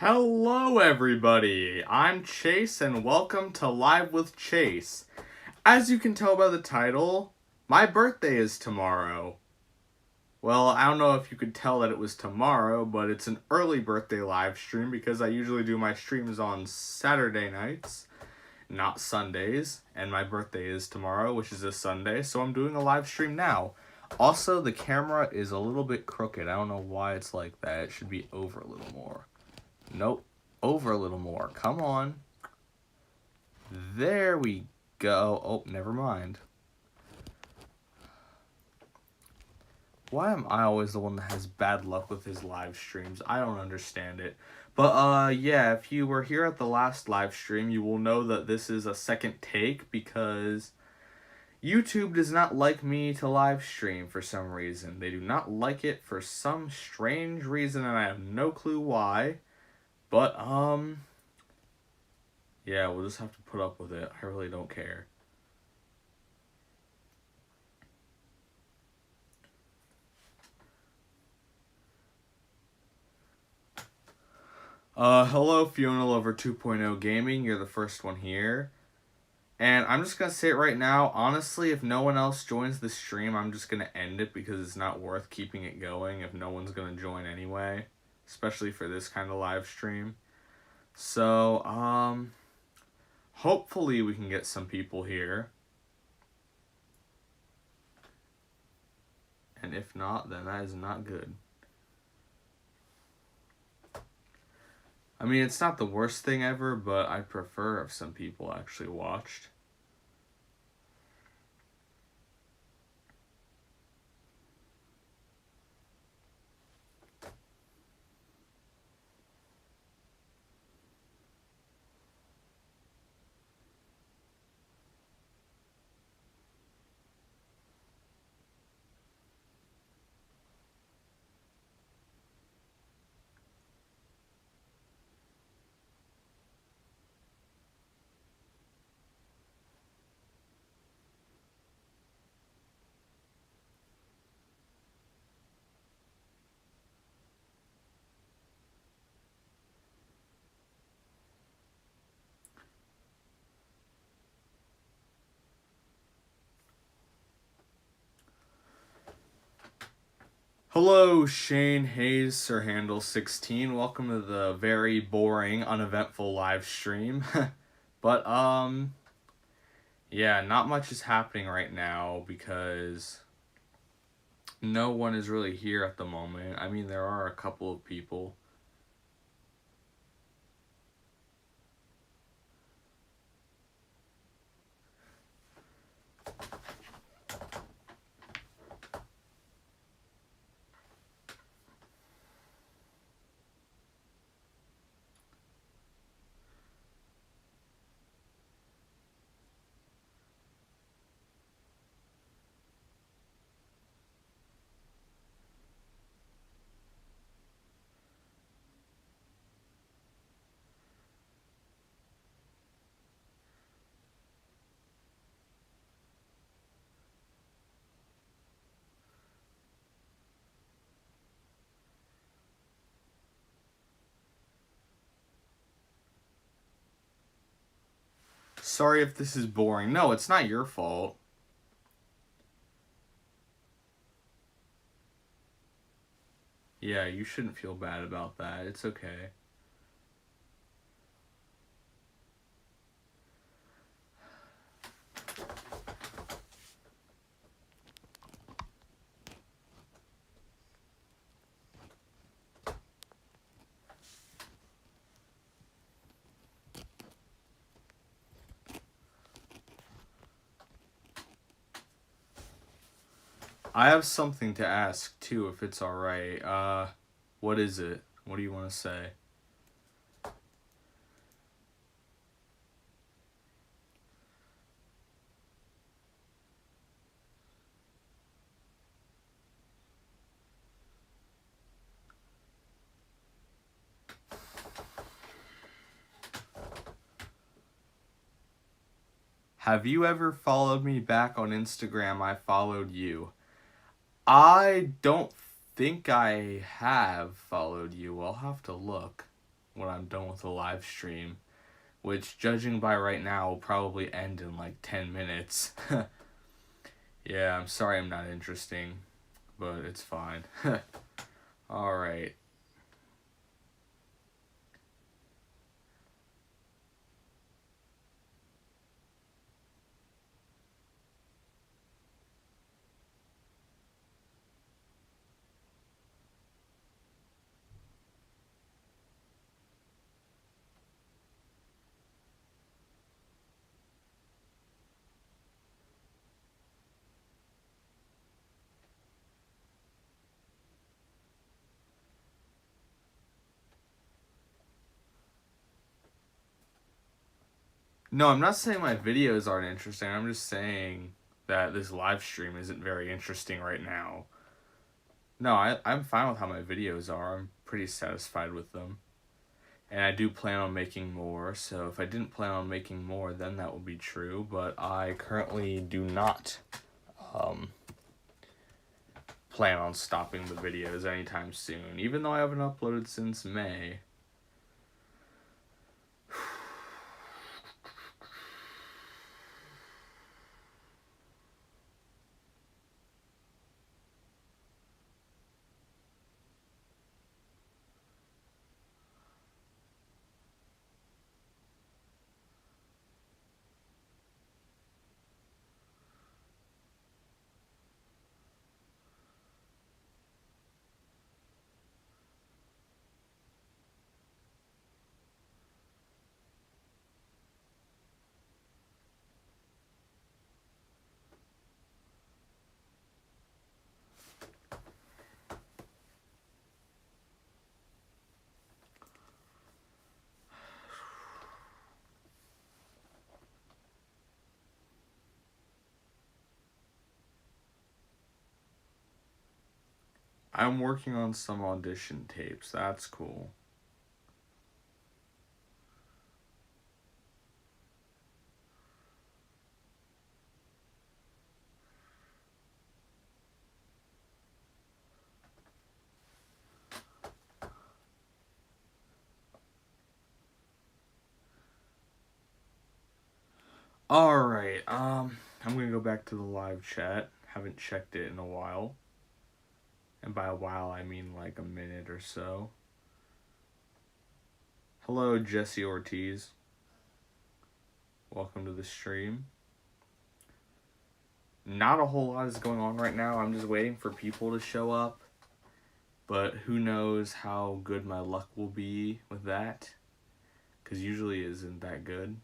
Hello, everybody. I'm Chase, and welcome to Live with Chase. As you can tell by the title, my birthday is tomorrow. Well, I don't know if you could tell that it was tomorrow, but it's an early birthday live stream because I usually do my streams on Saturday nights, not Sundays, and my birthday is tomorrow, which is a Sunday, so I'm doing a live stream now. Also, the camera is a little bit crooked. I don't know why it's like that. It should be over a little more. Nope. Over a little more. Come on. There we go. Oh, never mind. Why am I always the one that has bad luck with his live streams? I don't understand it. But, yeah, if you were here at the last live stream, you will know that this is a second take because YouTube does not like me to live stream for some reason. They do not like it for some strange reason, and I have no clue why. But, yeah, we'll just have to put up with it. I really don't care. Hello, Fiona Lover 2.0 Gaming. You're the first one here. And I'm just gonna say it right now. Honestly, if no one else joins the stream, I'm just gonna end it because it's not worth keeping it going if no one's gonna join anyway. Especially for this kind of live stream. So, hopefully we can get some people here. And if not, then that is not good. I mean, it's not the worst thing ever, but I'd prefer if some people actually watched. Hello, Shane Hayes, Sir Handle 16. Welcome to the very boring, uneventful live stream. But, yeah, not much is happening right now because no one is really here at the moment. I mean, there are a couple of people. Sorry if this is boring. No, it's not your fault. Yeah, you shouldn't feel bad about that. It's okay. I have something to ask, too, if it's alright. What is it? What do you want to say? Have you ever followed me back on Instagram? I followed you. I don't think I have followed you. I'll have to look. when I'm done with the live stream, which, judging by right now, will probably end in like 10 minutes. Yeah, I'm sorry I'm not interesting, but it's fine. Alright. No, I'm not saying my videos aren't interesting. I'm just saying that this live stream isn't very interesting right now. No, I'm fine with how my videos are. I'm pretty satisfied with them. And I do plan on making more, so if I didn't plan on making more, then that would be true. But I currently do not plan on stopping the videos anytime soon, even though I haven't uploaded since May. I'm working on some audition tapes. That's cool. Alright, I'm gonna go back to the live chat. Haven't checked it in a while. And by a while, I mean like a minute or so. Hello, Jesse Ortiz. Welcome to the stream. Not a whole lot is going on right now. I'm just waiting for people to show up. But who knows how good my luck will be with that. Because usually it isn't that good.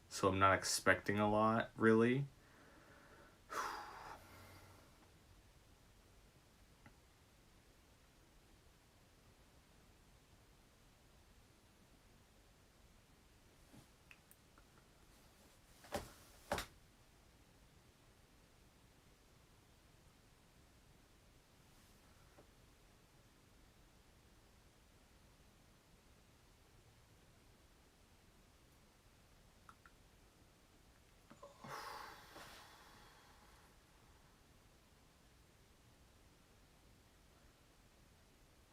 So I'm not expecting a lot, really.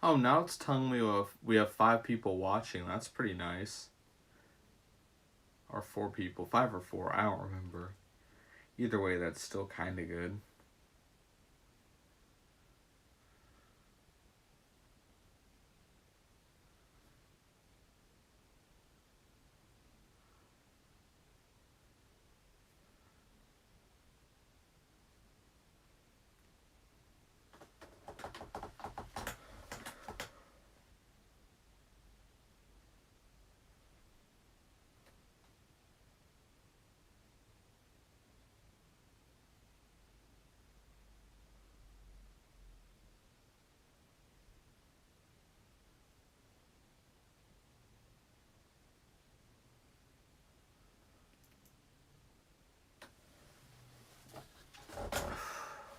Oh, now it's telling me we have 5 people watching. That's pretty nice. Or 4 people. 5 or 4. I don't remember. Either way, that's still kind of good.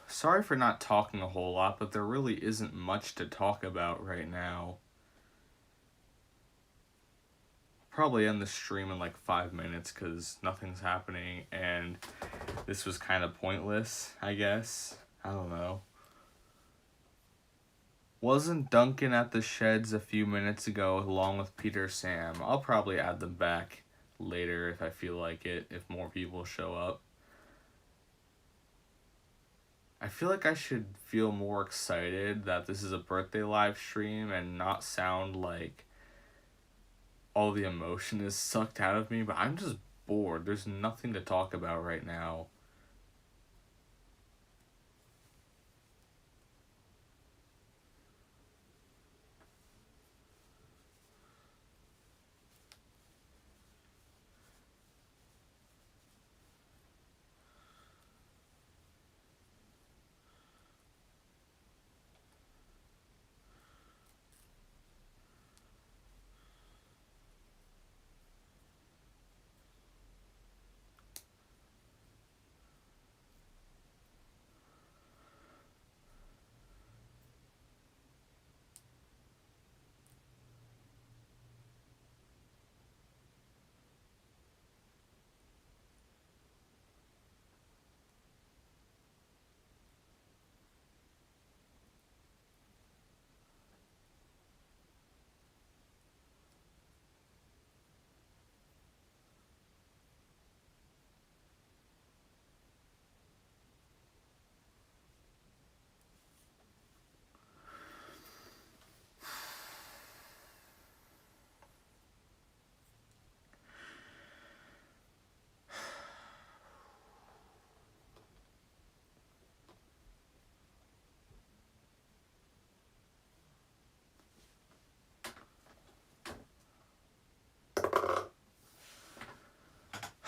Sorry for not talking a whole lot, but there really isn't much to talk about right now. Probably end the stream in like 5 minutes because nothing's happening and this was kind of pointless, I guess. I don't know. Wasn't Duncan at the sheds a few minutes ago along with Peter Sam? I'll probably add them back later if I feel like it, if more people show up. I feel like I should feel more excited that this is a birthday live stream and not sound like all the emotion is sucked out of me, but I'm just bored. There's nothing to talk about right now.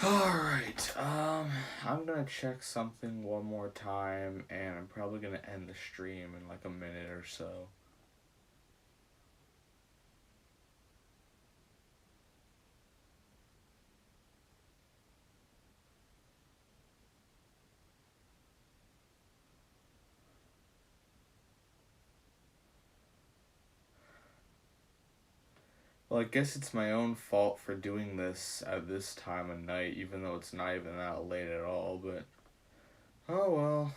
Alright, I'm gonna check something one more time, and I'm probably gonna end the stream in like a minute or so. Well, I guess it's my own fault for doing this at this time of night, even though it's not even that late at all, but oh well.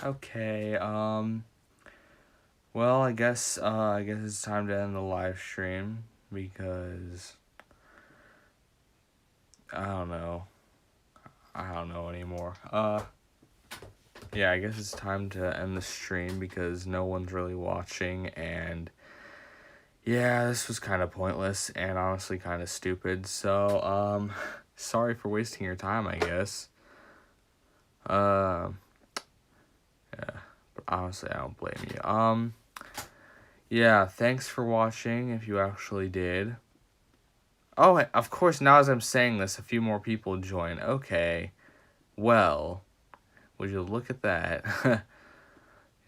Okay, well, I guess it's time to end the live stream because I don't know. I don't know anymore. Yeah, I guess it's time to end the stream because no one's really watching, and yeah, this was kind of pointless and honestly kind of stupid. So, sorry for wasting your time, I guess. Yeah, but honestly, I don't blame you. Yeah, thanks for watching if you actually did. Oh, of course, now as I'm saying this, a few more people join. Okay. Well, would you look at that?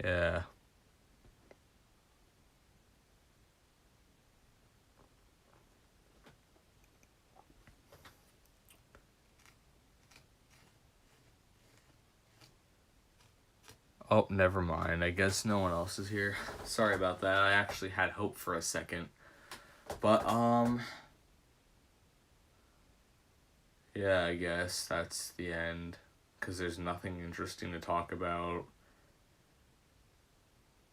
Yeah. Oh, never mind. I guess no one else is here. Sorry about that. I actually had hope for a second. But, yeah, I guess that's the end. Because there's nothing interesting to talk about.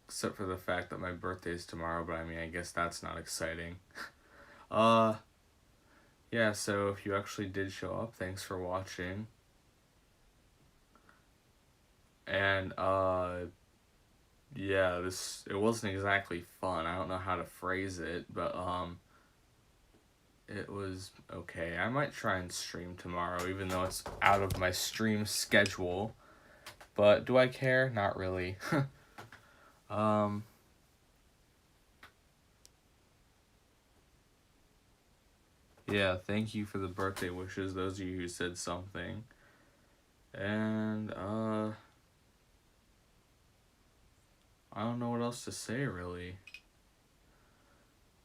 Except for the fact that my birthday's tomorrow, but I mean, I guess that's not exciting. Uh, yeah, so if you actually did show up, thanks for watching. And, yeah, it wasn't exactly fun. I don't know how to phrase it, but, it was okay. I might try and stream tomorrow, even though it's out of my stream schedule. But do I care? Not really. um, yeah, thank you for the birthday wishes, those of you who said something. And, I don't know what else to say, really.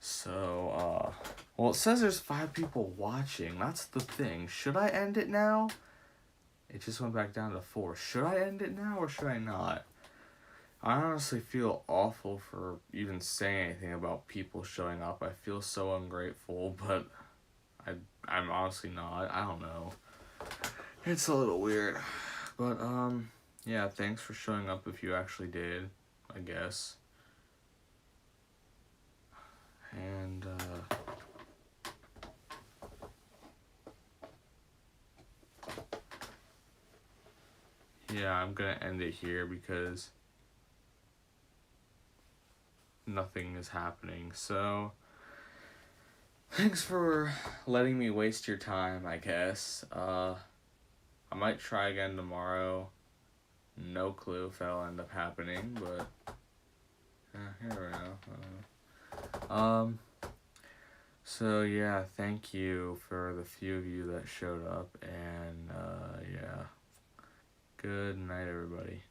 So, well, it says there's 5 people watching. That's the thing. Should I end it now? It just went back down to 4. Should I end it now or should I not? I honestly feel awful for even saying anything about people showing up. I feel so ungrateful, but I'm honestly not. I don't know. It's a little weird. But, yeah, thanks for showing up if you actually did, I guess. And, yeah, I'm gonna end it here because nothing is happening. So, thanks for letting me waste your time, I guess. I might try again tomorrow. No clue if that'll end up happening, but here we go. So yeah, thank you for the few of you that showed up, and yeah. Good night, everybody.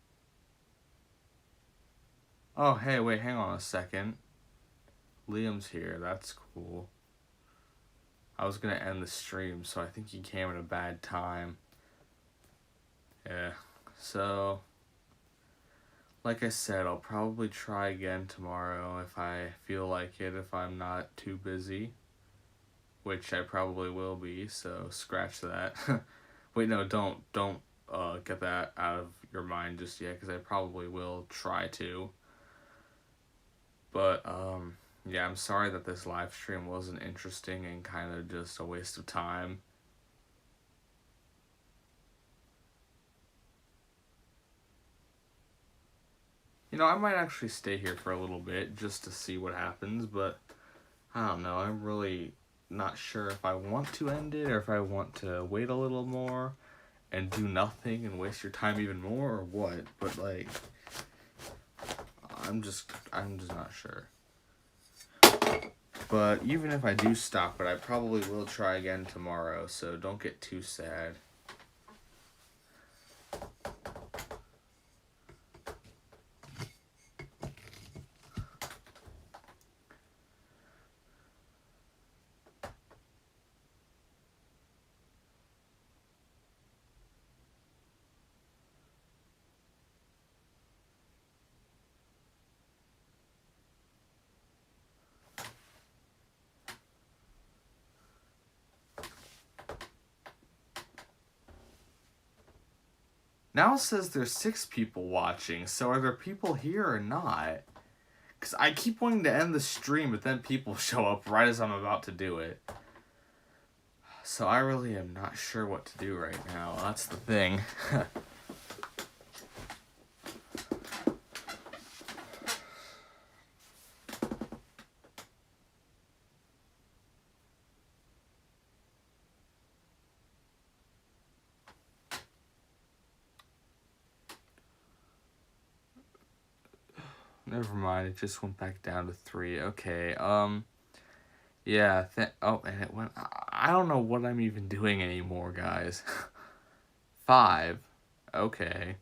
Oh, hey, wait, hang on a second. Liam's here, that's cool. I was gonna end the stream, so I think he came at a bad time. Yeah, so, like I said, I'll probably try again tomorrow if I feel like it, if I'm not too busy. Which I probably will be, so scratch that. Wait, no, don't get that out of your mind just yet, because I probably will try to. But, yeah, I'm sorry that this live stream wasn't interesting and kind of just a waste of time. You know, I might actually stay here for a little bit just to see what happens, but I don't know. I'm really not sure if I want to end it or if I want to wait a little more and do nothing and waste your time even more or what. But like, I'm just not sure. But even if I do stop it, I probably will try again tomorrow, so don't get too sad. Now it says there's 6 people watching, so are there people here or not? Because I keep wanting to end the stream, but then people show up right as I'm about to do it. So I really am not sure what to do right now. That's the thing. Never mind, it just went back down to 3. Okay, yeah, oh, and it went, I don't know what I'm even doing anymore, guys. 5, okay.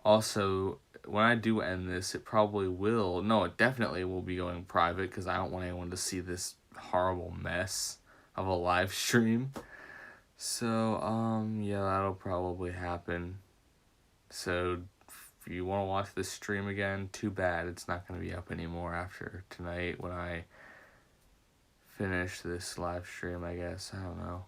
Also, when I do end this, it probably will, no, it definitely will be going private, because I don't want anyone to see this horrible mess of a live stream. So, yeah, that'll probably happen. So, if you want to watch this stream again, too bad. It's not going to be up anymore after tonight when I finish this live stream, I guess. I don't know.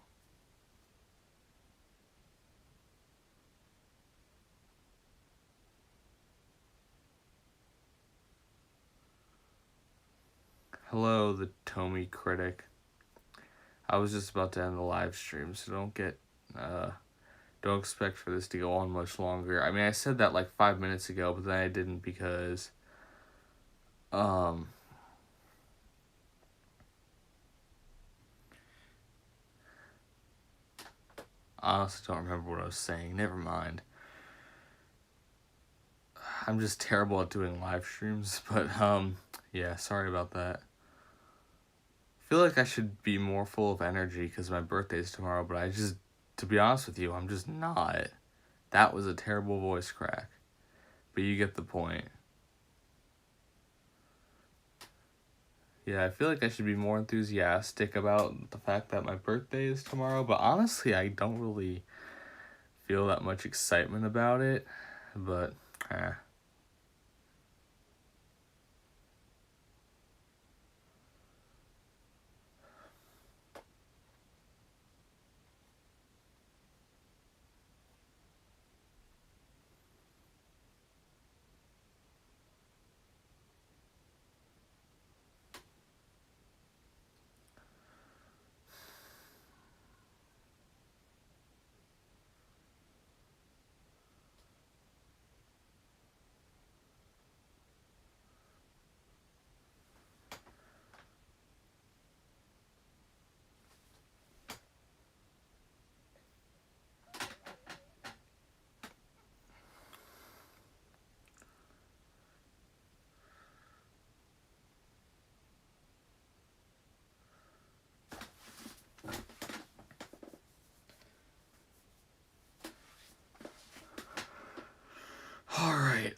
Hello, the Tomy Critic. I was just about to end the live stream, so don't expect for this to go on much longer. I mean, I said that like 5 minutes ago, but then I didn't because I honestly don't remember what I was saying. Never mind. I'm just terrible at doing live streams, but yeah, sorry about that. I feel like I should be more full of energy because my birthday's tomorrow, but to be honest with you, I'm just not. That was a terrible voice crack. But you get the point. Yeah, I feel like I should be more enthusiastic about the fact that my birthday is tomorrow, but honestly, I don't really feel that much excitement about it, but alright,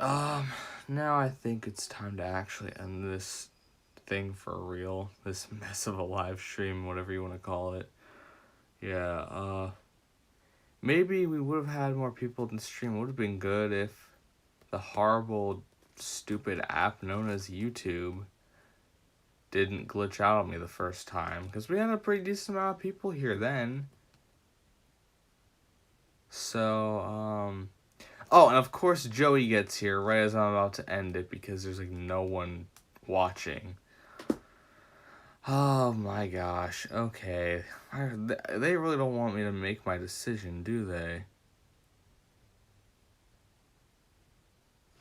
now I think it's time to actually end this thing for real. This mess of a live stream, whatever you want to call it. Yeah, maybe we would have had more people in the stream. It would have been good if the horrible, stupid app known as YouTube didn't glitch out on me the first time. Because we had a pretty decent amount of people here then. So, oh, and of course Joey gets here right as I'm about to end it because there's like no one watching. Oh my gosh, okay. They really don't want me to make my decision, do they?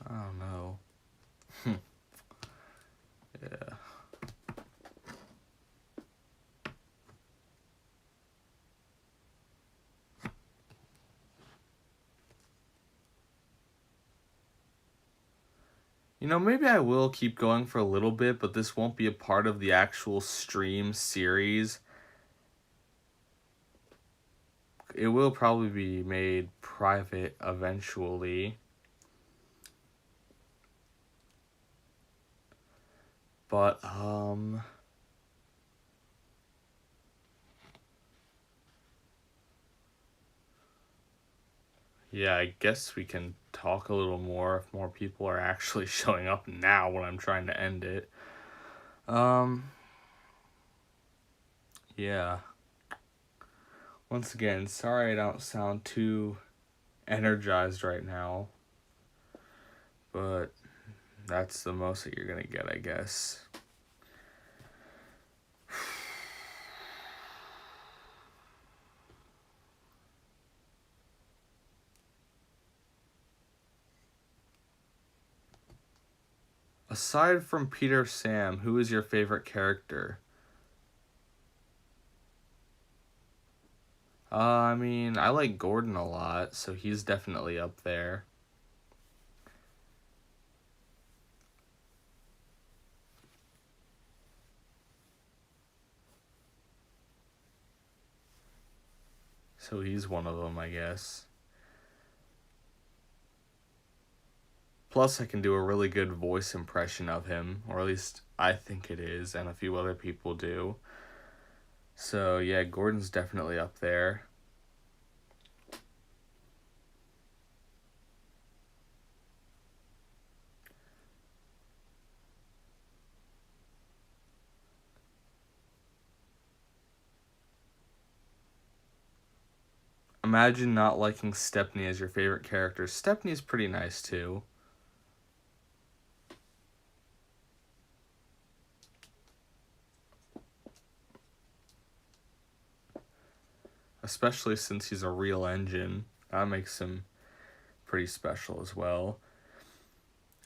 I don't know. Yeah. You know, maybe I will keep going for a little bit, but this won't be a part of the actual stream series. It will probably be made private eventually. But, yeah, I guess we can talk a little more if more people are actually showing up now when I'm trying to end it. Yeah. Once again, sorry I don't sound too energized right now. But that's the most that you're gonna get, I guess. Aside from Peter Sam, who is your favorite character? I mean, I like Gordon a lot, so he's definitely up there. So he's one of them, I guess. Plus, I can do a really good voice impression of him, or at least I think it is, and a few other people do. So, yeah, Gordon's definitely up there. imagine not liking Stepney as your favorite character. Stepney's pretty nice too. Especially since he's a real engine. That makes him pretty special as well.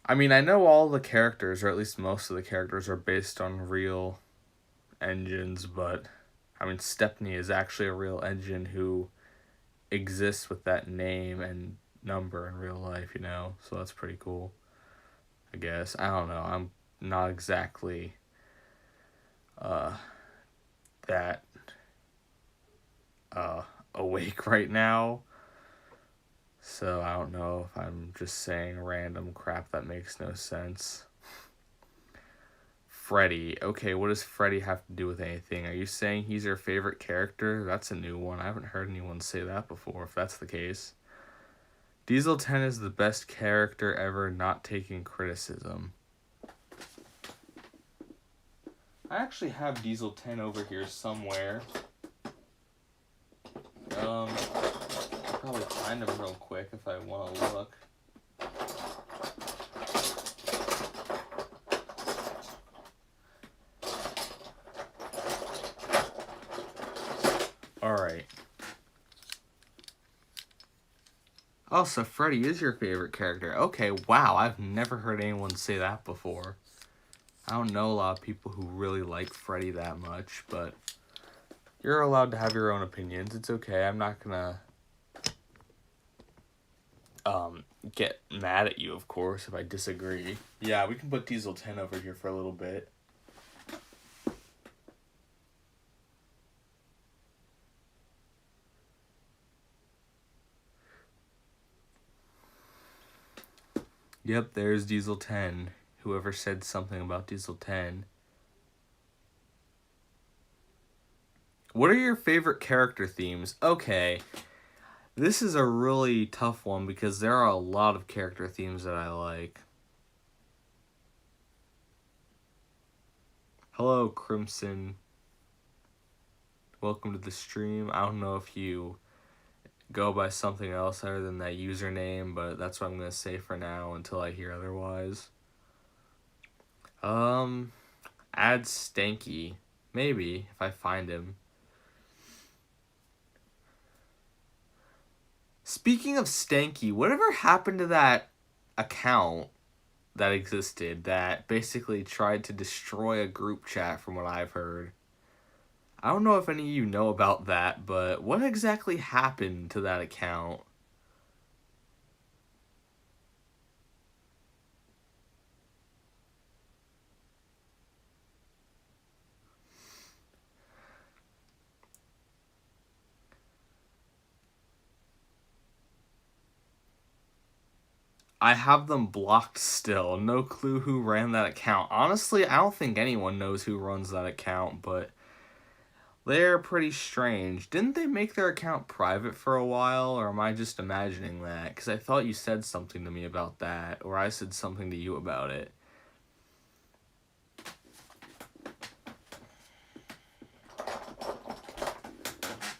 I mean, I know all the characters, or at least most of the characters, are based on real engines, but I mean, Stepney is actually a real engine who exists with that name and number in real life, you know? So that's pretty cool, I guess. I don't know. I'm not exactly that awake right now. So I don't know if I'm just saying random crap that makes no sense. Freddy. Okay, what does Freddy have to do with anything? Are you saying he's your favorite character? That's a new one. I haven't heard anyone say that before, if that's the case. Diesel 10 is the best character ever, not taking criticism. I actually have Diesel 10 over here somewhere. I'll probably find him real quick if I want to look. Alright. Oh, so Freddy is your favorite character. Okay, wow, I've never heard anyone say that before. I don't know a lot of people who really like Freddy that much, but you're allowed to have your own opinions. It's okay. I'm not gonna get mad at you, of course, if I disagree. Yeah, we can put Diesel 10 over here for a little bit. Yep, there's Diesel 10. Whoever said something about Diesel 10. What are your favorite character themes? Okay. This is a really tough one because there are a lot of character themes that I like. Hello, Crimson. Welcome to the stream. I don't know if you go by something else other than that username, but that's what I'm going to say for now until I hear otherwise. Add Stanky. Maybe, if I find him. Speaking of Stanky, whatever happened to that account that existed that basically tried to destroy a group chat from what I've heard? I don't know if any of you know about that, but what exactly happened to that account? I have them blocked still. No clue who ran that account. Honestly, I don't think anyone knows who runs that account, but they're pretty strange. Didn't they make their account private for a while, or am I just imagining that? Because I thought you said something to me about that, or I said something to you about it.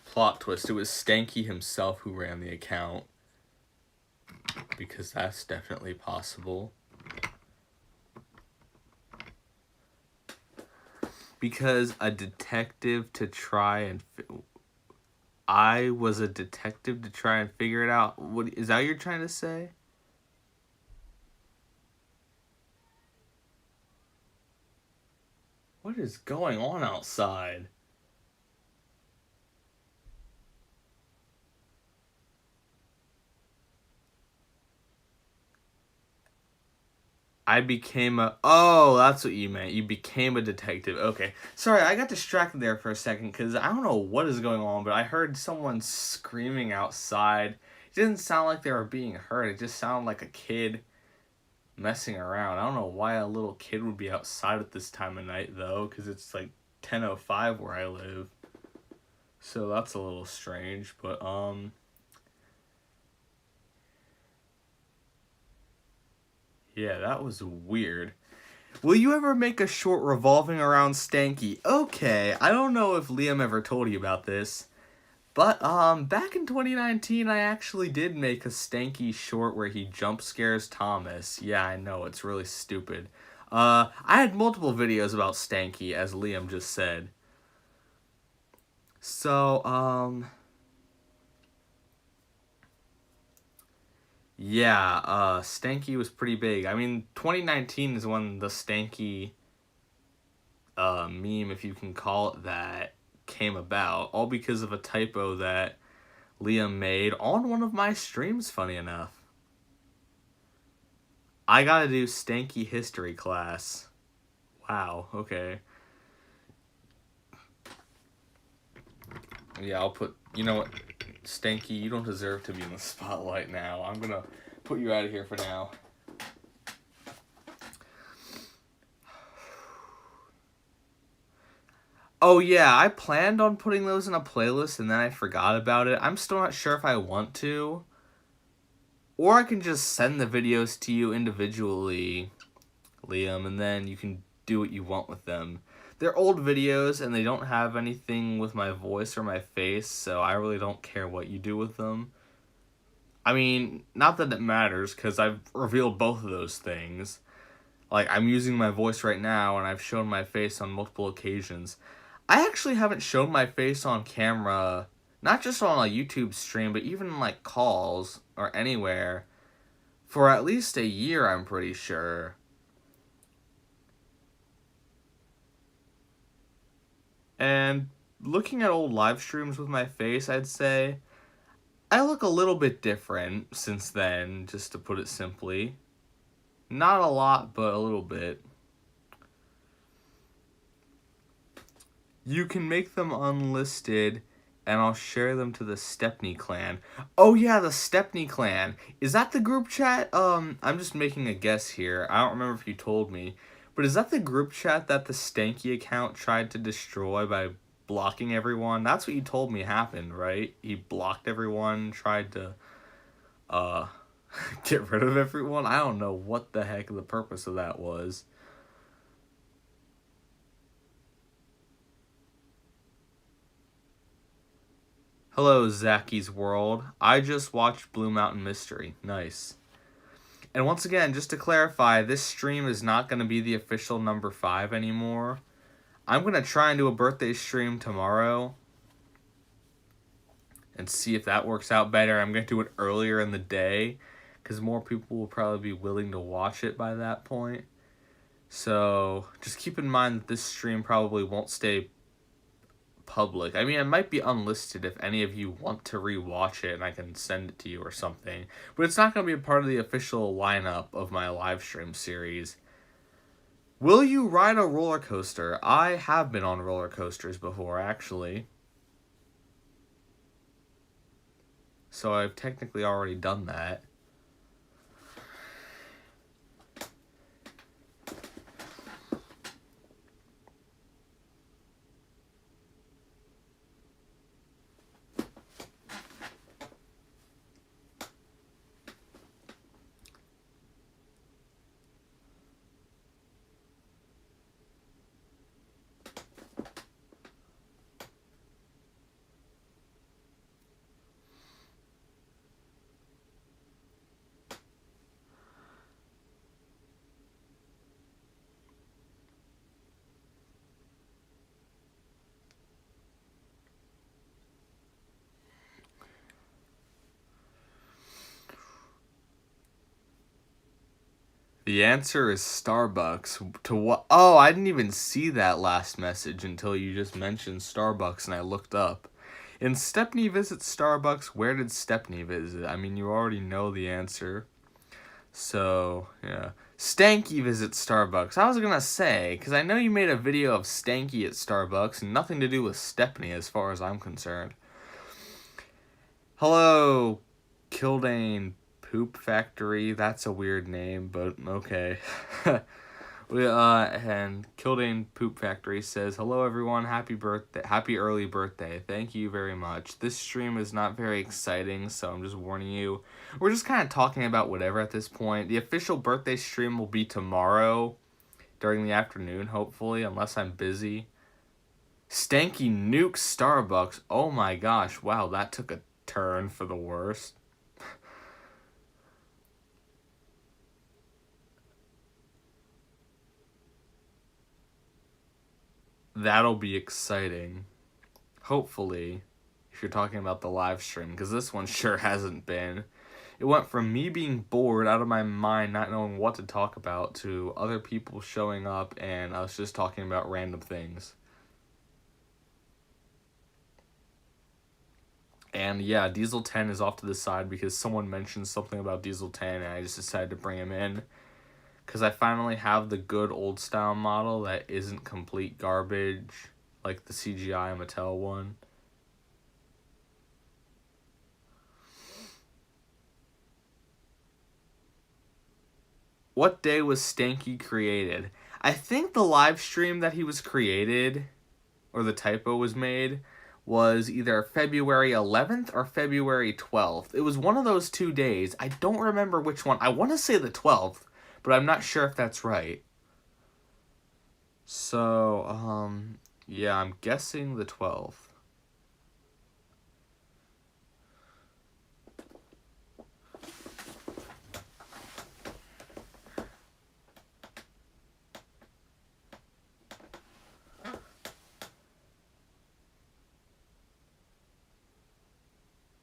Plot twist, it was Stanky himself who ran the account. Because that's definitely possible. Because a detective to try and... I was a detective to try and figure it out. What is that you're trying to say? What is going on outside? I became a... Oh, that's what you meant. You became a detective. Okay. Sorry, I got distracted there for a second because I don't know what is going on, but I heard someone screaming outside. It didn't sound like they were being hurt. It just sounded like a kid messing around. I don't know why a little kid would be outside at this time of night, though, because it's like 10:05 where I live. So that's a little strange, but, yeah, that was weird. Will you ever make a short revolving around Stanky? Okay, I don't know if Liam ever told you about this, But back in 2019, I actually did make a Stanky short where he jump scares Thomas. Yeah, I know, it's really stupid. I had multiple videos about Stanky, as Liam just said. So, yeah, Stanky was pretty big. I mean, 2019 is when the Stanky meme, if you can call it that, came about, all because of a typo that Liam made on one of my streams, funny enough. I gotta do Stanky history class. Wow, okay. Yeah, I'll put, you know what, Stanky, you don't deserve to be in the spotlight now. I'm gonna put you out of here for now. Oh yeah, I planned on putting those in a playlist and then I forgot about it. I'm still not sure if I want to. Or I can just send the videos to you individually, Liam, and then you can do what you want with them. They're old videos and they don't have anything with my voice or my face, so I really don't care what you do with them. I mean, not that it matters, because I've revealed both of those things. Like, I'm using my voice right now, and I've shown my face on multiple occasions. I actually haven't shown my face on camera, not just on a YouTube stream, but even like calls or anywhere, for at least a year, I'm pretty sure. And looking at old live streams with my face, I'd say I look a little bit different since then, just to put it simply. Not a lot, but a little bit. You can make them unlisted, and I'll share them to the Stepney clan. Oh yeah, the Stepney clan. Is that the group chat? I'm just making a guess here. I don't remember if you told me. But is that the group chat that the Stanky account tried to destroy by blocking everyone? That's what you told me happened, right? He blocked everyone, tried to, get rid of everyone? I don't know what the heck the purpose of that was. Hello, Zacky's World. I just watched Blue Mountain Mystery. Nice. And once again, just to clarify, this stream is not going to be the official number 5 anymore. I'm going to try and do a birthday stream tomorrow and see if that works out better. I'm going to do it earlier in the day because more people will probably be willing to watch it by that point. So just keep in mind that this stream probably won't stay public. I mean, it might be unlisted if any of you want to rewatch it and I can send it to you or something. But it's not going to be a part of the official lineup of my live stream series. Will you ride a roller coaster? I have been on roller coasters before, actually. So I've technically already done that. The answer is Starbucks. To what? Oh, I didn't even see that last message until you just mentioned Starbucks and I looked up. In Stepney visits Starbucks, where did Stepney visit? I mean, you already know the answer. So, yeah. Stanky visits Starbucks. I was gonna say, because I know you made a video of Stanky at Starbucks and nothing to do with Stepney as far as I'm concerned. Hello, Kildane Poop Factory. That's a weird name, but okay. And Kildane Poop Factory says, "Hello everyone, happy birthday, happy early birthday. Thank you very much. This stream is not very exciting, so I'm just warning you. We're just kind of talking about whatever at this point. The official birthday stream will be tomorrow during the afternoon, hopefully, unless I'm busy. Stanky Nuke Starbucks. Oh my gosh. Wow, that took a turn for the worst. That'll be exciting. Hopefully, if you're talking about the live stream, because this one sure hasn't been. It went from me being bored out of my mind, not knowing what to talk about, to other people showing up and us just talking about random things. And yeah, Diesel 10 is off to the side because someone mentioned something about Diesel 10 and I just decided to bring him in. Because I finally have the good old style model that isn't complete garbage, like the CGI Mattel one. What day was Stanky created? I think the live stream that he was created, or the typo was made, was either February 11th or February 12th. It was one of those 2 days. I don't remember which one. I want to say the 12th, but I'm not sure if that's right. So, yeah, I'm guessing the 12th.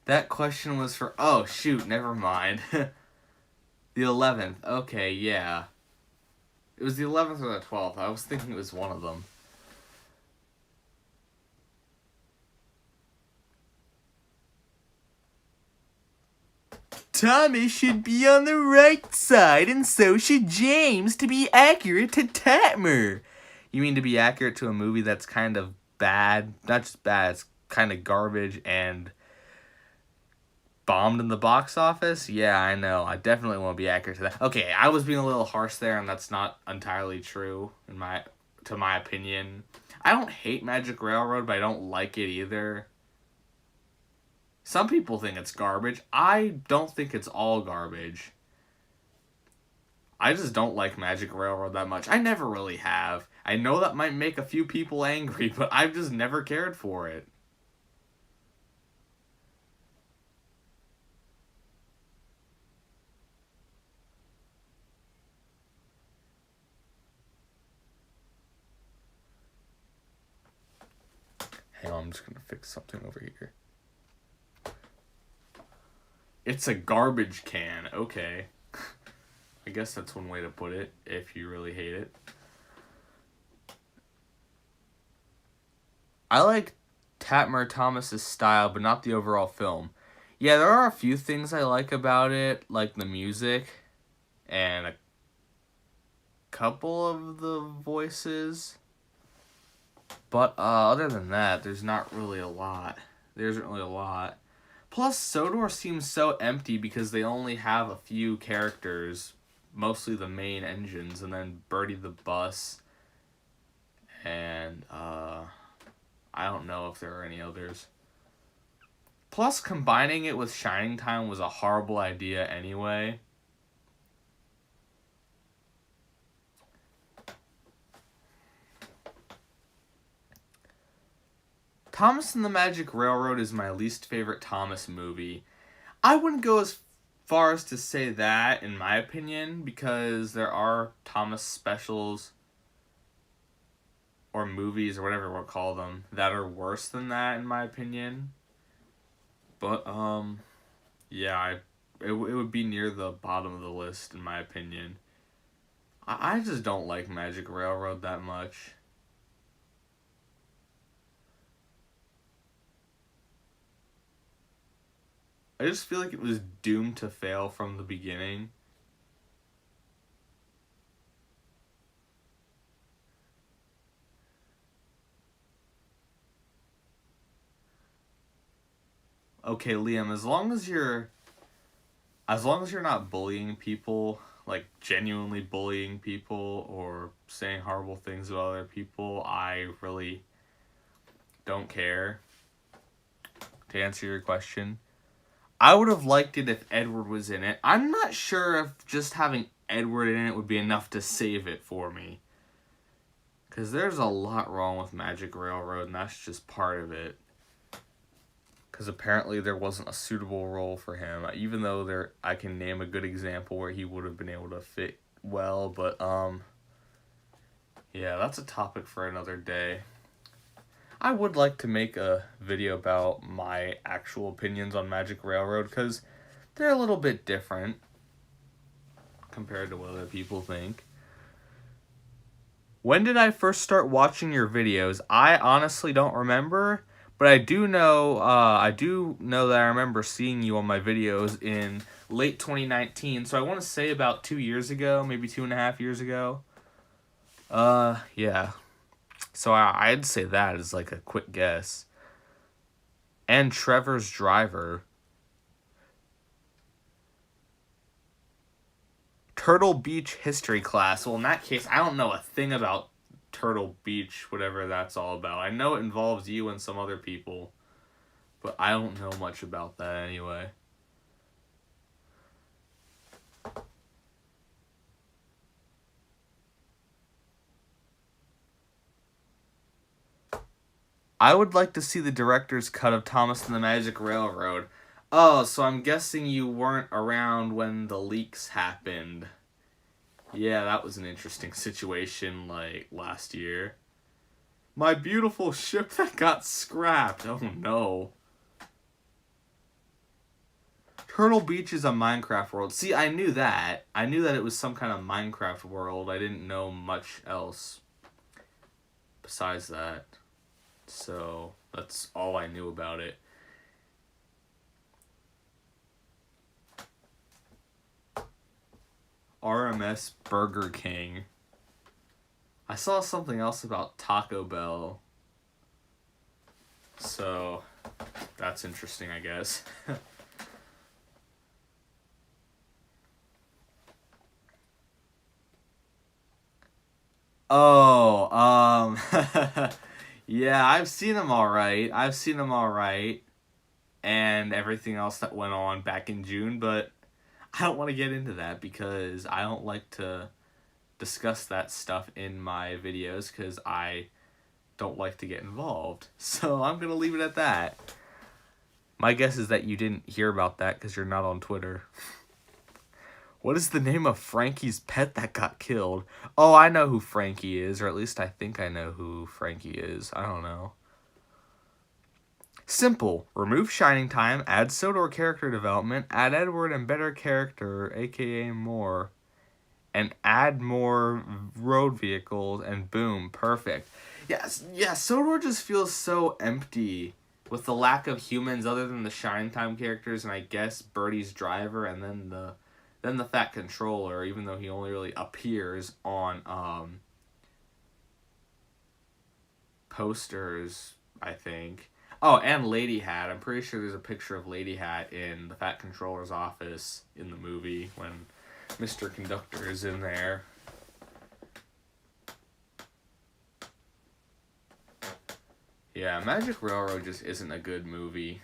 That question was for... Oh, shoot, never mind. The 11th. Okay, yeah. It was the 11th or the 12th. I was thinking it was one of them. Thomas should be on the right side, and so should James to be accurate to Tatmer. You mean to be accurate to a movie that's kind of bad? Not just bad, it's kind of garbage and bombed in the box office? Yeah, I know. I definitely won't be accurate to that. Okay, I was being a little harsh there, and that's not entirely true to my opinion. I don't hate Magic Railroad, but I don't like it either. Some people think it's garbage. I don't think it's all garbage. I just don't like Magic Railroad that much. I never really have. I know that might make a few people angry, but I've just never cared for it. Hang on, I'm just gonna fix something over here. It's a garbage can. Okay. I guess that's one way to put it, if you really hate it. I like Tatmer Thomas's style, but not the overall film. Yeah, there are a few things I like about it, like the music and a couple of the voices. But other than that, there's not really a lot. There isn't really a lot. Plus, Sodor seems so empty because they only have a few characters, mostly the main engines, and then Birdie the Bus, and I don't know if there are any others. Plus, combining it with Shining Time was a horrible idea anyway. Thomas and the Magic Railroad is my least favorite Thomas movie. I wouldn't go as far as to say that, in my opinion, because there are Thomas specials or movies or whatever we'll call them that are worse than that, in my opinion. But, yeah, it would be near the bottom of the list, in my opinion. I just don't like Magic Railroad that much. I just feel like it was doomed to fail from the beginning. Okay, Liam, as long as you're not bullying people, like genuinely bullying people or saying horrible things about other people, I really don't care. To answer your question, I would have liked it if Edward was in it. I'm not sure if just having Edward in it would be enough to save it for me. Because there's a lot wrong with Magic Railroad, and that's just part of it. Because apparently there wasn't a suitable role for him, even though I can name a good example where he would have been able to fit well, but yeah, that's a topic for another day. I would like to make a video about my actual opinions on Magic Railroad, because they're a little bit different compared to what other people think. When did I first start watching your videos? I honestly don't remember, but I do know that I remember seeing you on my videos in late 2019. So I want to say about 2 years ago, maybe 2.5 years ago. Yeah. So I'd say that is like a quick guess. And Trevor's Driver. Turtle Beach history class. Well, in that case, I don't know a thing about Turtle Beach, whatever that's all about. I know it involves you and some other people, but I don't know much about that anyway. I would like to see the director's cut of Thomas and the Magic Railroad. Oh, so I'm guessing you weren't around when the leaks happened. Yeah, that was an interesting situation, like, last year. My beautiful ship that got scrapped. Oh, no. Turtle Beach is a Minecraft world. See, I knew that. I knew that it was some kind of Minecraft world. I didn't know much else besides that. So, that's all I knew about it. RMS Burger King. I saw something else about Taco Bell. So, that's interesting, I guess. Oh, yeah, I've seen them all right. And everything else that went on back in June, but I don't want to get into that because I don't like to discuss that stuff in my videos because I don't like to get involved. So I'm going to leave it at that. My guess is that you didn't hear about that because you're not on Twitter. What is the name of Frankie's pet that got killed? Oh, I know who Frankie is, or at least I think I know who Frankie is. I don't know. Simple. Remove Shining Time, add Sodor character development, add Edward and better character, aka more, and add more road vehicles, and boom, perfect. Yes, yeah, Sodor just feels so empty with the lack of humans other than the Shining Time characters, and I guess Birdie's driver, and then the Fat Controller, even though he only really appears on posters, I think. Oh, and Lady Hat. I'm pretty sure there's a picture of Lady Hat in the Fat Controller's office in the movie when Mr. Conductor is in there. Yeah, Magic Railroad just isn't a good movie.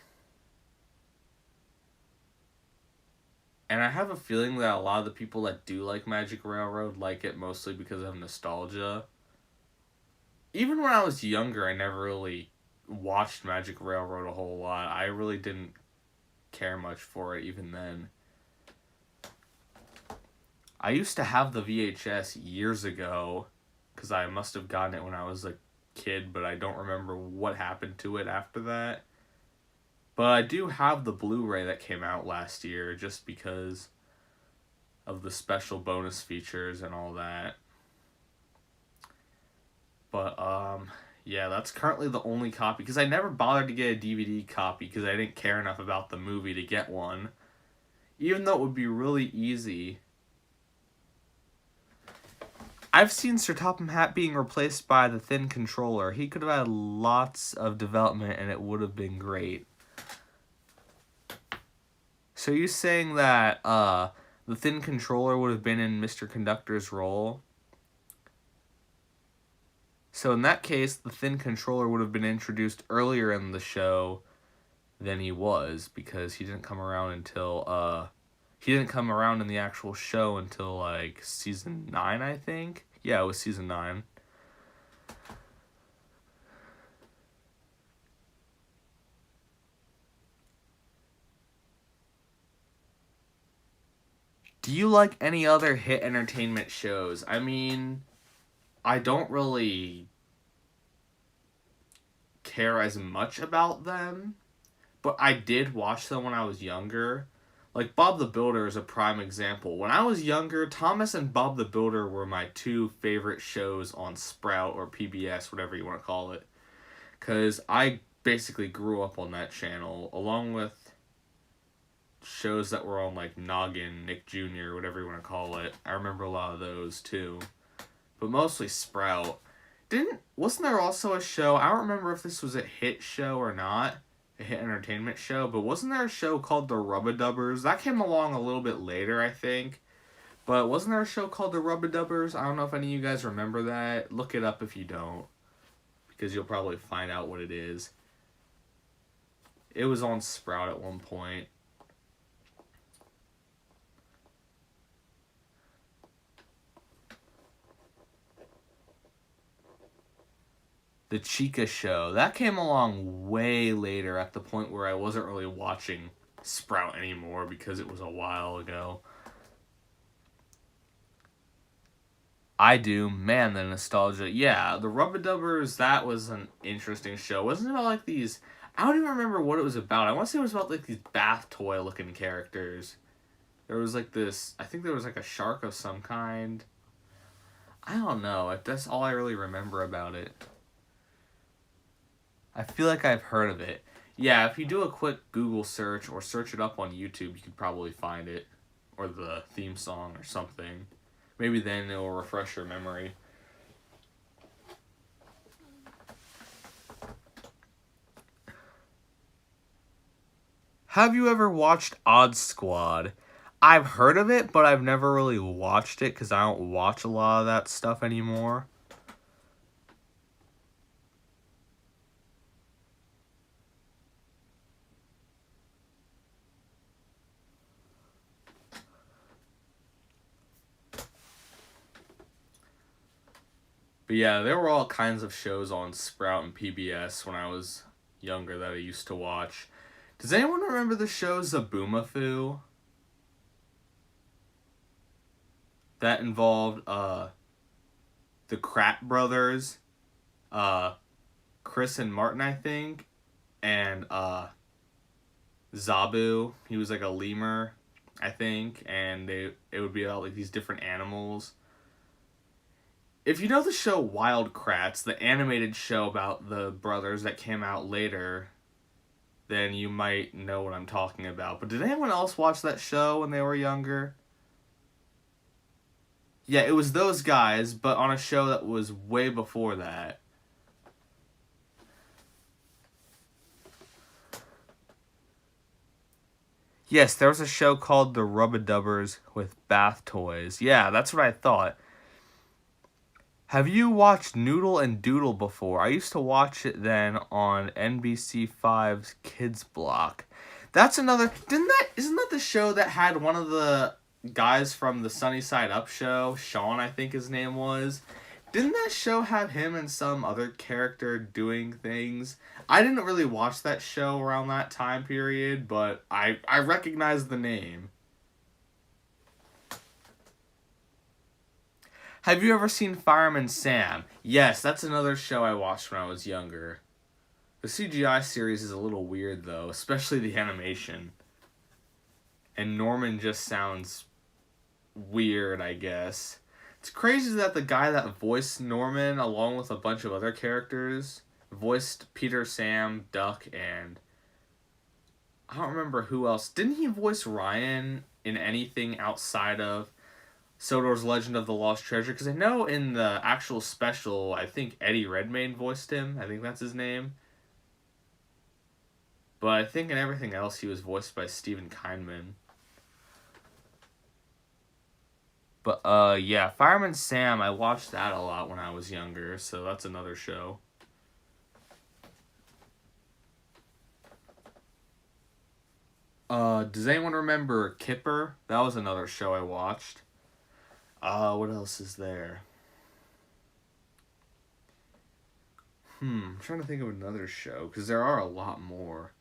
And I have a feeling that a lot of the people that do like Magic Railroad like it mostly because of nostalgia. Even when I was younger, I never really watched Magic Railroad a whole lot. I really didn't care much for it even then. I used to have the VHS years ago because I must have gotten it when I was a kid, but I don't remember what happened to it after that. But I do have the Blu-ray that came out last year just because of the special bonus features and all that. But, yeah, that's currently the only copy, because I never bothered to get a DVD copy because I didn't care enough about the movie to get one. Even though it would be really easy. I've seen Sir Topham Hatt being replaced by the Thin Controller. He could have had lots of development and it would have been great. So you saying that the Thin Controller would have been in Mr. Conductor's role? So in that case, the Thin Controller would have been introduced earlier in the show than he was, because he didn't come around until he didn't come around in the actual show until like season 9, I think. Yeah, it was season 9. Do you like any other hit entertainment shows? I mean, I don't really care as much about them, but I did watch them when I was younger. Like Bob the Builder is a prime example. When I was younger, Thomas and Bob the Builder were my two favorite shows on Sprout or PBS, whatever you want to call it. Because I basically grew up on that channel, along with shows that were on like Noggin, Nick Jr., whatever you want to call it. I remember a lot of those too. But mostly Sprout. Wasn't there also a show, I don't remember if this was a hit show or not, a hit entertainment show, but wasn't there a show called The Rubbadubbers? That came along a little bit later, I think. But wasn't there a show called The Rubbadubbers? I don't know if any of you guys remember that. Look it up if you don't, because you'll probably find out what it is. It was on Sprout at one point. The Chica Show. That came along way later, at the point where I wasn't really watching Sprout anymore because it was a while ago. I do. Man, the nostalgia. Yeah, the Rubbadubbers, that was an interesting show. Wasn't it about like these... I don't even remember what it was about. I want to say it was about like these bath toy looking characters. There was like this... I think there was like a shark of some kind. I don't know. That's all I really remember about it. I feel like I've heard of it. Yeah, if you do a quick Google search or search it up on YouTube, you could probably find it. Or the theme song or something. Maybe then it will refresh your memory. Have you ever watched Odd Squad? I've heard of it, but I've never really watched it because I don't watch a lot of that stuff anymore. But yeah, there were all kinds of shows on Sprout and PBS when I was younger that I used to watch. Does anyone remember the show Zaboomafoo? That involved the Kratt brothers, Chris and Martin, I think, and Zabu. He was like a lemur, I think, and it would be about like these different animals. If you know the show Wild Kratts, the animated show about the brothers that came out later, then you might know what I'm talking about. But did anyone else watch that show when they were younger? Yeah, it was those guys, but on a show that was way before that. Yes, there was a show called The Rubbadubbers with bath toys. Yeah, that's what I thought. Have you watched Noodle and Doodle before? I used to watch it then on NBC5's Kids Block. That's another... Isn't that the show that had one of the guys from the Sunny Side Up show? Sean, I think his name was. Didn't that show have him and some other character doing things? I didn't really watch that show around that time period, but I recognize the name. Have you ever seen Fireman Sam? Yes, that's another show I watched when I was younger. The CGI series is a little weird, though, especially the animation. And Norman just sounds weird, I guess. It's crazy that the guy that voiced Norman, along with a bunch of other characters, voiced Peter, Sam, Duck, and... I don't remember who else. Didn't he voice Ryan in anything outside of Sodor's Legend of the Lost Treasure? Because I know in the actual special, I think Eddie Redmayne voiced him. I think that's his name. But I think in everything else, he was voiced by Stephen Kindman. But, yeah, Fireman Sam, I watched that a lot when I was younger, so that's another show. Does anyone remember Kipper? That was another show I watched. What else is there? I'm trying to think of another show, because there are a lot more.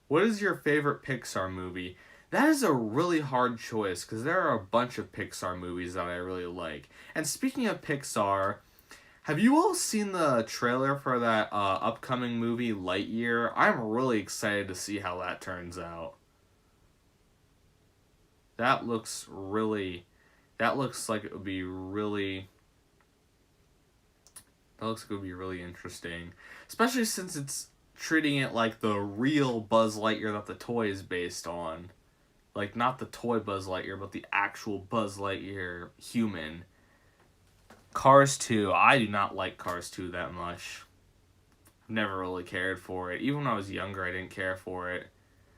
What is your favorite Pixar movie? That is a really hard choice because there are a bunch of Pixar movies that I really like. And speaking of Pixar, have you all seen the trailer for that upcoming movie Lightyear? I'm really excited to see how that turns out. That looks really that looks like it would be really that looks like it would be really interesting. Especially since it's treating it like the real Buzz Lightyear that the toy is based on. Like, not the toy Buzz Lightyear, but the actual Buzz Lightyear human. Cars 2, I do not like Cars 2 that much. I've never really cared for it. Even when I was younger, I didn't care for it.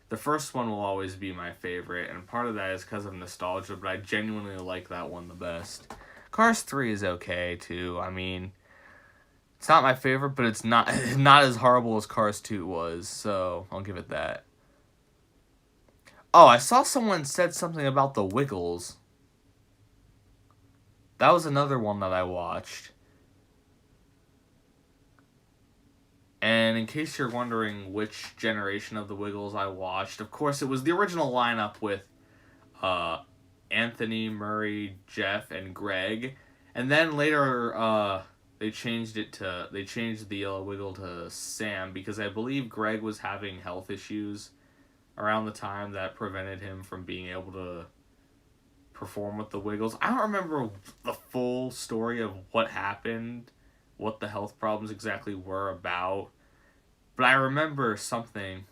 The first one will always be my favorite, and part of that is because of nostalgia, but I genuinely like that one the best. Cars 3 is okay, too. I mean, it's not my favorite, but it's not not as horrible as Cars 2 was, so I'll give it that. Oh, I saw someone said something about the Wiggles. That was another one that I watched. And in case you're wondering which generation of the Wiggles I watched, of course it was the original lineup with Anthony, Murray, Jeff, and Greg. And then later they changed the Wiggle to Sam because I believe Greg was having health issues around the time that prevented him from being able to perform with the Wiggles. I don't remember the full story of what happened, what the health problems exactly were about, but I remember something.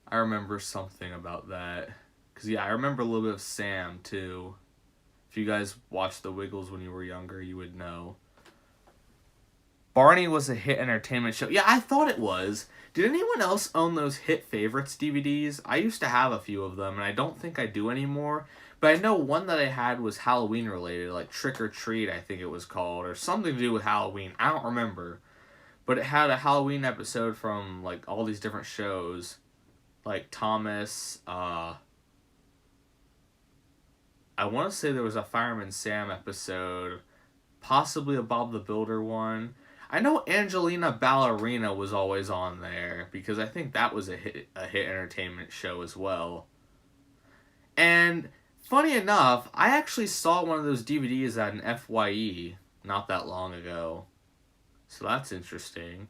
I remember something about that. Because, yeah, I remember a little bit of Sam, too. If you guys watched the Wiggles when you were younger, you would know. Barney was a hit entertainment show. Yeah, I thought it was. Did anyone else own those Hit Favorites DVDs? I used to have a few of them, and I don't think I do anymore. But I know one that I had was Halloween related, like Trick or Treat, I think it was called, or something to do with Halloween. I don't remember. But it had a Halloween episode from, like, all these different shows. Like Thomas, I want to say there was a Fireman Sam episode, possibly a Bob the Builder one. I know Angelina Ballerina was always on there because I think that was a hit entertainment show as well. And funny enough, I actually saw one of those DVDs at an FYE not that long ago. So that's interesting.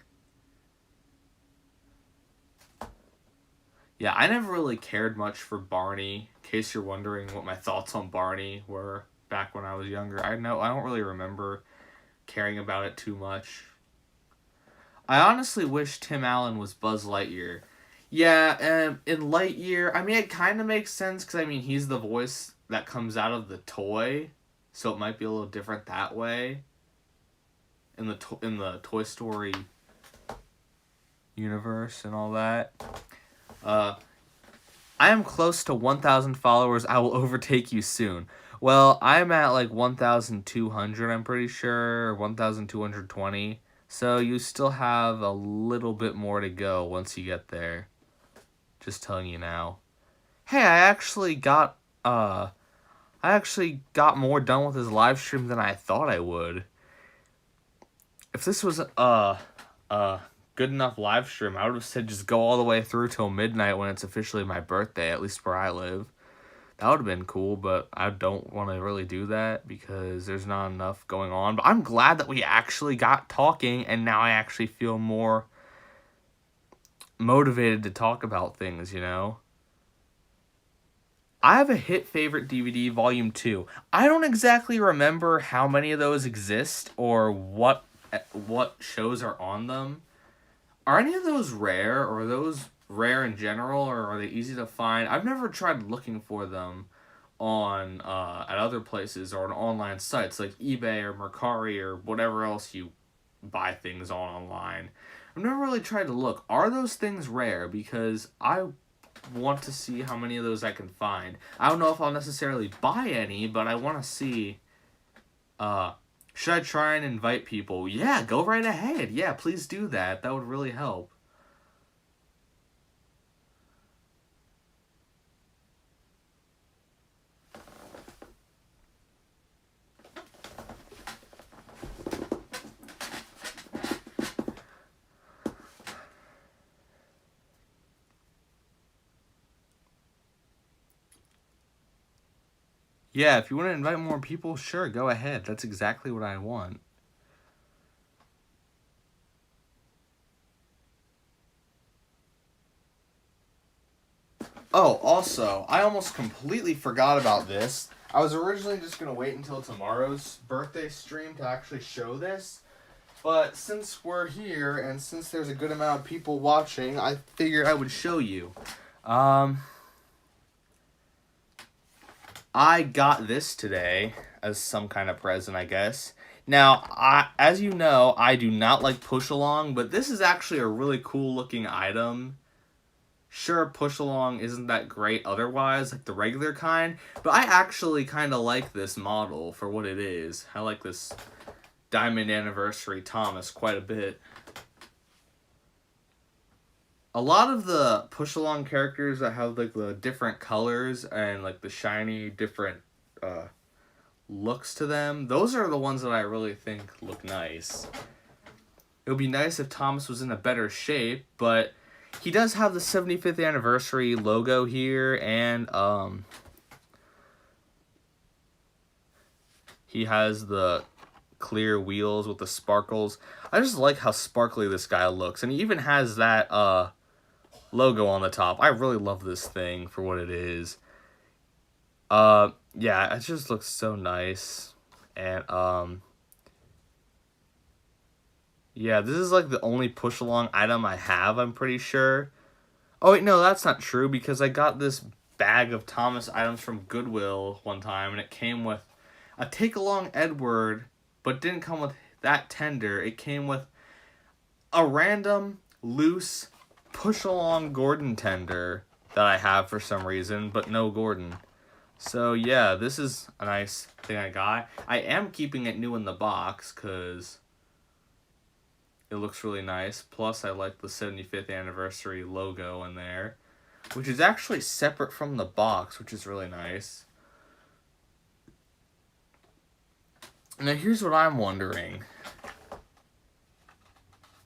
Yeah, I never really cared much for Barney. In case you're wondering what my thoughts on Barney were back when I was younger, I don't really remember caring about it too much. I honestly wish Tim Allen was Buzz Lightyear. Yeah, in Lightyear, I mean, it kind of makes sense because, I mean, he's the voice that comes out of the toy, so it might be a little different that way. In the Toy Story universe and all that. I am close to 1,000 followers. I will overtake you soon. Well, I'm at like 1,200, I'm pretty sure, or 1,220. So you still have a little bit more to go once you get there. Just telling you now. Hey, I actually got more done with his live stream than I thought I would. If this was good enough live stream, I would have said just go all the way through till midnight when it's officially my birthday, at least where I live. That would have been cool, but I don't want to really do that because there's not enough going on. But I'm glad that we actually got talking, and now I actually feel more motivated to talk about things, you know? I have a Hit Favorite DVD Volume 2. I don't exactly remember how many of those exist or what shows are on them. Are any of those rare, or are those rare in general, or are they easy to find? I've never tried looking for them on at other places or on online sites like eBay or Mercari or whatever else you buy things on online. I've never really tried to look. Are those things rare? Because I want to see how many of those I can find. I don't know if I'll necessarily buy any, but I want to see. Should I try and invite people? Yeah, go right ahead. Yeah, please do that. That would really help. Yeah, if you want to invite more people, sure, go ahead. That's exactly what I want. Oh, also, I almost completely forgot about this. I was originally just going to wait until tomorrow's birthday stream to actually show this. But since we're here and since there's a good amount of people watching, I figured I would show you. I got this today as some kind of present, I guess. Now, as you know, I do not like push along, but this is actually a really cool looking item. Sure, push along isn't that great otherwise, like the regular kind, but I actually kind of like this model for what it is. I like this Diamond Anniversary Thomas quite a bit. A lot of the push along characters that have like the different colors and like the shiny different looks to them, those are the ones that I really think look nice. It would be nice if Thomas was in a better shape, but he does have the 75th anniversary logo here, and he has the clear wheels with the sparkles. I just like how sparkly this guy looks, and he even has that logo on the top. I really love this thing for what it is. Yeah, it just looks so nice, and yeah, this is like the only push along item I have, I'm pretty sure. Oh wait, no, that's not true, because I got this bag of Thomas items from Goodwill one time, and it came with a take along Edward, but didn't come with that tender. It came with a random loose push along Gordon tender that I have for some reason, but no Gordon. So yeah, this is a nice thing I got. I am keeping it new in the box because it looks really nice. Plus, I like the 75th anniversary logo in there, which is actually separate from the box, which is really nice. Now, here's what I'm wondering.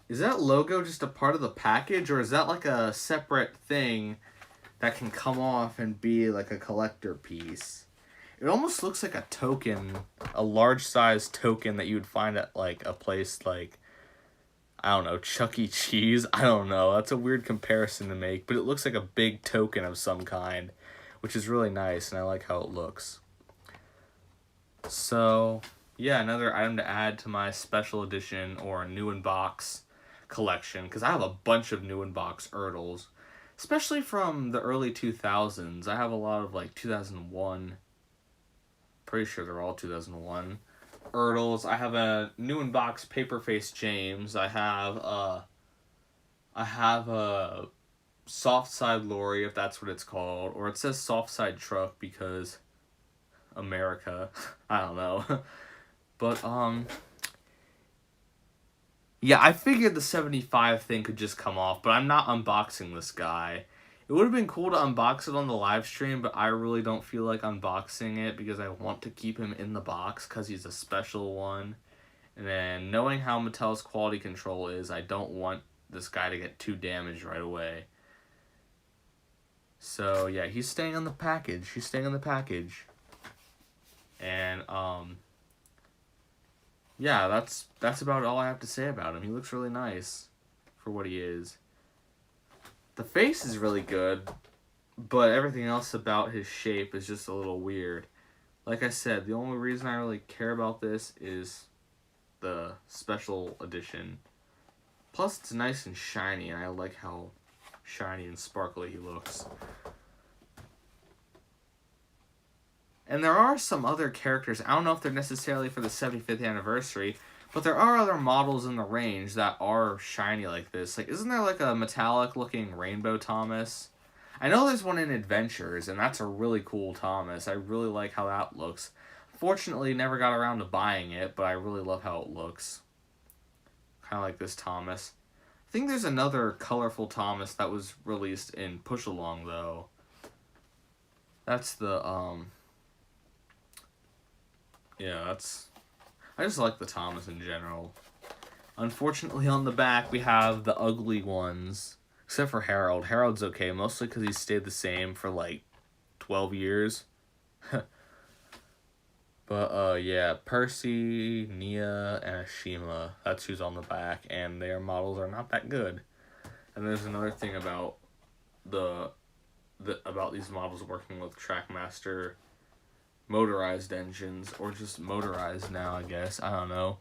Is that logo just a part of the package, or is that like a separate thing that can come off and be like a collector piece? It almost looks like a token, a large size token that you would find at like a place like, I don't know, Chuck E. Cheese? I don't know. That's a weird comparison to make, but it looks like a big token of some kind, which is really nice, and I like how it looks. So, yeah, another item to add to my special edition or new in box collection, because I have a bunch of new in box Erdls, especially from the early 2000s. I have a lot of like 2001. Pretty sure they're all 2001. Erdls. I have a new in box Paperface James. I have a soft side Lori, if that's what it's called, or it says soft side truck because America. I don't know. But yeah, I figured the 75 thing could just come off, but I'm not unboxing this guy. It would have been cool to unbox it on the live stream, but I really don't feel like unboxing it because I want to keep him in the box because he's a special one. And then knowing how Mattel's quality control is, I don't want this guy to get too damaged right away. So yeah, he's staying on the package. He's staying on the package. And yeah, that's about all I have to say about him. He looks really nice for what he is. The face is really good, but everything else about his shape is just a little weird. Like I said, the only reason I really care about this is the special edition. Plus, it's nice and shiny, and I like how shiny and sparkly he looks. And there are some other characters, I don't know if they're necessarily for the 75th anniversary, but there are other models in the range that are shiny like this. Like, isn't there like a metallic looking Rainbow Thomas? I know there's one in Adventures, and that's a really cool Thomas. I really like how that looks. Fortunately, never got around to buying it, but I really love how it looks. Kind of like this Thomas. I think there's another colorful Thomas that was released in Push Along, though. That's the, yeah, that's... I just like the Thomas in general. Unfortunately, on the back, we have the ugly ones. Except for Harold. Harold's okay, mostly because he stayed the same for, like, 12 years. But, yeah, Percy, Nia, and Ashima, that's who's on the back, and their models are not that good. And there's another thing about about these models working with Trackmaster motorized engines, or just motorized now, I guess. I don't know.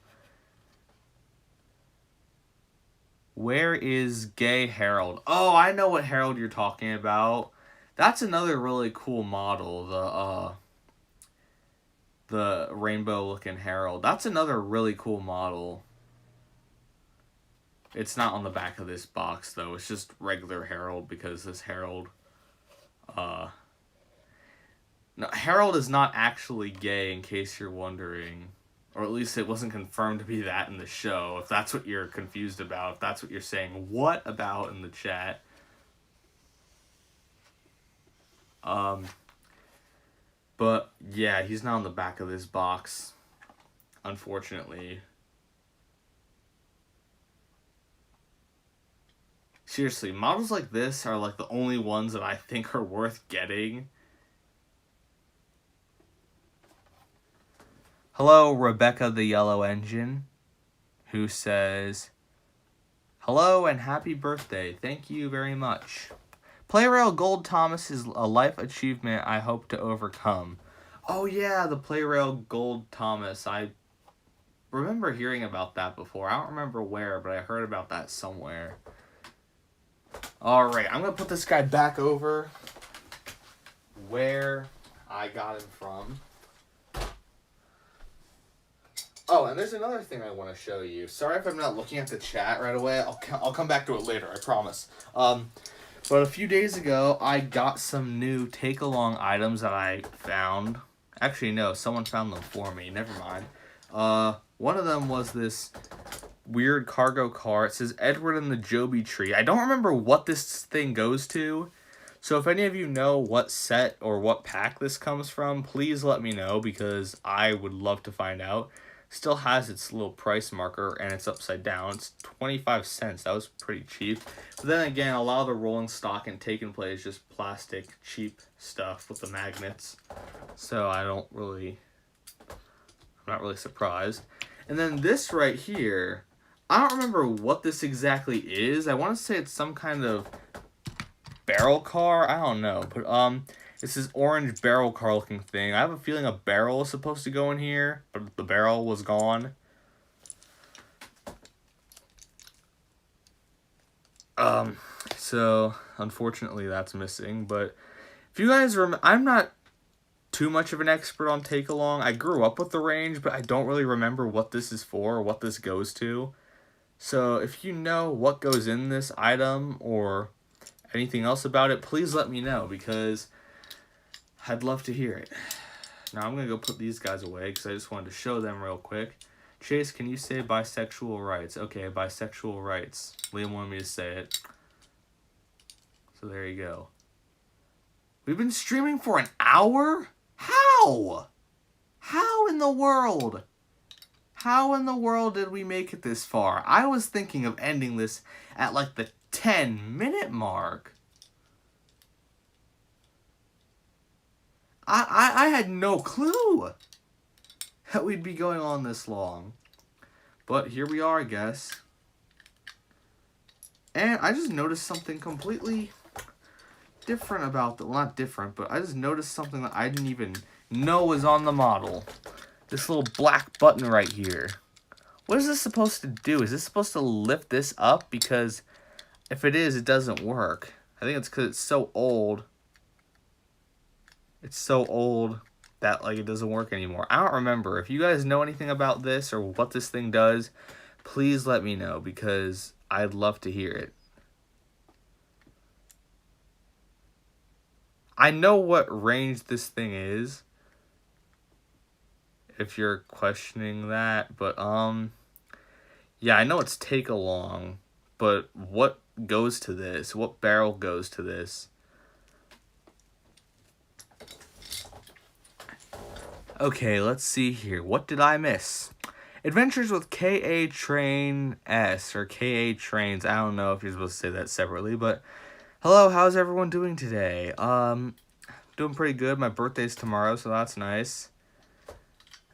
Where is Gay Harold? Oh, I know what Harold you're talking about. That's another really cool model, the rainbow looking Harold. That's another really cool model. It's not on the back of this box though. It's just regular Harold because this Harold no, Harold is not actually gay in case you're wondering. Or at least it wasn't confirmed to be that in the show. If that's what you're confused about, if that's what you're saying, what about in the chat? But yeah, he's not on the back of this box, unfortunately. Seriously, models like this are like the only ones that I think are worth getting. Hello, Rebecca the Yellow Engine, who says, hello and happy birthday. Thank you very much. Playrail Gold Thomas is a life achievement I hope to overcome. Oh yeah, the Playrail Gold Thomas. I remember hearing about that before. I don't remember where, but I heard about that somewhere. Alright, I'm going to put this guy back over where I got him from. Oh, and there's another thing I want to show you. Sorry if I'm not looking at the chat right away. I'll come back to it later, I promise. But a few days ago, I got some new take-along items that I found. Actually, no, someone found them for me. Never mind. One of them was this weird cargo car. It says Edward and the Joby Tree. I don't remember what this thing goes to. So if any of you know what set or what pack this comes from, please let me know because I would love to find out. Still has its little price marker and it's upside down. It's 25 cents. That was pretty cheap. But then again, a lot of the rolling stock and take and play is just plastic, cheap stuff with the magnets. So I'm not really surprised. And then this right here, I don't remember what this exactly is. I want to say it's some kind of barrel car. I don't know. But it's this orange barrel car looking thing. I have a feeling a barrel is supposed to go in here, but the barrel was gone. So unfortunately that's missing. But if you guys remember, I'm not too much of an expert on take along. I grew up with the range, but I don't really remember what this is for or what this goes to. So if you know what goes in this item or anything else about it, please let me know because I'd love to hear it. Now I'm going to go put these guys away because I just wanted to show them real quick. Chase, can you say bisexual rights? Okay, bisexual rights. Liam wanted me to say it. So there you go. We've been streaming for an hour? How? How in the world? How in the world did we make it this far? I was thinking of ending this at like the 10-minute mark. I had no clue that we'd be going on this long. But here we are, I guess. And I just noticed something completely different about the... Well, not different, but I just noticed something that I didn't even know was on the model. This little black button right here. What is this supposed to do? Is this supposed to lift this up? Because if it is, it doesn't work. I think it's because it's so old. It's so old that like it doesn't work anymore. I don't remember. If you guys know anything about this or what this thing does, please let me know because I'd love to hear it. I know what range this thing is, if you're questioning that, but yeah, I know it's take along, but what goes to this? What barrel goes to this? Okay, let's see here. What did I miss? Adventures with K.A. Train S, or K.A. Trains. I don't know if you're supposed to say that separately, but hello, how's everyone doing today? Doing pretty good. My birthday's tomorrow, so that's nice.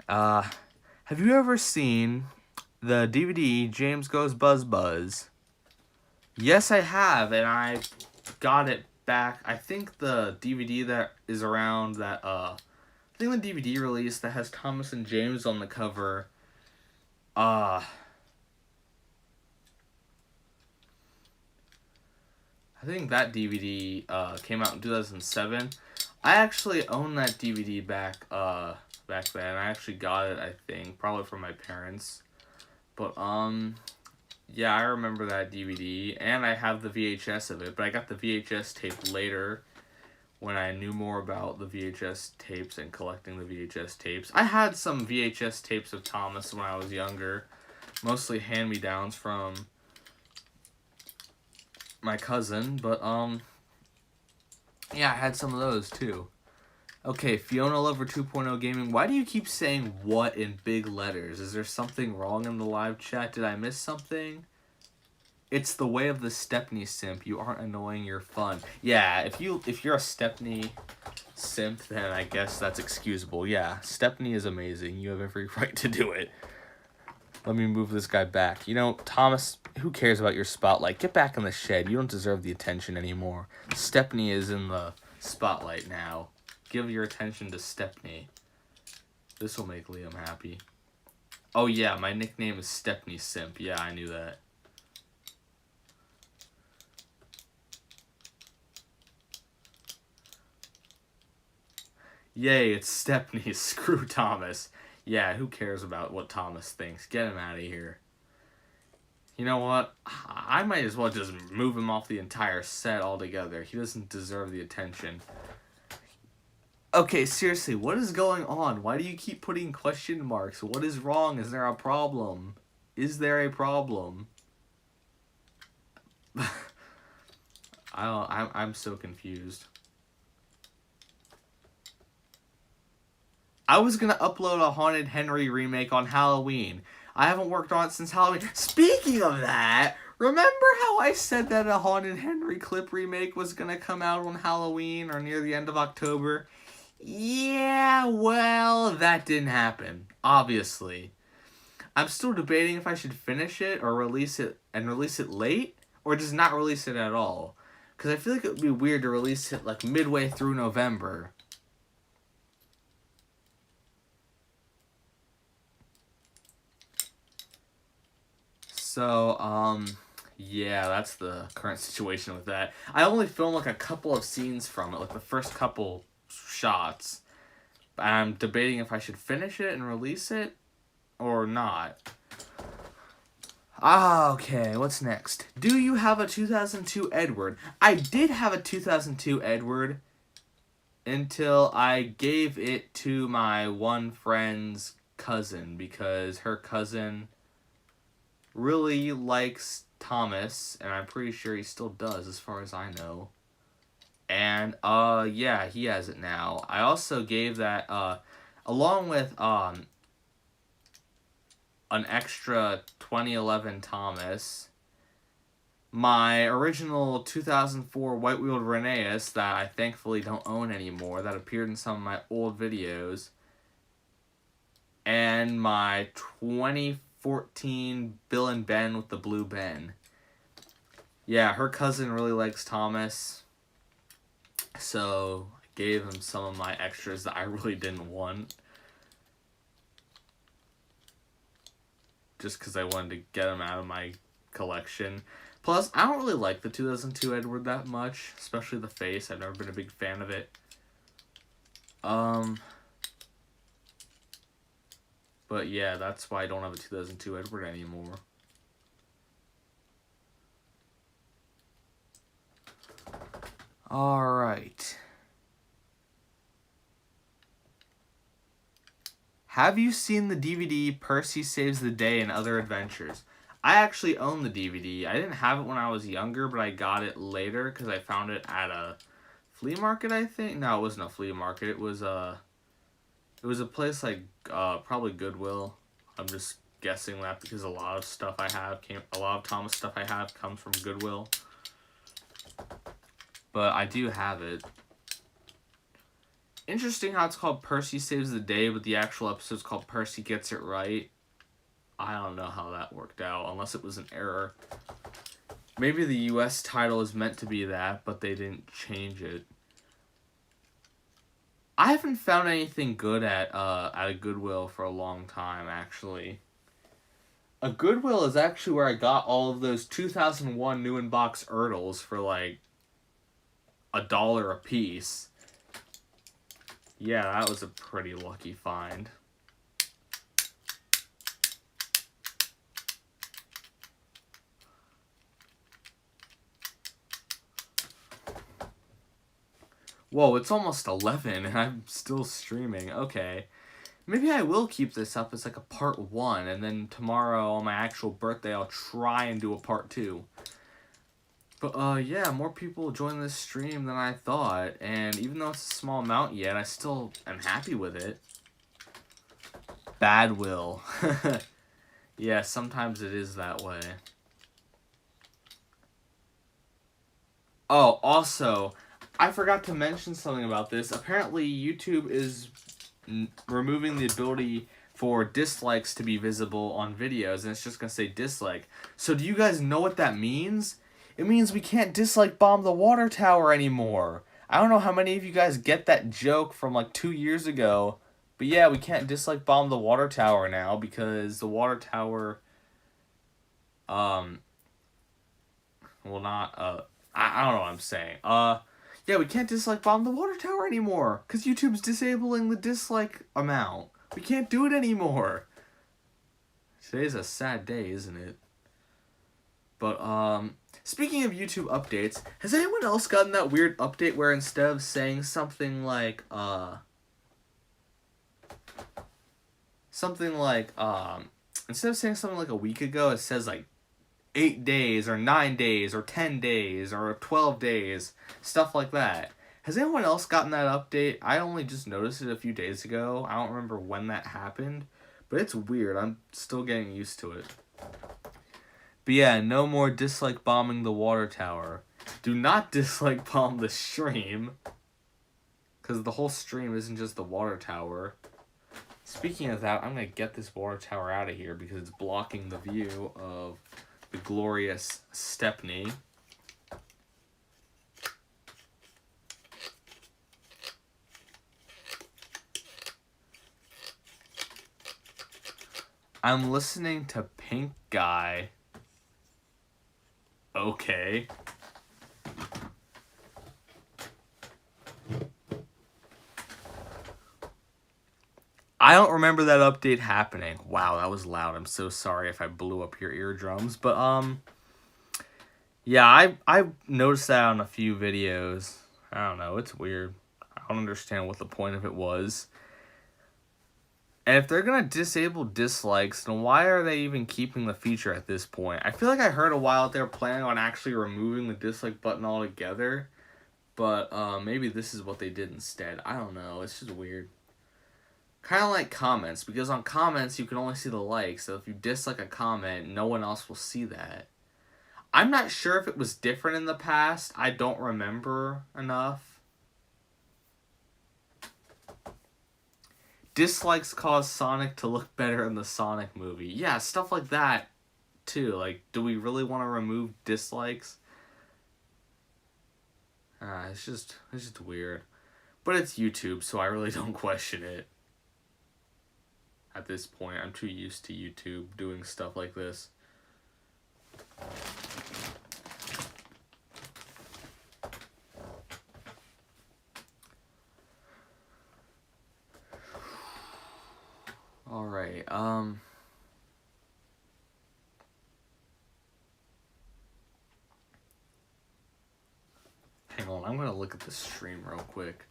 Have you ever seen the DVD James Goes Buzz Buzz? Yes, I have, and I got it back. I think the DVD that is around that, I think the DVD release that has Thomas and James on the cover, I think that DVD, came out in 2007. I actually own that DVD back then. I actually got it, I think, probably from my parents. But, yeah, I remember that DVD, and I have the VHS of it, but I got the VHS tape later when I knew more about the VHS tapes and collecting the VHS tapes. I had some VHS tapes of Thomas when I was younger, mostly hand-me-downs from my cousin, but, yeah, I had some of those, too. Okay, Fiona Lover 2.0 Gaming, why do you keep saying what in big letters? Is there something wrong in the live chat? Did I miss something? It's the way of the Stepney simp. You aren't annoying, you're fun. Yeah, if you're a Stepney simp, then I guess that's excusable. Yeah, Stepney is amazing. You have every right to do it. Let me move this guy back. You know, Thomas, who cares about your spotlight? Get back in the shed. You don't deserve the attention anymore. Stepney is in the spotlight now. Give your attention to Stepney. This will make Liam happy. Oh yeah, my nickname is Stepney Simp. Yeah, I knew that. Yay, it's Stepney. Screw Thomas. Yeah, who cares about what Thomas thinks? Get him out of here. You know what? I might as well just move him off the entire set altogether. He doesn't deserve the attention. Okay, seriously, what is going on? Why do you keep putting question marks? What is wrong? Is there a problem? Is there a problem? I'm so confused. I was gonna upload a Haunted Henry remake on Halloween. I haven't worked on it since Halloween. Speaking of that, remember how I said that a Haunted Henry clip remake was gonna come out on Halloween or near the end of October? Yeah, well, that didn't happen, obviously. I'm still debating if I should finish it or release it late, or just not release it at all. Because I feel like it would be weird to release it like midway through November. So, yeah, that's the current situation with that. I only filmed like a couple of scenes from it, like the first couple shots. I'm debating if I should finish it and release it or not. Okay, what's next? Do you have a 2002 Edward? I did have a 2002 Edward until I gave it to my one friend's cousin because her cousin really likes Thomas, and I'm pretty sure he still does as far as I know. And, yeah, he has it now. I also gave that, along with, an extra 2011 Thomas, my original 2004 white-wheeled Rheneas that I thankfully don't own anymore, that appeared in some of my old videos, and my 2014 Bill and Ben with the blue Ben. Yeah, her cousin really likes Thomas, so I gave him some of my extras that I really didn't want. Just because I wanted to get them out of my collection. Plus, I don't really like the 2002 Edward that much, especially the face. I've never been a big fan of it. But yeah, that's why I don't have a 2002 Edward anymore. Alright. Have you seen the DVD Percy Saves the Day and Other Adventures? I actually own the DVD. I didn't have it when I was younger, but I got it later because I found it at a flea market, I think. No, it wasn't a flea market. It was a place like probably Goodwill. I'm just guessing that because a lot of Thomas stuff I have comes from Goodwill. But I do have it. Interesting how it's called Percy Saves the Day, but the actual episode's called Percy Gets It Right. I don't know how that worked out, unless it was an error. Maybe the US title is meant to be that, but they didn't change it. I haven't found anything good at a Goodwill for a long time, actually. A Goodwill is actually where I got all of those 2001 new in-box Ertls for like $1 a piece. Yeah, that was a pretty lucky find. Whoa, it's almost 11 and I'm still streaming. Okay. Maybe I will keep this up as like a part 1, and then tomorrow on my actual birthday I'll try and do a part 2. But yeah, more people join this stream than I thought, and even though it's a small amount yet, I still am happy with it. Bad will. Yeah, sometimes it is that way. Oh, also, I forgot to mention something about this. Apparently, YouTube is removing the ability for dislikes to be visible on videos, and it's just gonna say dislike. So do you guys know what that means? It means we can't dislike bomb the water tower anymore. I don't know how many of you guys get that joke from like 2 years ago, but yeah, we can't dislike bomb the water tower now because the water tower will not I don't know what I'm saying. Yeah, we can't dislike bomb the water tower anymore because YouTube's disabling the dislike amount. We can't do it anymore. Today's a sad day, isn't it? But speaking of YouTube updates, has anyone else gotten that weird update where instead of saying something like instead of saying something like a week ago, it says like 8 days or 9 days or 10 days or 12 days, stuff like that. Has anyone else gotten that update? I only just noticed it a few days ago. I don't remember when that happened, but it's weird. I'm still getting used to it. But yeah, no more dislike bombing the water tower. Do not dislike bomb the stream, because the whole stream isn't just the water tower. Speaking of that, I'm going to get this water tower out of here because it's blocking the view of the glorious Stepney. I'm listening to Pink Guy. Okay. I don't remember that update happening. Wow, that was loud. I'm so sorry if I blew up your eardrums. But, yeah, I noticed that on a few videos. I don't know, it's weird. I don't understand what the point of it was. And if they're gonna disable dislikes, then why are they even keeping the feature at this point? I feel like I heard a while they were planning on actually removing the dislike button altogether. But, maybe this is what they did instead. I don't know, it's just weird. Kind of like comments, because on comments you can only see the likes, so if you dislike a comment, no one else will see that. I'm not sure if it was different in the past. I don't remember enough. Dislikes cause Sonic to look better in the Sonic movie. Yeah, stuff like that, too. Like, do we really want to remove dislikes? It's just weird. But it's YouTube, so I really don't question it. At this point, I'm too used to YouTube doing stuff like this. Alright, hang on, I'm gonna look at the stream real quick.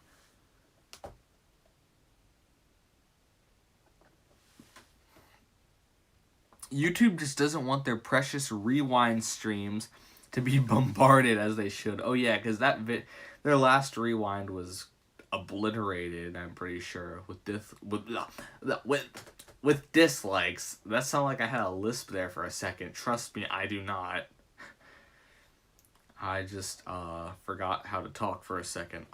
YouTube just doesn't want their precious rewind streams to be bombarded as they should. Oh yeah, because their last rewind was obliterated. I'm pretty sure with dislikes. That sounded like I had a lisp there for a second. Trust me, I do not. I just forgot how to talk for a second.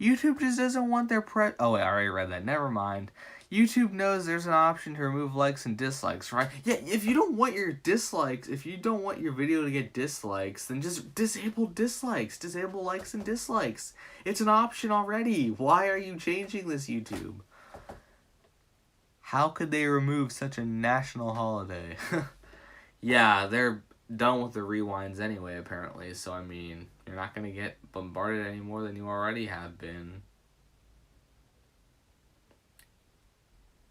YouTube just doesn't want their oh wait, I already read that. Never mind. YouTube knows there's an option to remove likes and dislikes, right? Yeah, if you don't want your dislikes, if you don't want your video to get dislikes, then just disable dislikes. Disable likes and dislikes. It's an option already. Why are you changing this, YouTube? How could they remove such a national holiday? Yeah, they're done with the rewinds anyway, apparently. So, I mean, you're not going to get bombarded any more than you already have been.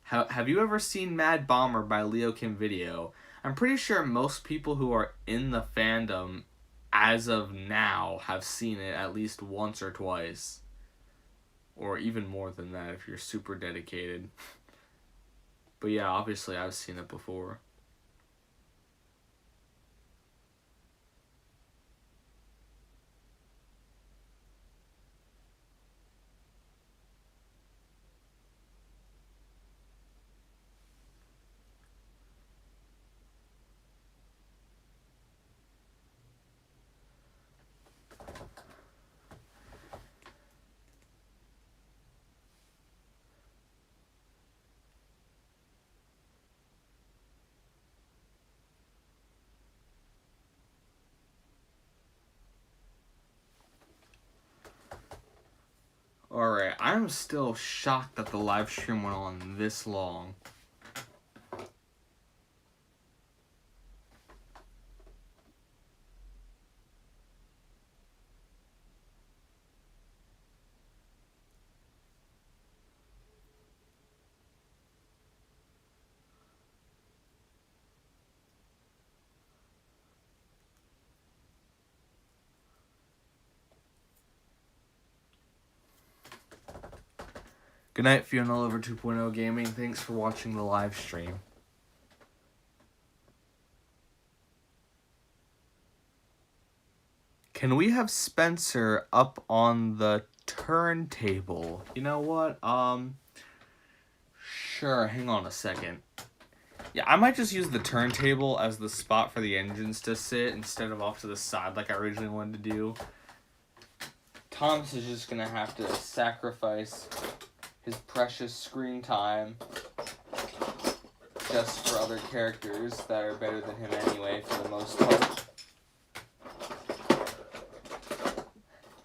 Have you ever seen Mad Bomber by Leo Kim Video? I'm pretty sure most people who are in the fandom as of now have seen it at least once or twice. Or even more than that if you're super dedicated. But yeah, obviously I've seen it before. Alright, I'm still shocked that the live stream went on this long. Good night, Fiona Over 2.0 Gaming. Thanks for watching the live stream. Can we have Spencer up on the turntable? You know what? Sure, hang on a second. Yeah, I might just use the turntable as the spot for the engines to sit instead of off to the side like I originally wanted to do. Thomas is just gonna have to sacrifice his precious screen time just for other characters that are better than him anyway, for the most part.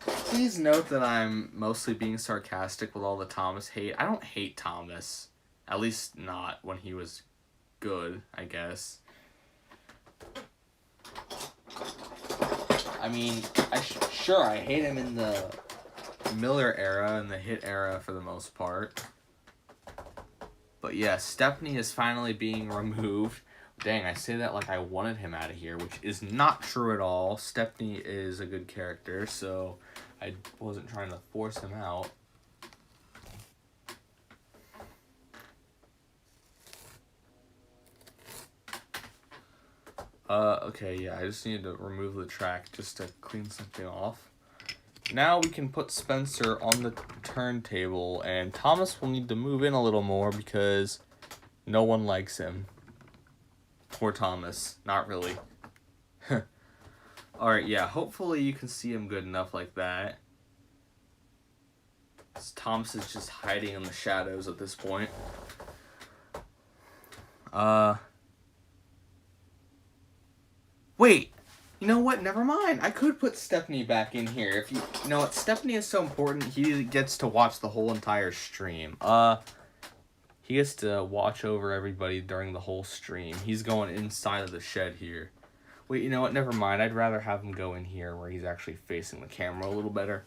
Please note that I'm mostly being sarcastic with all the Thomas hate. I don't hate Thomas. At least not when he was good, I guess. I mean, sure, I hate him in the Miller era and the Hit era for the most part. But yeah, Stepney is finally being removed. Dang, I say that like I wanted him out of here, which is not true at all. Stepney is a good character, so I wasn't trying to force him out. Okay, yeah, I just need to remove the track just to clean something off. Now we can put Spencer on the turntable, and Thomas will need to move in a little more because no one likes him. Poor Thomas. Not really. Alright, yeah, hopefully you can see him good enough like that. Thomas is just hiding in the shadows at this point. Wait! You know what? Never mind. I could put Stepney back in here. If you know what? Stepney is so important. He gets to watch the whole entire stream. He gets to watch over everybody during the whole stream. He's going inside of the shed here. Wait, you know what? Never mind. I'd rather have him go in here where he's actually facing the camera a little better.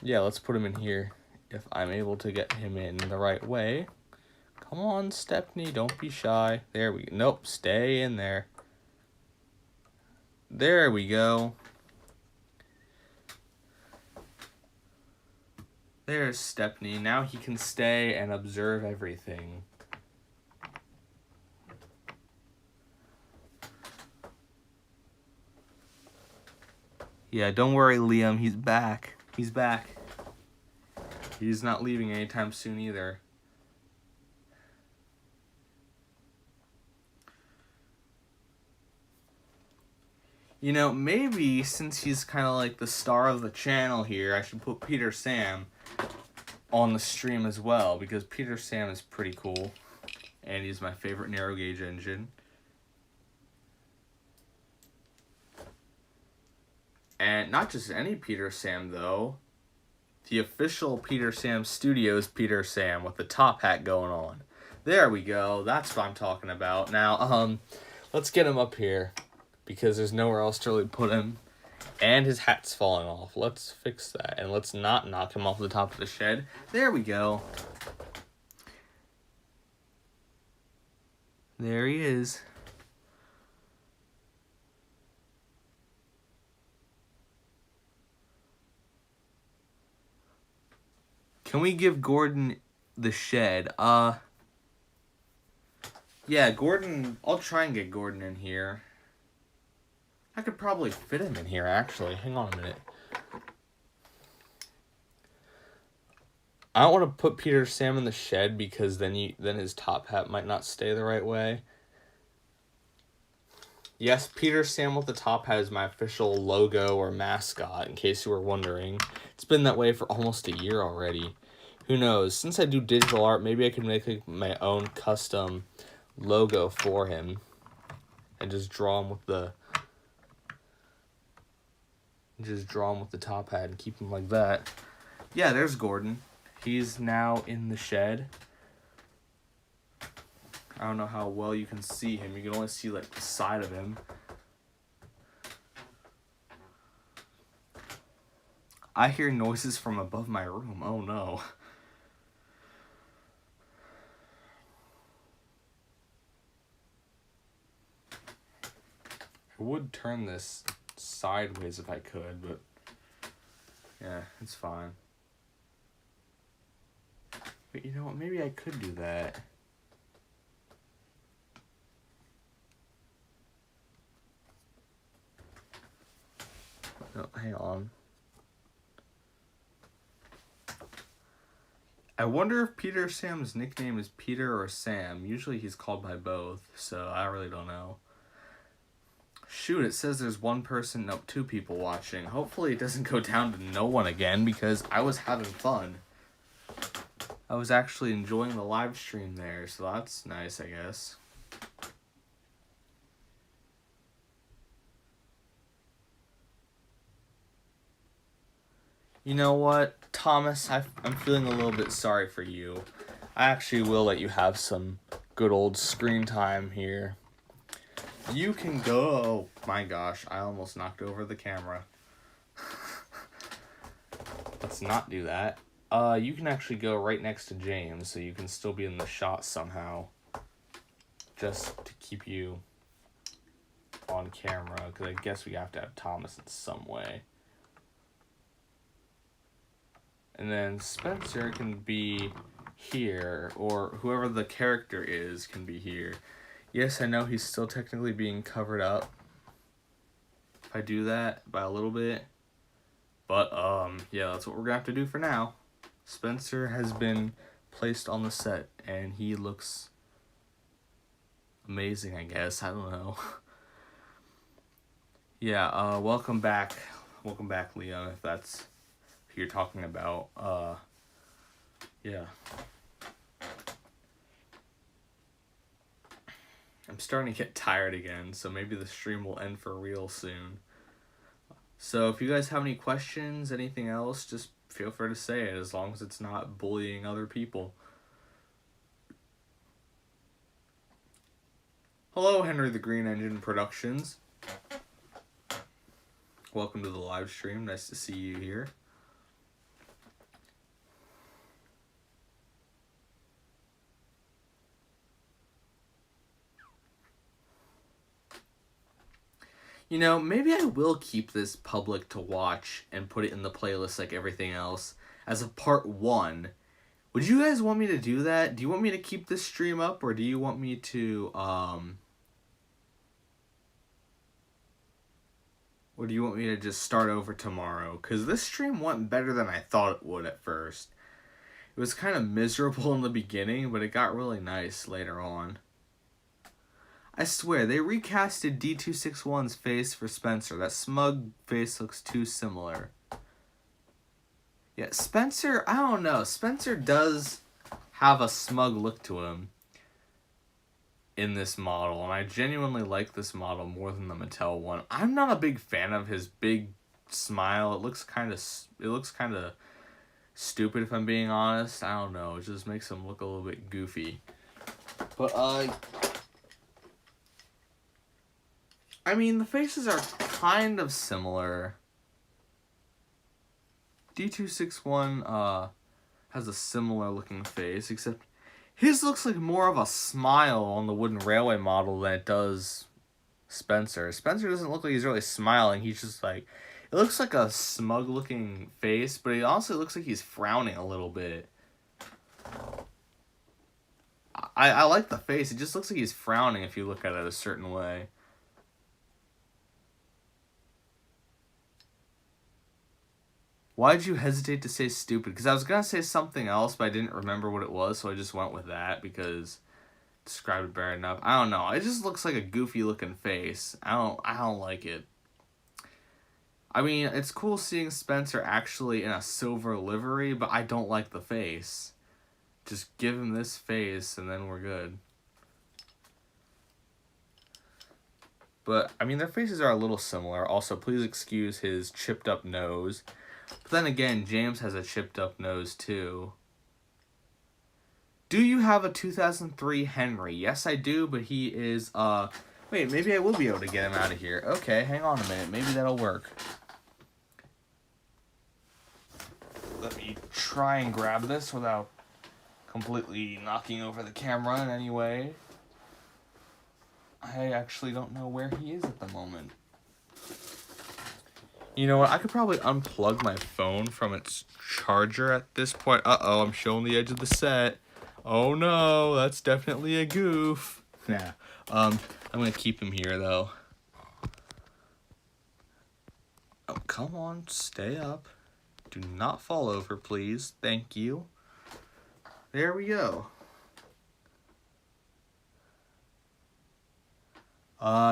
Yeah, let's put him in here if I'm able to get him in the right way. Come on, Stepney. Don't be shy. There we go. Nope. Stay in there. There we go. There's Stepney. Now he can stay and observe everything. Yeah, don't worry, Liam. He's back. He's back. He's not leaving anytime soon either. You know, maybe since he's kind of like the star of the channel here, I should put Peter Sam on the stream as well, because Peter Sam is pretty cool, and he's my favorite narrow gauge engine. And not just any Peter Sam, though. The official Peter Sam Studios Peter Sam with the top hat going on. There we go. That's what I'm talking about. Now, let's get him up here, because there's nowhere else to really put him. And his hat's falling off. Let's fix that. And let's not knock him off the top of the shed. There we go. There he is. Can we give Gordon the shed? Yeah, Gordon, I'll try and get Gordon in here. I could probably fit him in here, actually. Hang on a minute. I don't want to put Peter Sam in the shed, because then his top hat might not stay the right way. Yes, Peter Sam with the top hat is my official logo or mascot, in case you were wondering. It's been that way for almost a year already. Who knows? Since I do digital art, maybe I can make my own custom logo for him and just draw him with the top hat and keep him like that. Yeah, there's Gordon. He's now in the shed. I don't know how well you can see him. You can only see like the side of him. I hear noises from above my room. Oh no. I would turn this sideways if I could, but yeah, it's fine. But you know what? Maybe I could do that. No, hang on. I wonder if Peter Sam's nickname is Peter or Sam. Usually he's called by both, so I really don't know. Shoot, it says there's one person, no, 2 people watching. Hopefully it doesn't go down to no one again, because I was having fun. I was actually enjoying the live stream there, so that's nice, I guess. You know what, Thomas, I'm feeling a little bit sorry for you. I actually will let you have some good old screen time here. You can go... Oh, my gosh, I almost knocked over the camera. Let's not do that. You can actually go right next to James, so you can still be in the shot somehow. Just to keep you on camera, because I guess we have to have Thomas in some way. And then Spencer can be here, or whoever the character is can be here. Yes, I know he's still technically being covered up if I do that by a little bit. But, yeah, that's what we're gonna have to do for now. Spencer has been placed on the set, and he looks amazing, I guess. I don't know. Yeah, welcome back. Welcome back, Leon, if that's who you're talking about. Yeah. I'm starting to get tired again, so maybe the stream will end for real soon. So if you guys have any questions, anything else, just feel free to say it, as long as it's not bullying other people. Hello, Henry the Green Engine Productions. Welcome to the live stream. Nice to see you here. You know, maybe I will keep this public to watch and put it in the playlist like everything else as a part 1. Would you guys want me to do that? Do you want me to keep this stream up, or do you want me to, or do you want me to just start over tomorrow? Because this stream went better than I thought it would at first. It was kind of miserable in the beginning, but it got really nice later on. I swear, they recasted D261's face for Spencer. That smug face looks too similar. Yeah, Spencer, I don't know. Spencer does have a smug look to him in this model, and I genuinely like this model more than the Mattel one. I'm not a big fan of his big smile. It looks kind of stupid, if I'm being honest. I don't know. It just makes him look a little bit goofy. But I mean, the faces are kind of similar. D261 has a similar looking face, except his looks like more of a smile on the wooden railway model than it does Spencer. Spencer doesn't look like he's really smiling. He's just like, it looks like a smug looking face, but it also looks like he's frowning a little bit. I like the face. It just looks like he's frowning if you look at it a certain way. Why'd you hesitate to say stupid? Because I was going to say something else, but I didn't remember what it was, so I just went with that because it described it better enough. I don't know. It just looks like a goofy looking face. I don't like it. I mean, it's cool seeing Spencer actually in a silver livery, but I don't like the face. Just give him this face and then we're good. But, I mean, their faces are a little similar. Also, please excuse his chipped up nose. But then again, James has a chipped up nose too. Do you have a 2003 Henry? Yes, I do, but he is, wait, maybe I will be able to get him out of here. Okay, hang on a minute. Maybe that'll work. Let me try and grab this without completely knocking over the camera in any way. I actually don't know where he is at the moment. You know what? I could probably unplug my phone from its charger at this point. Uh-oh, I'm showing the edge of the set. Oh no, that's definitely a goof. Nah. I'm gonna keep him here though. Oh, come on, stay up. Do not fall over, please. Thank you. There we go.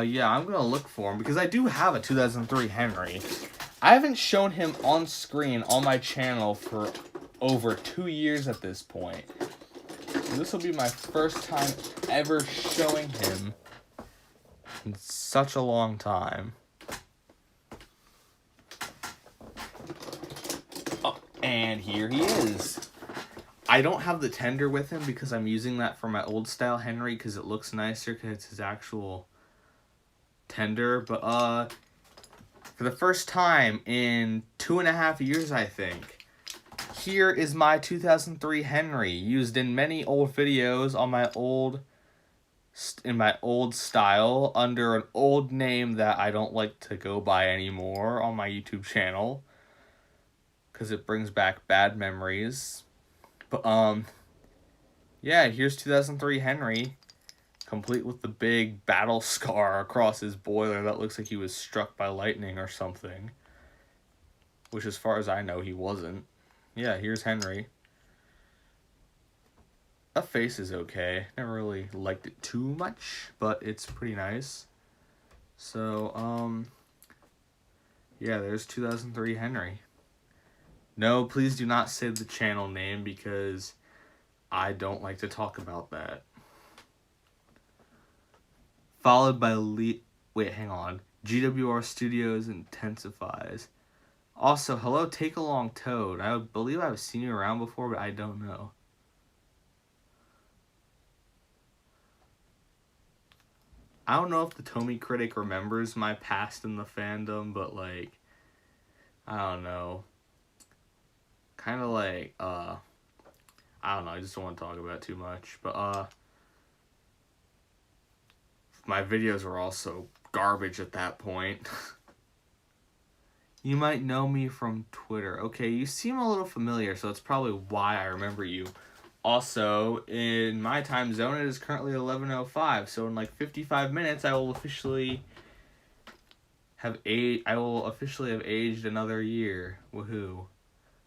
Yeah, I'm gonna look for him because I do have a 2003 Henry. I haven't shown him on screen on my channel for over 2 years at this point. This will be my first time ever showing him in such a long time. Oh, and here he is. I don't have the tender with him because I'm using that for my old style Henry because it looks nicer because it's his actual tender. But for the first time in 2.5 years, I think, here is my 2003 Henry, used in many old videos on my old style under an old name that I don't like to go by anymore on my YouTube channel because it brings back bad memories. But yeah, here's 2003 Henry, complete with the big battle scar across his boiler that looks like he was struck by lightning or something. Which, as far as I know, he wasn't. Yeah, here's Henry. The face is okay. Never really liked it too much, but it's pretty nice. So, yeah, there's 2003 Henry. No, please do not say the channel name because I don't like to talk about that. Followed by wait, hang on. GWR Studios intensifies. Also, hello, Take Along Toad. I believe I've seen you around before, but I don't know. I don't know if the Tomy Critic remembers my past in the fandom, but, like, I don't know. Kind of like, I don't know, I just don't want to talk about it too much. But, my videos were also garbage at that point. You might know me from Twitter. Okay, you seem a little familiar, so that's probably why I remember you. Also, in my time zone, it is currently 11:05, so in like 55 minutes, I will officially have aged another year. Woohoo.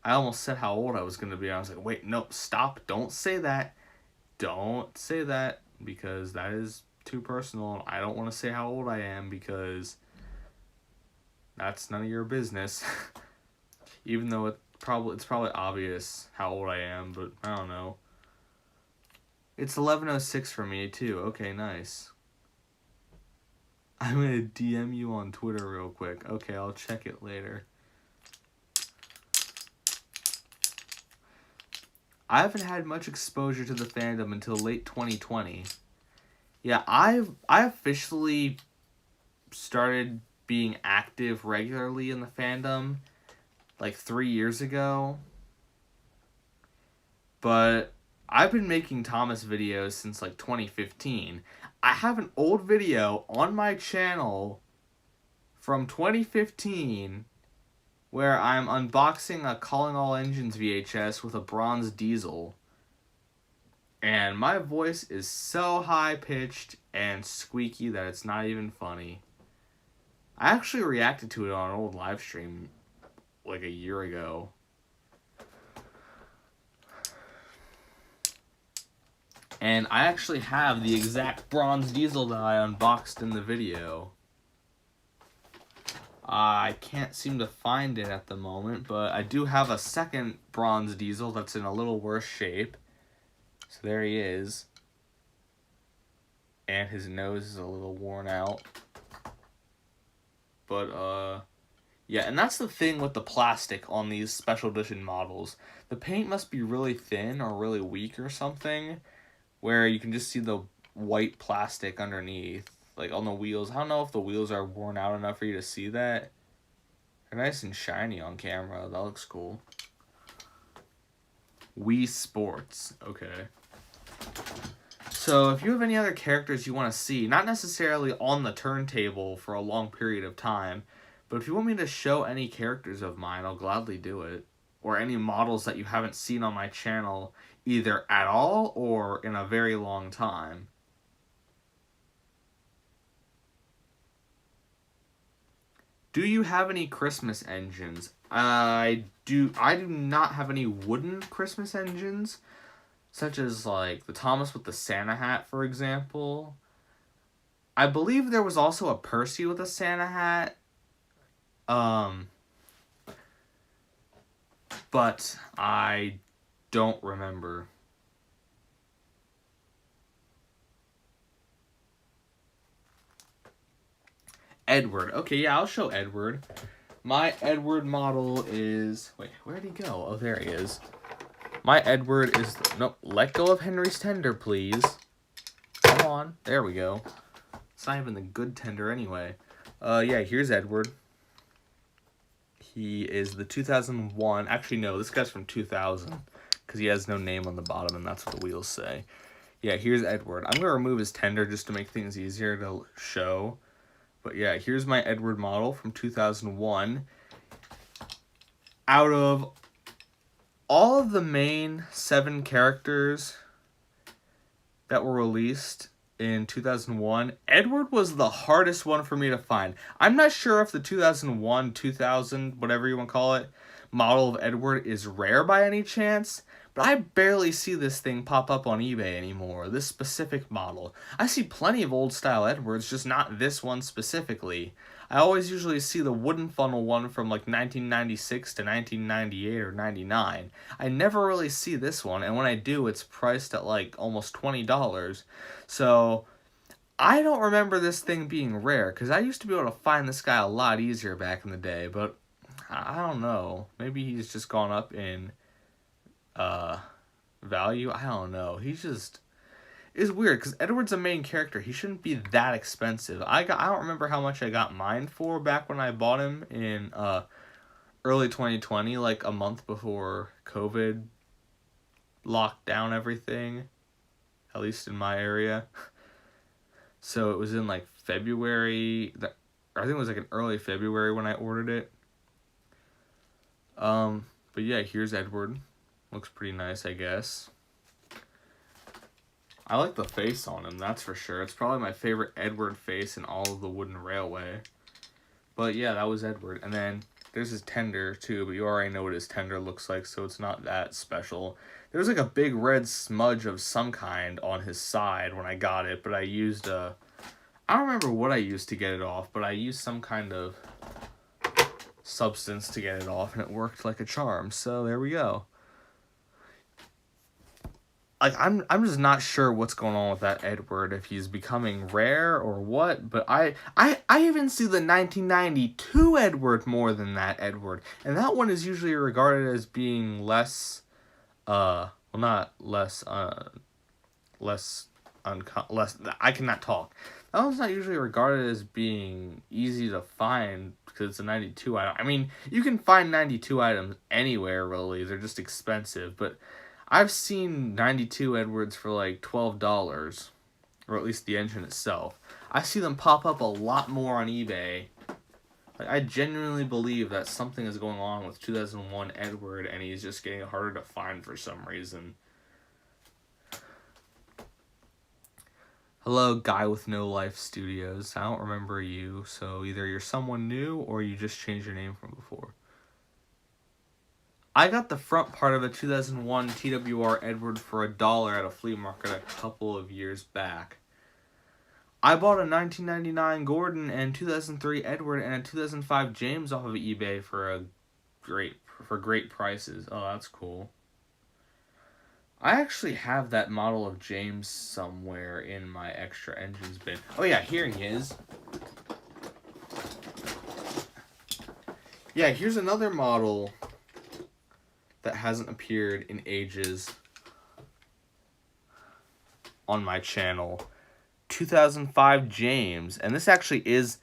I almost said how old I was going to be. I was like, wait, nope, stop, don't say that. Don't say that, because that is too personal. I don't want to say how old I am because that's none of your business. Even though it's probably obvious how old I am, but I don't know. It's 11:06 for me too. Okay, nice. I'm gonna DM you on Twitter real quick. Okay, I'll check it later. I haven't had much exposure to the fandom until late 2020. Yeah, I officially started being active regularly in the fandom like 3 years ago. But I've been making Thomas videos since like 2015. I have an old video on my channel from 2015 where I'm unboxing a Calling All Engines VHS with a bronze diesel. And my voice is so high-pitched and squeaky that it's not even funny. I actually reacted to it on an old live stream like a year ago. And I actually have the exact bronze diesel that I unboxed in the video. I can't seem to find it at the moment, but I do have a second bronze diesel that's in a little worse shape. So there he is. And his nose is a little worn out. But, yeah, and that's the thing with the plastic on these special edition models. The paint must be really thin or really weak or something, where you can just see the white plastic underneath, like on the wheels. I don't know if the wheels are worn out enough for you to see that. They're nice and shiny on camera. That looks cool. Wii Sports. Okay. So if you have any other characters you want to see, not necessarily on the turntable for a long period of time, but if you want me to show any characters of mine, I'll gladly do it. Or any models that you haven't seen on my channel, either at all or in a very long time. Do you have any Christmas engines? I do not have any wooden Christmas engines, such as like the Thomas with the Santa hat, for example. I believe there was also a Percy with a Santa hat. But I don't remember. Edward. Okay, yeah, I'll show Edward. My Edward model is... Wait, where'd he go? Oh, there he is. My Edward is... Nope, let go of Henry's tender, please. Come on. There we go. It's not even the good tender anyway. Yeah, here's Edward. He is the 2001... Actually, no, this guy's from 2000. Because he has no name on the bottom, and that's what the wheels say. Yeah, here's Edward. I'm going to remove his tender just to make things easier to show. But yeah, here's my Edward model from 2001. Out of all of the main 7 characters that were released in 2001, Edward was the hardest one for me to find. I'm not sure if the 2001, 2000, whatever you want to call it, model of Edward is rare by any chance, but I barely see this thing pop up on eBay anymore, this specific model. I see plenty of old style Edwards, just not this one specifically. I always usually see the wooden funnel one from like 1996 to 1998 or 99. I never really see this one, and when I do, it's priced at like almost $20. So I don't remember this thing being rare, because I used to be able to find this guy a lot easier back in the day, but I don't know. Maybe he's just gone up in value. I don't know. He's just... It's weird, because Edward's a main character. He shouldn't be that expensive. I don't remember how much I got mine for back when I bought him in early 2020, like a month before COVID locked down everything, at least in my area. So it was in like February. I think it was like in early February when I ordered it. But yeah, here's Edward. Looks pretty nice, I guess. I like the face on him, that's for sure. It's probably my favorite Edward face in all of the Wooden Railway. But yeah, that was Edward. And then there's his tender too, but you already know what his tender looks like, so it's not that special. There's like a big red smudge of some kind on his side when I got it, but I used I don't remember what I used to get it off, but I used some kind of substance to get it off, and it worked like a charm. So there we go. Like, I'm just not sure what's going on with that Edward, if he's becoming rare or what, but I even see the 1992 Edward more than that Edward, and that one is usually regarded as being less, well, not less, less, less, I cannot talk. That one's not usually regarded as being easy to find, because it's a 92 item. I mean, you can find 92 items anywhere, really, they're just expensive, but I've seen 92 Edwards for like $12, or at least the engine itself. I see them pop up a lot more on eBay. Like, I genuinely believe that something is going on with 2001 Edward, and he's just getting harder to find for some reason. Hello, Guy with No Life Studios. I don't remember you, so either you're someone new or you just changed your name from before. I got the front part of a 2001 TWR Edward for $1 at a flea market a couple of years back. I bought a 1999 Gordon and 2003 Edward and a 2005 James off of eBay for great prices. Oh, that's cool. I actually have that model of James somewhere in my extra engines bin. Oh yeah, here he is. Yeah, here's another model that hasn't appeared in ages on my channel. 2005 James. And this actually is,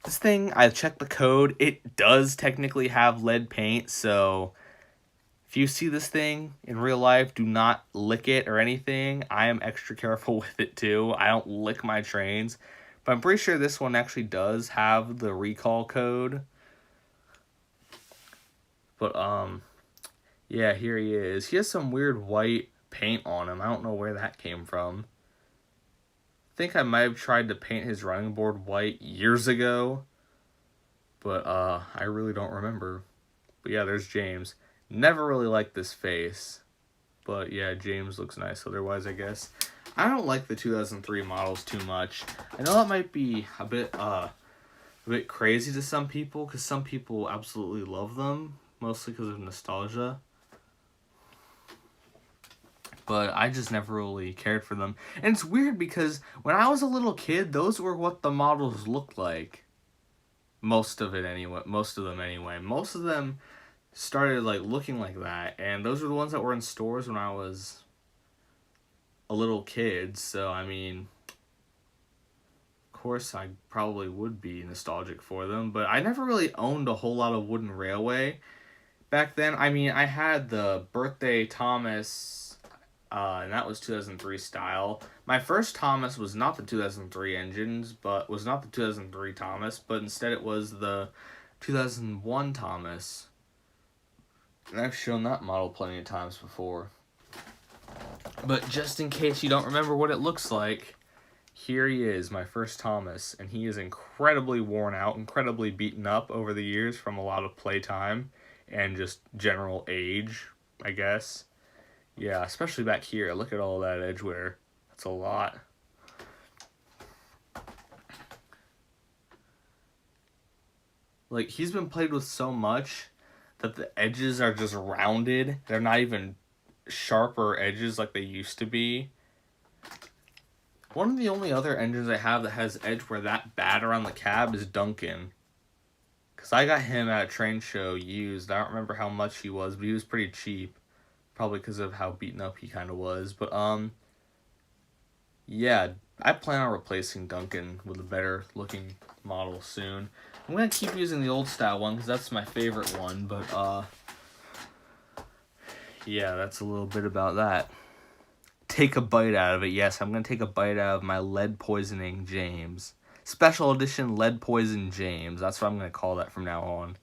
this thing, I checked the code, it does technically have lead paint, so if you see this thing in real life, do not lick it or anything. I am extra careful with it too. I don't lick my trains, but I'm pretty sure this one actually does have the recall code. But yeah, here he is. He has some weird white paint on him. I don't know where that came from. I think I might have tried to paint his running board white years ago, but I really don't remember. But yeah, there's James. Never really liked this face, but yeah, James looks nice otherwise, I guess. I don't like the 2003 models too much. I know that might be a bit crazy to some people, because some people absolutely love them, mostly because of nostalgia. But I just never really cared for them. And it's weird because when I was a little kid, those were what the models looked like. Most of them anyway. Most of them started like looking like that, and those were the ones that were in stores when I was a little kid. So I mean, of course I probably would be nostalgic for them, but I never really owned a whole lot of Wooden Railway back then. I mean, I had the Birthday Thomas, and that was 2003 style. My first Thomas was not the 2003 engines, but was not the 2003 Thomas, but instead it was the 2001 Thomas. And I've shown that model plenty of times before. But just in case you don't remember what it looks like, here he is, my first Thomas. And he is incredibly worn out, incredibly beaten up over the years from a lot of playtime and just general age, I guess. Yeah, especially back here. Look at all that edge wear. That's a lot. Like, he's been played with so much that the edges are just rounded. They're not even sharper edges like they used to be. One of the only other engines I have that has edge wear that bad around the cab is Duncan. Because I got him at a train show used. I don't remember how much he was, but he was pretty cheap. Probably because of how beaten up he kind of was. But, yeah, I plan on replacing Duncan with a better looking model soon. I'm going to keep using the old style one because that's my favorite one. But, yeah, that's a little bit about that. Take a bite out of it. Yes, I'm going to take a bite out of my lead poisoning James. Special edition lead poison James. That's what I'm going to call that from now on.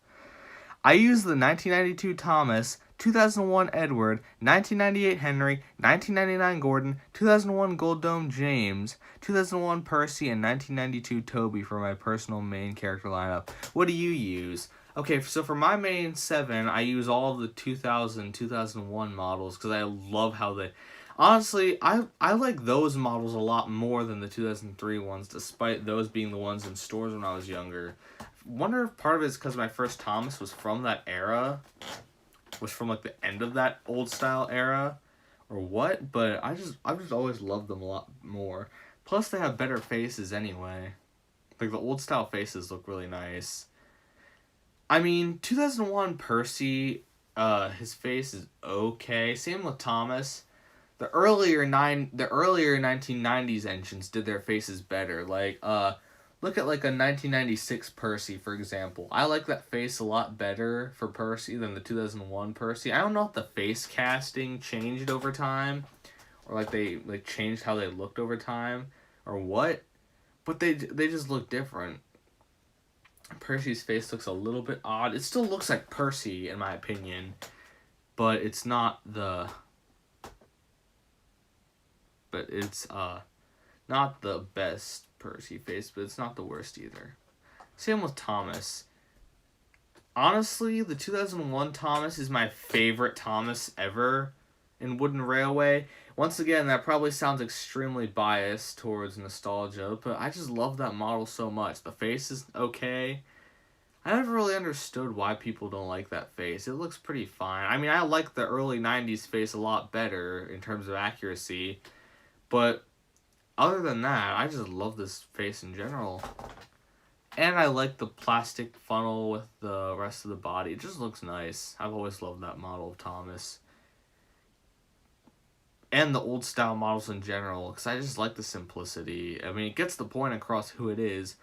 I used the 1992 Thomas 2001 Edward, 1998 Henry, 1999 Gordon, 2001 Gold Dome James, 2001 Percy, and 1992 Toby for my personal main character lineup. What do you use? Okay, so for my main 7, I use all of the 2001 models because I love how they... Honestly, I like those models a lot more than the 2003 ones, despite those being the ones in stores when I was younger. Wonder if part of it is because my first Thomas was from that era, was from like the end of that old style era, or what? But I've just always loved them a lot more. Plus, they have better faces anyway. Like the old style faces look really nice. I mean, 2001 Percy, his face is okay. Same with Thomas. The earlier 1990s engines did their faces better. Like look at like a 1996 Percy, for example. I like that face a lot better for Percy than the 2001 Percy. I don't know if the face casting changed over time, or like they changed how they looked over time, or what, but they just look different. Percy's face looks a little bit odd. It still looks like Percy in my opinion, but it's not the... But it's not the best Percy face, but it's not the worst either. Same with Thomas. Honestly, the 2001 Thomas is my favorite Thomas ever in Wooden Railway. Once again, that probably sounds extremely biased towards nostalgia, but I just love that model so much. The face is okay. I never really understood why people don't like that face. It looks pretty fine. I mean, I like the early 90s face a lot better in terms of accuracy. But other than that, I just love this face in general. And I like the plastic funnel with the rest of the body. It just looks nice. I've always loved that model of Thomas. And the old style models in general, because I just like the simplicity. I mean, it gets the point across who it is.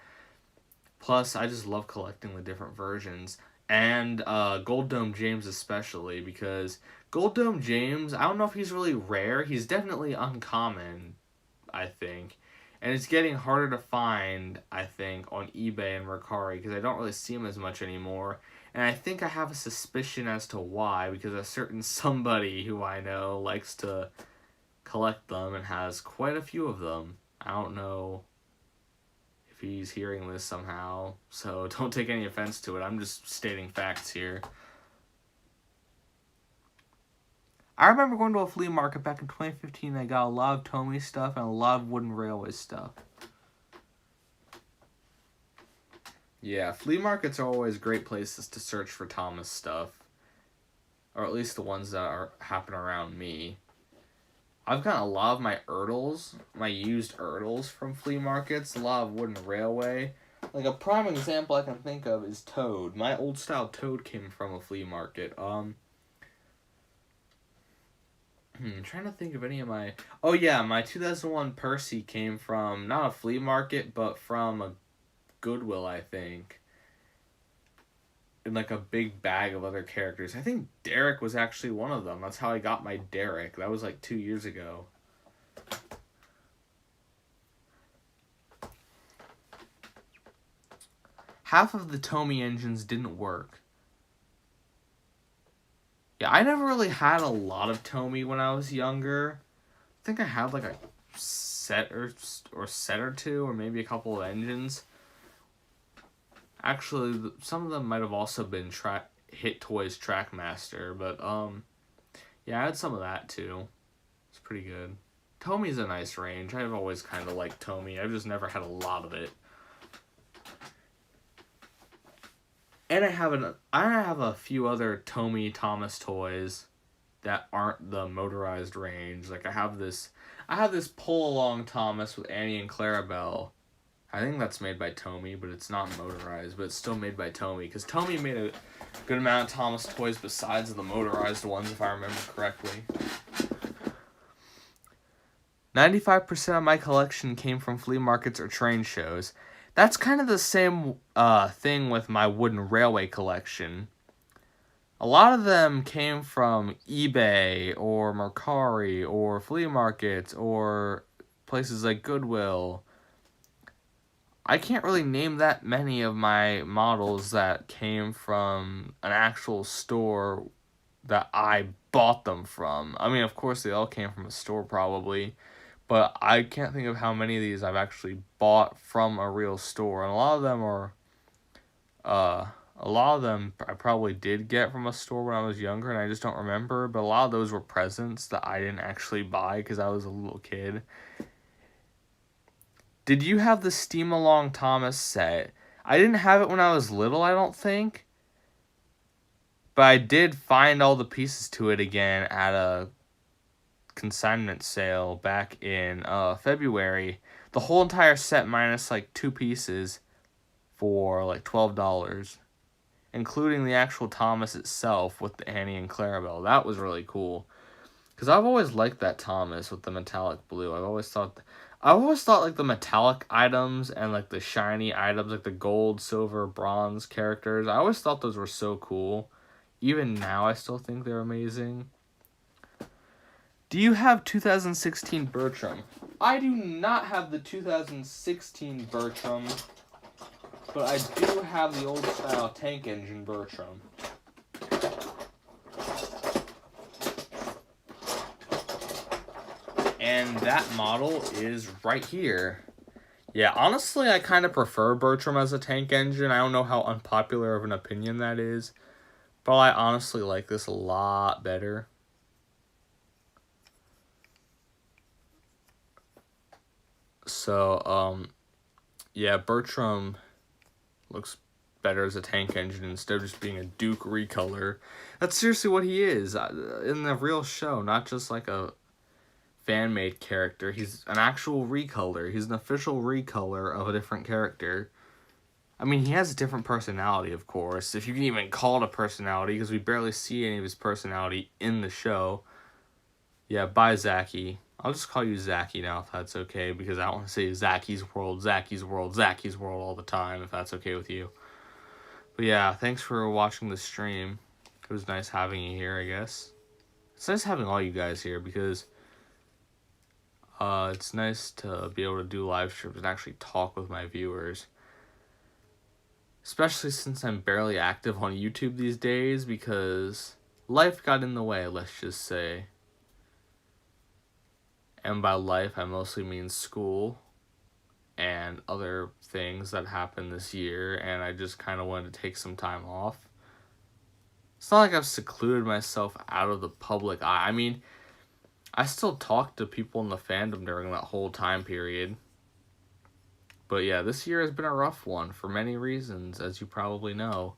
Plus, I just love collecting the different versions. And Gold Dome James especially, because Gold Dome James, I don't know if he's really rare. He's definitely uncommon, I think. And it's getting harder to find, I think, on eBay and Mercari, because I don't really see him as much anymore. And I think I have a suspicion as to why, because a certain somebody who I know likes to collect them and has quite a few of them. I don't know if he's hearing this somehow, so don't take any offense to it. I'm just stating facts here. I remember going to a flea market back in 2015. I got a lot of Tomy stuff and a lot of Wooden Railway stuff. Yeah, flea markets are always great places to search for Thomas stuff. Or at least the ones that happen around me. I've gotten a lot of my Ertls, my used Ertls from flea markets, a lot of Wooden Railway. Like a prime example I can think of is Toad. My old style Toad came from a flea market. I'm trying to think of any of my... Oh yeah, my 2001 Percy came from, not a flea market, but from a Goodwill, I think. In like a big bag of other characters. I think Derek was actually one of them. That's how I got my Derek. That was like 2 years ago. Half of the Tomy engines didn't work. Yeah, I never really had a lot of Tomy when I was younger. I think I had like a set or two, or maybe a couple of engines. Actually, some of them might have also been Hit Toys Trackmaster, but yeah, I had some of that too. It's pretty good. Tomy's a nice range. I've always kind of liked Tomy. I've just never had a lot of it. And I have a few other Tomy Thomas toys that aren't the motorized range. Like I have this pull along Thomas with Annie and Clarabelle. I think that's made by Tomy, but it's not motorized, but it's still made by Tomy, because Tomy made a good amount of Thomas toys besides the motorized ones, if I remember correctly. 95% of my collection came from flea markets or train shows. That's kind of the same thing with my Wooden Railway collection. A lot of them came from eBay or Mercari or flea markets or places like Goodwill. I can't really name that many of my models that came from an actual store that I bought them from. I mean, of course, they all came from a store probably, but I can't think of how many of these I've actually bought from a real store. And a lot of them are, a lot of them I probably did get from a store when I was younger, and I just don't remember. But a lot of those were presents that I didn't actually buy because I was a little kid. Did you have the Steam Along Thomas set? I didn't have it when I was little, I don't think. But I did find all the pieces to it again at a consignment sale back in February. The whole entire set minus like 2 pieces for like $12, including the actual Thomas itself with the Annie and Clarabelle. That was really cool. Because I've always liked that Thomas with the metallic blue. I've always thought like the metallic items and like the shiny items, like the gold, silver, bronze characters, I always thought those were so cool. Even now, I still think they're amazing. Do you have 2016 Bertram? I do not have the 2016 Bertram, but I do have the old style tank engine Bertram. And that model is right here. Yeah, honestly, I kind of prefer Bertram as a tank engine. I don't know how unpopular of an opinion that is, but I honestly like this a lot better. So, yeah, Bertram looks better as a tank engine instead of just being a Duke recolor. That's seriously what he is in the real show, not just like a fan-made character. He's an actual recolor. He's an official recolor of a different character. I mean, he has a different personality, of course, if you can even call it a personality, because we barely see any of his personality in the show. Yeah, bye, Zachy. I'll just call you Zachy now, if that's okay, because I don't want to say Zachy's World, Zachy's World, Zachy's World all the time, if that's okay with you. But yeah, thanks for watching the stream. It was nice having you here, I guess. It's nice having all you guys here, because it's nice to be able to do live streams and actually talk with my viewers. Especially since I'm barely active on YouTube these days, because life got in the way, let's just say. And by life, I mostly mean school and other things that happened this year, and I just kind of wanted to take some time off. It's not like I've secluded myself out of the public eye. I mean, I still talk to people in the fandom during that whole time period. But yeah, this year has been a rough one for many reasons, as you probably know.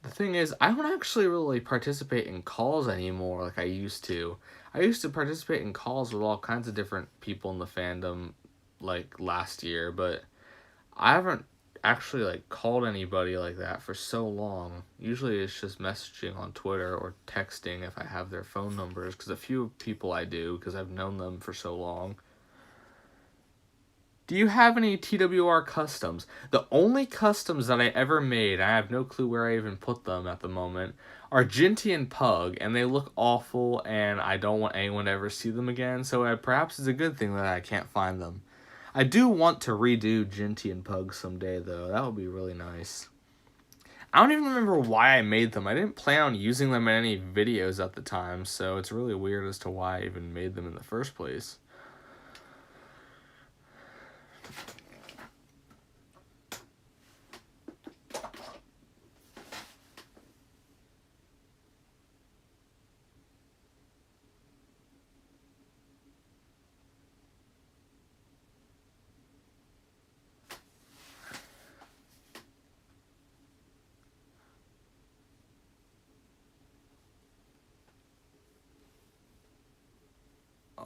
The thing is, I don't actually really participate in calls anymore like I used to. I used to participate in calls with all kinds of different people in the fandom like last year, but I haven't actually like called anybody like that for so long. Usually it's just messaging on Twitter or texting if I have their phone numbers, because a few people I do because I've known them for so long. Do you have any TWR customs? The only customs that I ever made, I have no clue where I even put them at the moment, are Ginty and Pug, and they look awful, and I don't want anyone to ever see them again, so perhaps it's a good thing that I can't find them. I do want to redo Ginty and Pug someday, though. That would be really nice. I don't even remember why I made them. I didn't plan on using them in any videos at the time, so it's really weird as to why I even made them in the first place.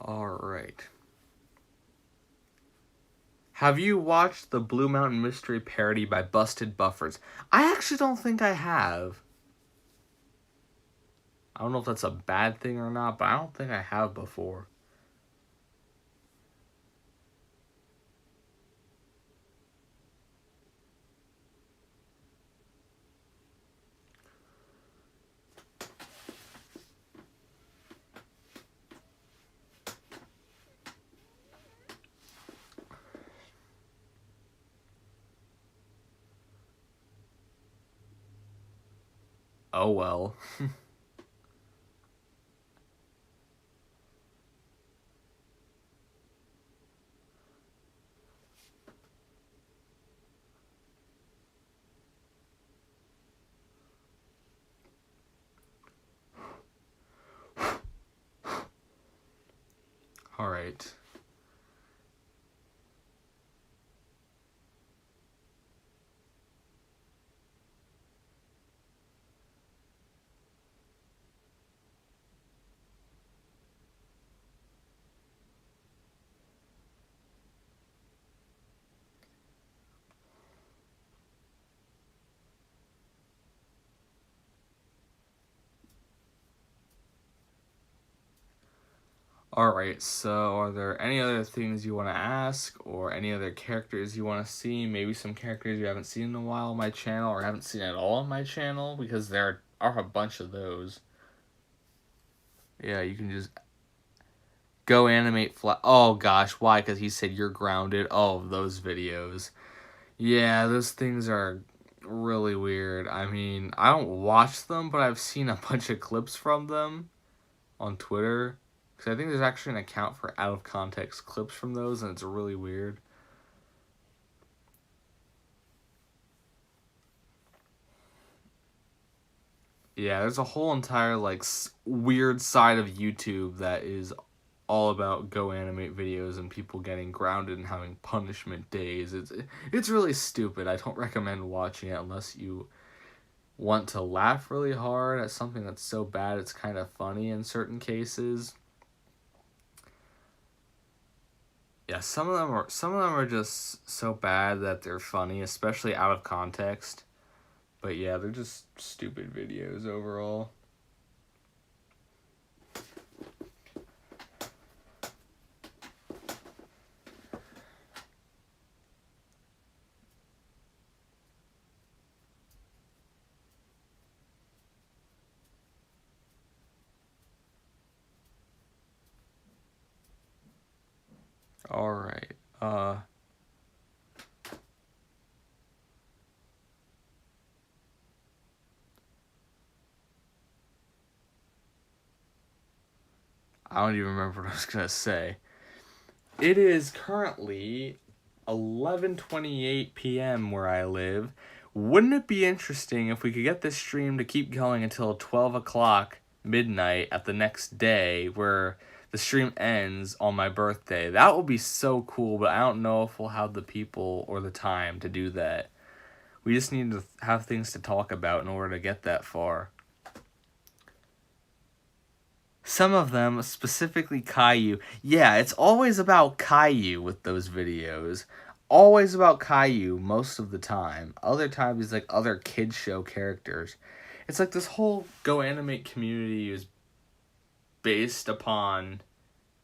Alright. Have you watched the Blue Mountain Mystery parody by Busted Buffers? I actually don't think I have. I don't know if that's a bad thing or not, but I don't think I have before. Oh well. All right. Alright, so are there any other things you want to ask, or any other characters you want to see? Maybe some characters you haven't seen in a while on my channel, or haven't seen at all on my channel, because there are a bunch of those. Yeah, you can just go animate flat. Oh gosh, why? Because he said you're grounded. Oh, those videos. Yeah, those things are really weird. I mean, I don't watch them, but I've seen a bunch of clips from them on Twitter. Because I think there's actually an account for out of context clips from those, and it's really weird. Yeah, there's a whole entire like weird side of YouTube that is all about Go Animate videos and people getting grounded and having punishment days. It's really stupid. I don't recommend watching it unless you want to laugh really hard at something that's so bad it's kind of funny in certain cases. Yeah, some of them are just so bad that they're funny, especially out of context. But yeah, they're just stupid videos overall. All right. I don't even remember what I was gonna say. It is currently 11:28 p.m. where I live. Wouldn't it be interesting if we could get this stream to keep going until 12 o'clock midnight at the next day, where the stream ends on my birthday? That would be so cool, but I don't know if we'll have the people or the time to do that. We just need to have things to talk about in order to get that far. Some of them, specifically Caillou. Yeah, it's always about Caillou with those videos. Always about Caillou most of the time. Other times it's like other kids show characters. It's like this whole Go Animate community is based upon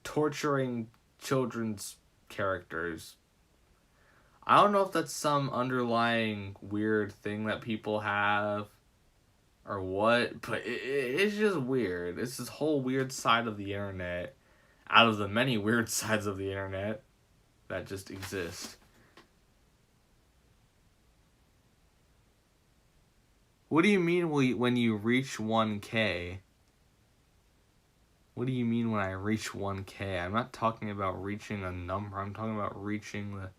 torturing children's characters. I don't know if that's some underlying weird thing that people have or what, but it's just weird. It's this whole weird side of the internet, out of the many weird sides of the internet that just exist. What do you mean when you reach 1K? What do you mean when I reach 1K? I'm not talking about reaching a number. I'm talking about reaching the...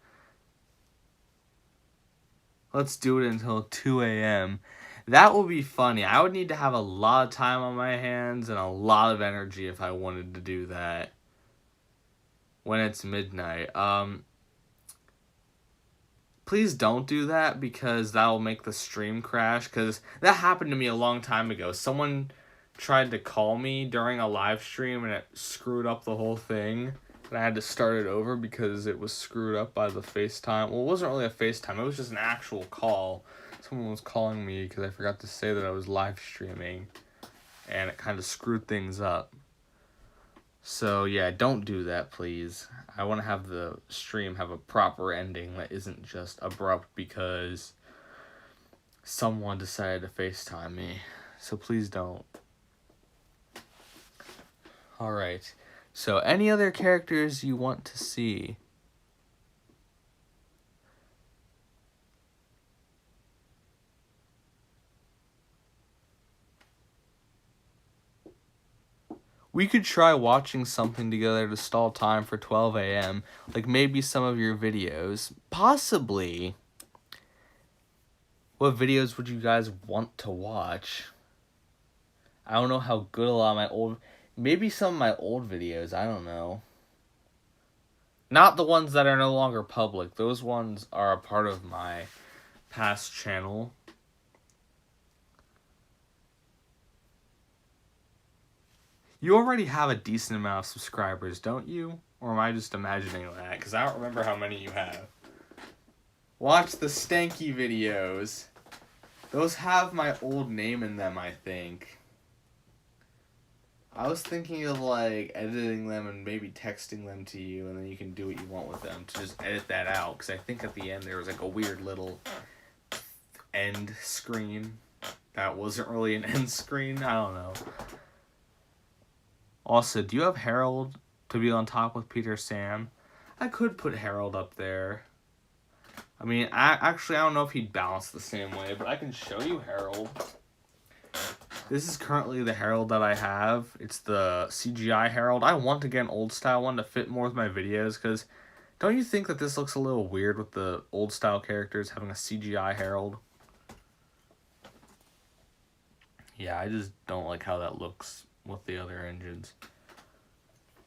Let's do it until 2 a.m. That will be funny. I would need to have a lot of time on my hands and a lot of energy if I wanted to do that when it's midnight. Please don't do that, because that'll make the stream crash, because that happened to me a long time ago. Someone tried to call me during a live stream and it screwed up the whole thing. And I had to start it over because it was screwed up by the FaceTime. Well, it wasn't really a FaceTime. It was just an actual call. Someone was calling me because I forgot to say that I was live streaming. And it kind of screwed things up. So, yeah, don't do that, please. I want to have the stream have a proper ending that isn't just abrupt because someone decided to FaceTime me. So please don't. Alright. So, any other characters you want to see? We could try watching something together to stall time for 12 a.m. Like maybe some of your videos. Possibly. What videos would you guys want to watch? I don't know how good a lot of my old... Maybe some of my old videos, I don't know. Not the ones that are no longer public. Those ones are a part of my past channel. You already have a decent amount of subscribers, don't you? Or am I just imagining that? Because I don't remember how many you have. Watch the Stanky videos. Those have my old name in them, I think. I was thinking of, like, editing them and maybe texting them to you, and then you can do what you want with them to just edit that out. Because I think at the end there was, like, a weird little end screen. That wasn't really an end screen. I don't know. Also, do you have Harold to be on top with Peter Sam? I could put Harold up there. I mean, I don't know if he'd balance the same way, but I can show you Harold. This is currently the Harold that I have. It's the CGI Harold. I want to get an old style one to fit more with my videos, because don't you think that this looks a little weird with the old style characters having a CGI Harold? Yeah, I just don't like how that looks with the other engines.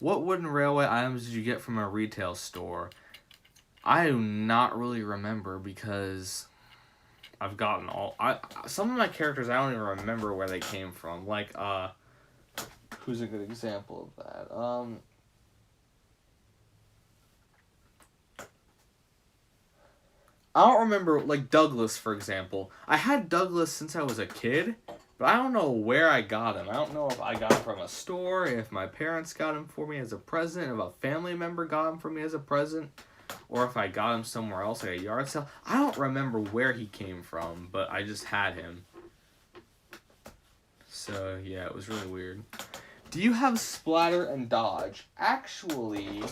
What wooden railway items did you get from a retail store? I do not really remember, because I've gotten some of my characters I don't even remember where they came from. Like, who's a good example of that? I don't remember, like, Douglas, for example. I had Douglas since I was a kid, but I don't know where I got him. I don't know if I got him from a store, if my parents got him for me as a present, if a family member got him for me as a present, or if I got him somewhere else, like a yard sale. I don't remember where he came from, but I just had him. So, yeah, it was really weird. Do you have Splatter and Dodge? Actually,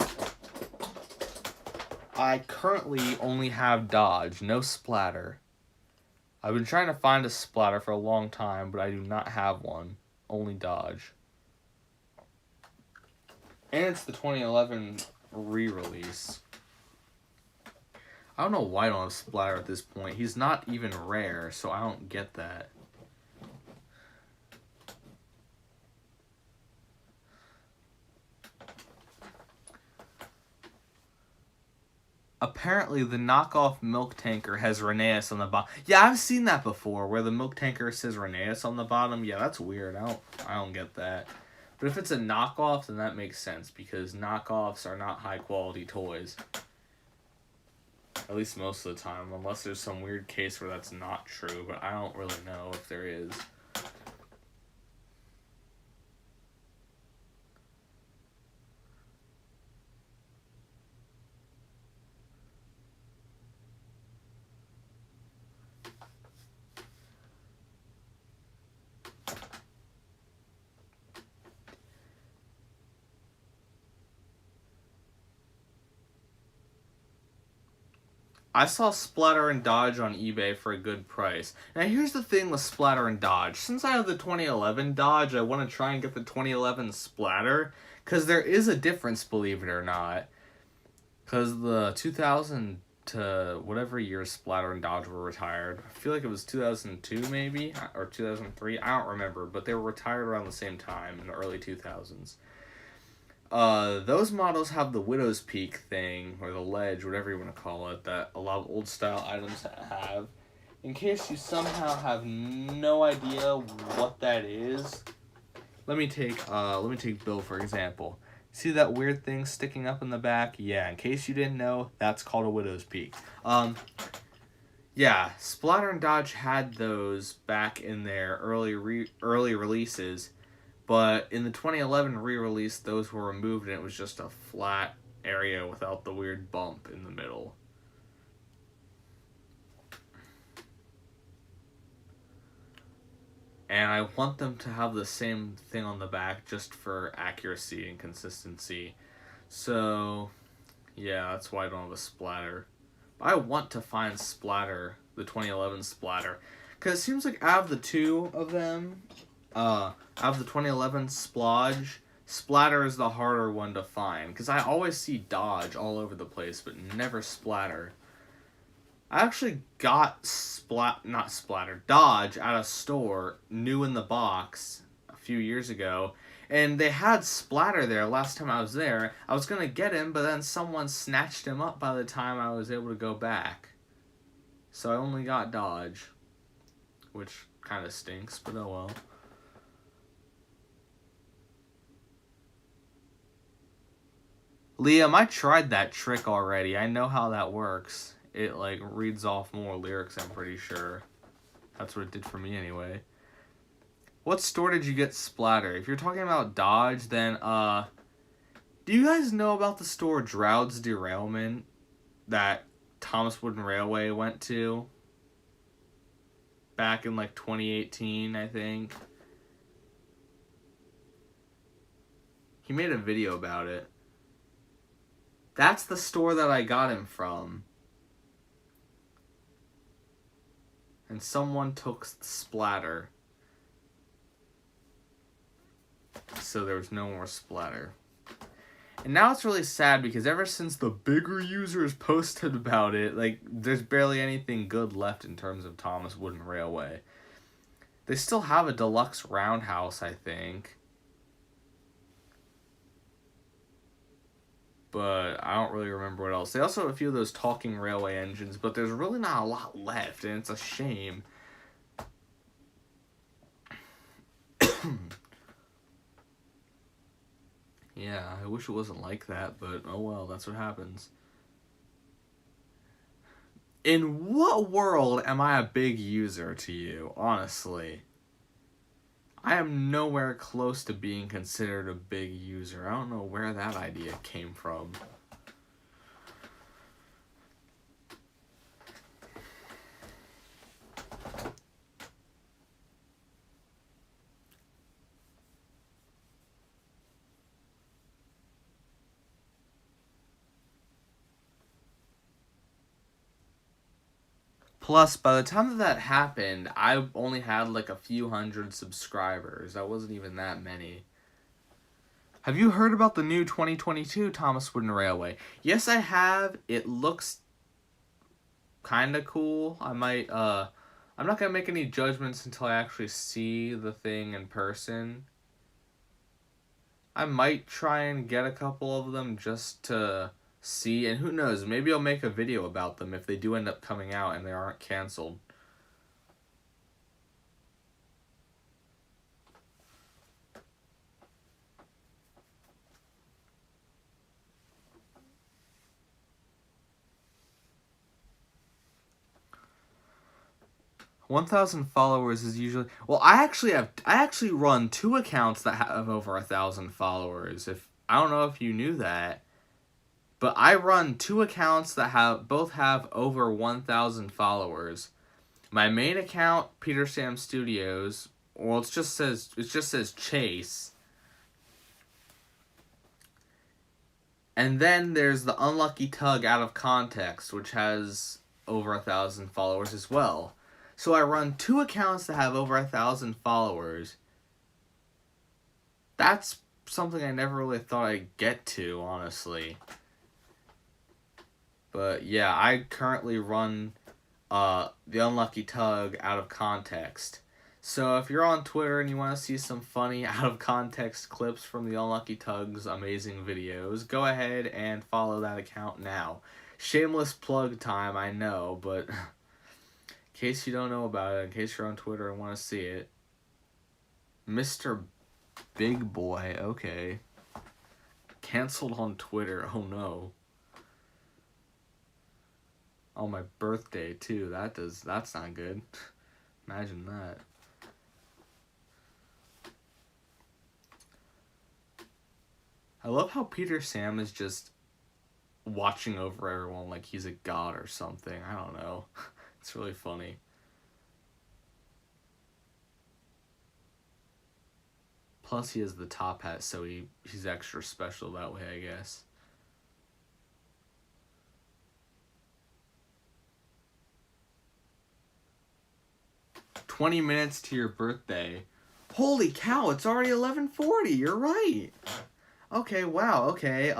I currently only have Dodge, no Splatter. I've been trying to find a Splatter for a long time, but I do not have one. Only Dodge. And it's the 2011 re-release. I don't know why I don't have Splatter at this point. He's not even rare, so I don't get that. Apparently, the knockoff milk tanker has Rheneas on the bottom. Yeah, I've seen that before, where the milk tanker says Rheneas on the bottom. Yeah, that's weird. I don't get that. But if it's a knockoff, then that makes sense, because knockoffs are not high-quality toys. At least most of the time, unless there's some weird case where that's not true, but I don't really know if there is. I saw Splatter and Dodge on eBay for a good price. Now here's the thing with Splatter and Dodge. Since I have the 2011 Dodge, I want to try and get the 2011 Splatter, because there is a difference, believe it or not. Because the 2000 to whatever year Splatter and Dodge were retired, I feel like it was 2002 maybe, or 2003, I don't remember, but they were retired around the same time, in the early 2000s. Those models have the Widow's Peak thing, or the ledge, whatever you want to call it, that a lot of old style items have. In case you somehow have no idea what that is, let me take Bill for example. See that weird thing sticking up in the back? Yeah, in case you didn't know, that's called a Widow's Peak. Yeah, Splatter and Dodge had those back in their early releases. But in the 2011 re-release, those were removed and it was just a flat area without the weird bump in the middle. And I want them to have the same thing on the back just for accuracy and consistency. So, yeah, that's why I don't have a Splatter. But I want to find Splatter, the 2011 Splatter. Because it seems like out of the two of them... out of the 2011 Splodge, Splatter is the harder one to find, because I always see Dodge all over the place, but never Splatter. I actually got Dodge at a store, new in the box, a few years ago, and they had Splatter there last time I was there. I was gonna get him, but then someone snatched him up by the time I was able to go back. So I only got Dodge, which kind of stinks, but oh well. Liam, I tried that trick already. I know how that works. It, like, reads off more lyrics, I'm pretty sure. That's what it did for me, anyway. What store did you get Splatter? If you're talking about Dodge, then, do you guys know about the store Droude's Derailment that Thomas Wooden Railway went to? Back in, like, 2018, I think. He made a video about it. That's the store that I got him from. And someone took Splatter. So there was no more Splatter. And now it's really sad because ever since the bigger users posted about it, like, there's barely anything good left in terms of Thomas Wooden Railway. They still have a deluxe roundhouse, I think. But I don't really remember what else. They also have a few of those talking railway engines, but there's really not a lot left, and it's a shame. Yeah, I wish it wasn't like that, but oh well, that's what happens. In what world am I a big user to you, honestly? I am nowhere close to being considered a big user. I don't know where that idea came from. Plus, by the time that happened, I only had like a few hundred subscribers. That wasn't even that many. Have you heard about the new 2022 Thomas Wooden Railway? Yes, I have. It looks kind of cool. I'm not gonna make any judgments until I actually see the thing in person. I might try and get a couple of them just to see, and who knows, maybe I'll make a video about them if they do end up coming out and they aren't canceled. $1,000 followers is usually... Well, I actually run 2 accounts that have over 1,000 followers. I don't know if you knew that, but I run 2 accounts that both have over 1,000 followers. My main account, Peter Sam Studios, well, it just says Chase. And then there's the Unlucky Tug Out of Context, which has over 1,000 followers as well. So I run 2 accounts that have over 1,000 followers. That's something I never really thought I'd get to, honestly. But yeah, I currently run the Unlucky Tug Out of Context. So if you're on Twitter and you want to see some funny out of context clips from the Unlucky Tug's amazing videos, go ahead and follow that account now. Shameless plug time, I know, but in case you don't know about it, in case you're on Twitter and want to see it, Mr. Big Boy, okay. Canceled on Twitter, oh no. On my birthday too, that's not good. Imagine that. I love how Peter Sam is just watching over everyone like he's a god or something. I don't know. It's really funny. Plus he has the top hat, so he's extra special that way, I guess. "20 minutes to your birthday." Holy cow, it's already 11:40. You're right. Okay, wow, okay.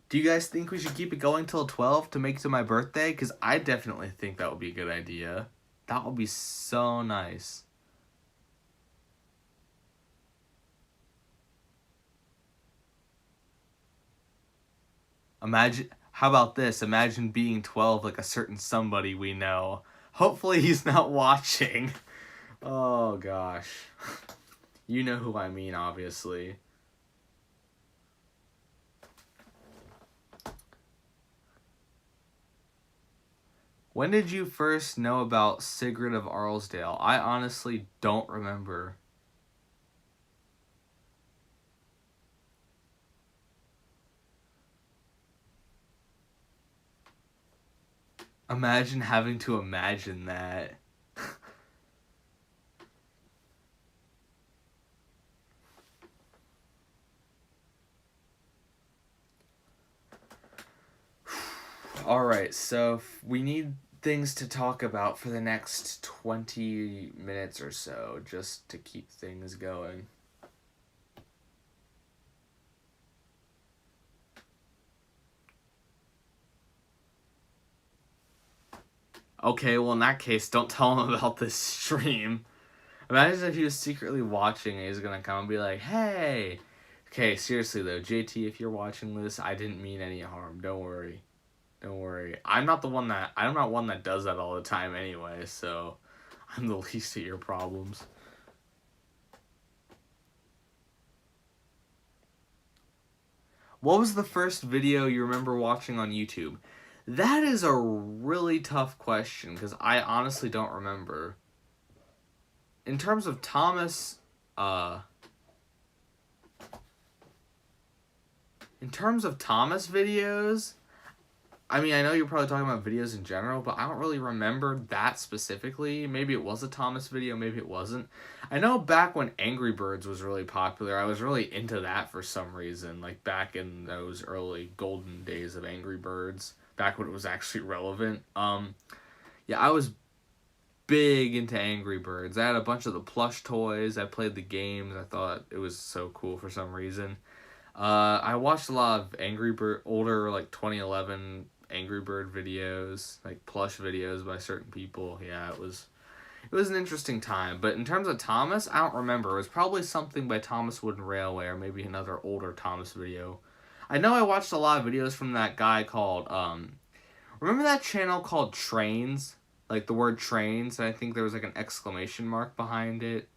Do you guys think we should keep it going till 12 to make it to my birthday? Because I definitely think that would be a good idea. That would be so nice. Imagine, how about this? Imagine being 12 like a certain somebody we know. Hopefully he's not watching. Oh gosh. You know who I mean, obviously. When did you first know about Sigrid of Arlesdale? I honestly don't remember. Imagine having to imagine that. Alright, so we need things to talk about for the next 20 minutes or so, just to keep things going. Okay, well in that case, don't tell him about this stream. Imagine if he was secretly watching and he's gonna come and be like, hey! Okay, seriously though, JT, if you're watching this, I didn't mean any harm. Don't worry. Don't worry. I'm not one that does that all the time anyway, so I'm the least of your problems. What was the first video you remember watching on YouTube? That is a really tough question because I honestly don't remember. In terms of Thomas, videos, I mean, I know you're probably talking about videos in general, but I don't really remember that specifically. Maybe it was a Thomas video, maybe it wasn't. I know back when Angry Birds was really popular, I was really into that for some reason. Like back in those early golden days of Angry Birds, back when it was actually relevant. Yeah, I was big into Angry Birds. I had a bunch of the plush toys. I played the games. I thought it was so cool for some reason. I watched a lot of Angry Bird, older like 2011 Angry Bird videos, like plush videos by certain people. Yeah, it was an interesting time. But in terms of Thomas, I don't remember. It was probably something by Thomas Wooden Railway or maybe another older Thomas video. I know I watched a lot of videos from that guy called remember that channel called Trains? Like the word trains, and I think there was like an exclamation mark behind it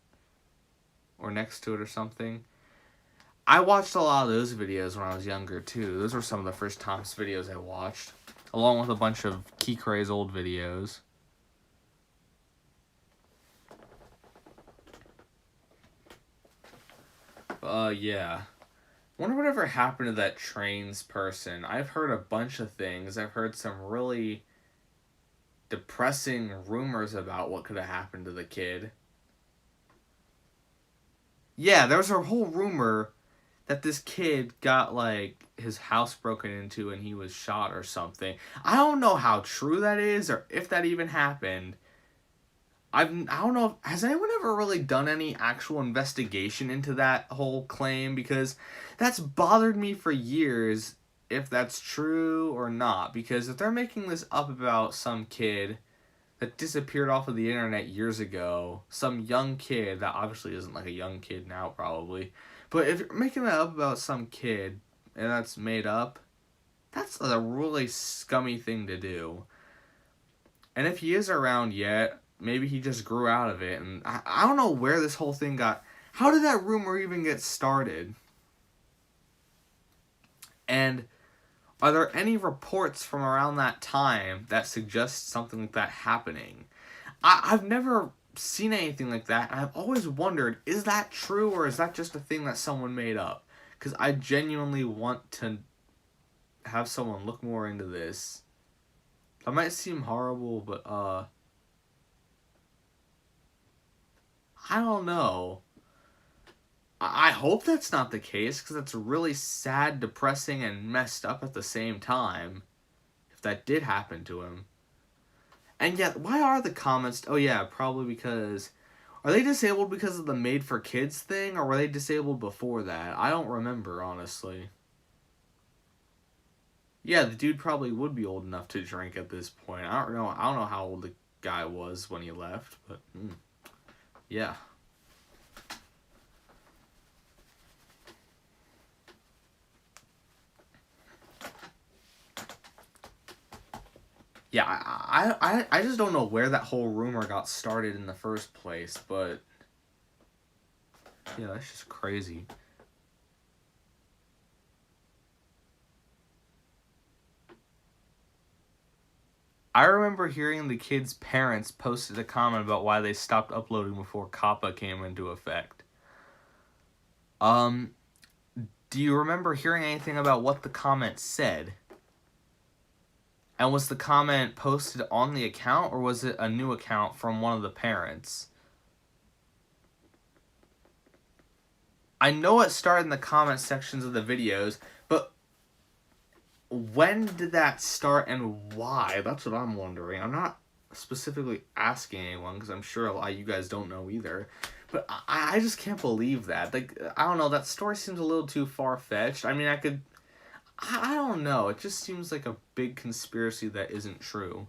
or next to it or something. I watched a lot of those videos when I was younger too. Those were some of the first Thomas videos I watched, along with a bunch of Kikre's old videos. Yeah. Wonder whatever happened to that Trains person. I've heard a bunch of things. I've heard some really depressing rumors about what could have happened to the kid. Yeah, there was a whole rumor that this kid got like his house broken into and he was shot or something. I don't know how true that is or if that even happened. I don't know. Has anyone ever really done any actual investigation into that whole claim? Because that's bothered me for years if that's true or not. Because if they're making this up about some kid that disappeared off of the internet years ago, some young kid that obviously isn't like a young kid now, probably. But if you're making that up about some kid and that's made up, that's a really scummy thing to do. And if he is around yet, maybe he just grew out of it. And I don't know where this whole thing got. How did that rumor even get started? And are there any reports from around that time that suggest something like that happening? I've never seen anything like that, and I've always wondered, is that true or is that just a thing that someone made up? Because I genuinely want to have someone look more into this. That might seem horrible, but I don't know. I hope that's not the case, because that's really sad, depressing, and messed up at the same time, if that did happen to him. And yet, why are the comments... Oh yeah, probably because... Are they disabled because of the Made for Kids thing, or were they disabled before that? I don't remember, honestly. Yeah, the dude probably would be old enough to drink at this point. I don't know. I don't know how old the guy was when he left, but yeah. Yeah, I just don't know where that whole rumor got started in the first place, but yeah, that's just crazy. I remember hearing the kid's parents posted a comment about why they stopped uploading before COPPA came into effect. Do you remember hearing anything about what the comment said? And was the comment posted on the account, or was it a new account from one of the parents? I know it started in the comment sections of the videos, but when did that start and why? That's what I'm wondering. I'm not specifically asking anyone because I'm sure a lot of you guys don't know either. But I just can't believe that. Like, I don't know, that story seems a little too far-fetched. I mean, I don't know. It just seems like a big conspiracy that isn't true.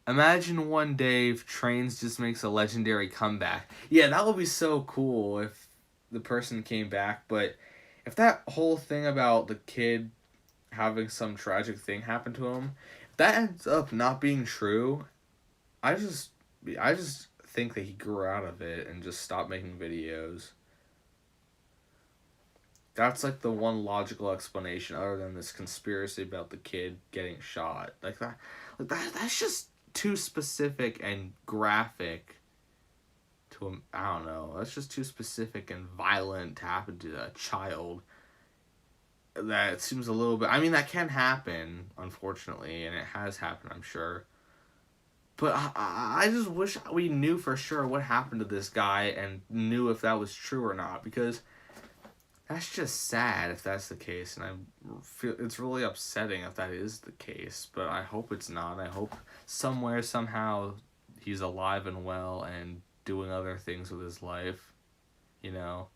Imagine one day if Trains just makes a legendary comeback. Yeah, that would be so cool if the person came back, but if that whole thing about the kid having some tragic thing happen to him, if that ends up not being true, I just think that he grew out of it and just stopped making videos. That's like the one logical explanation other than this conspiracy about the kid getting shot. That's just too specific and graphic to I don't know. That's just too specific and violent to happen to a child. That seems a little bit. I mean, that can happen, unfortunately, and it has happened, I'm sure. But I just wish we knew for sure what happened to this guy and knew if that was true or not, because that's just sad if that's the case, and I feel it's really upsetting if that is the case. But I hope it's not. I hope somewhere, somehow, he's alive and well and doing other things with his life. You know,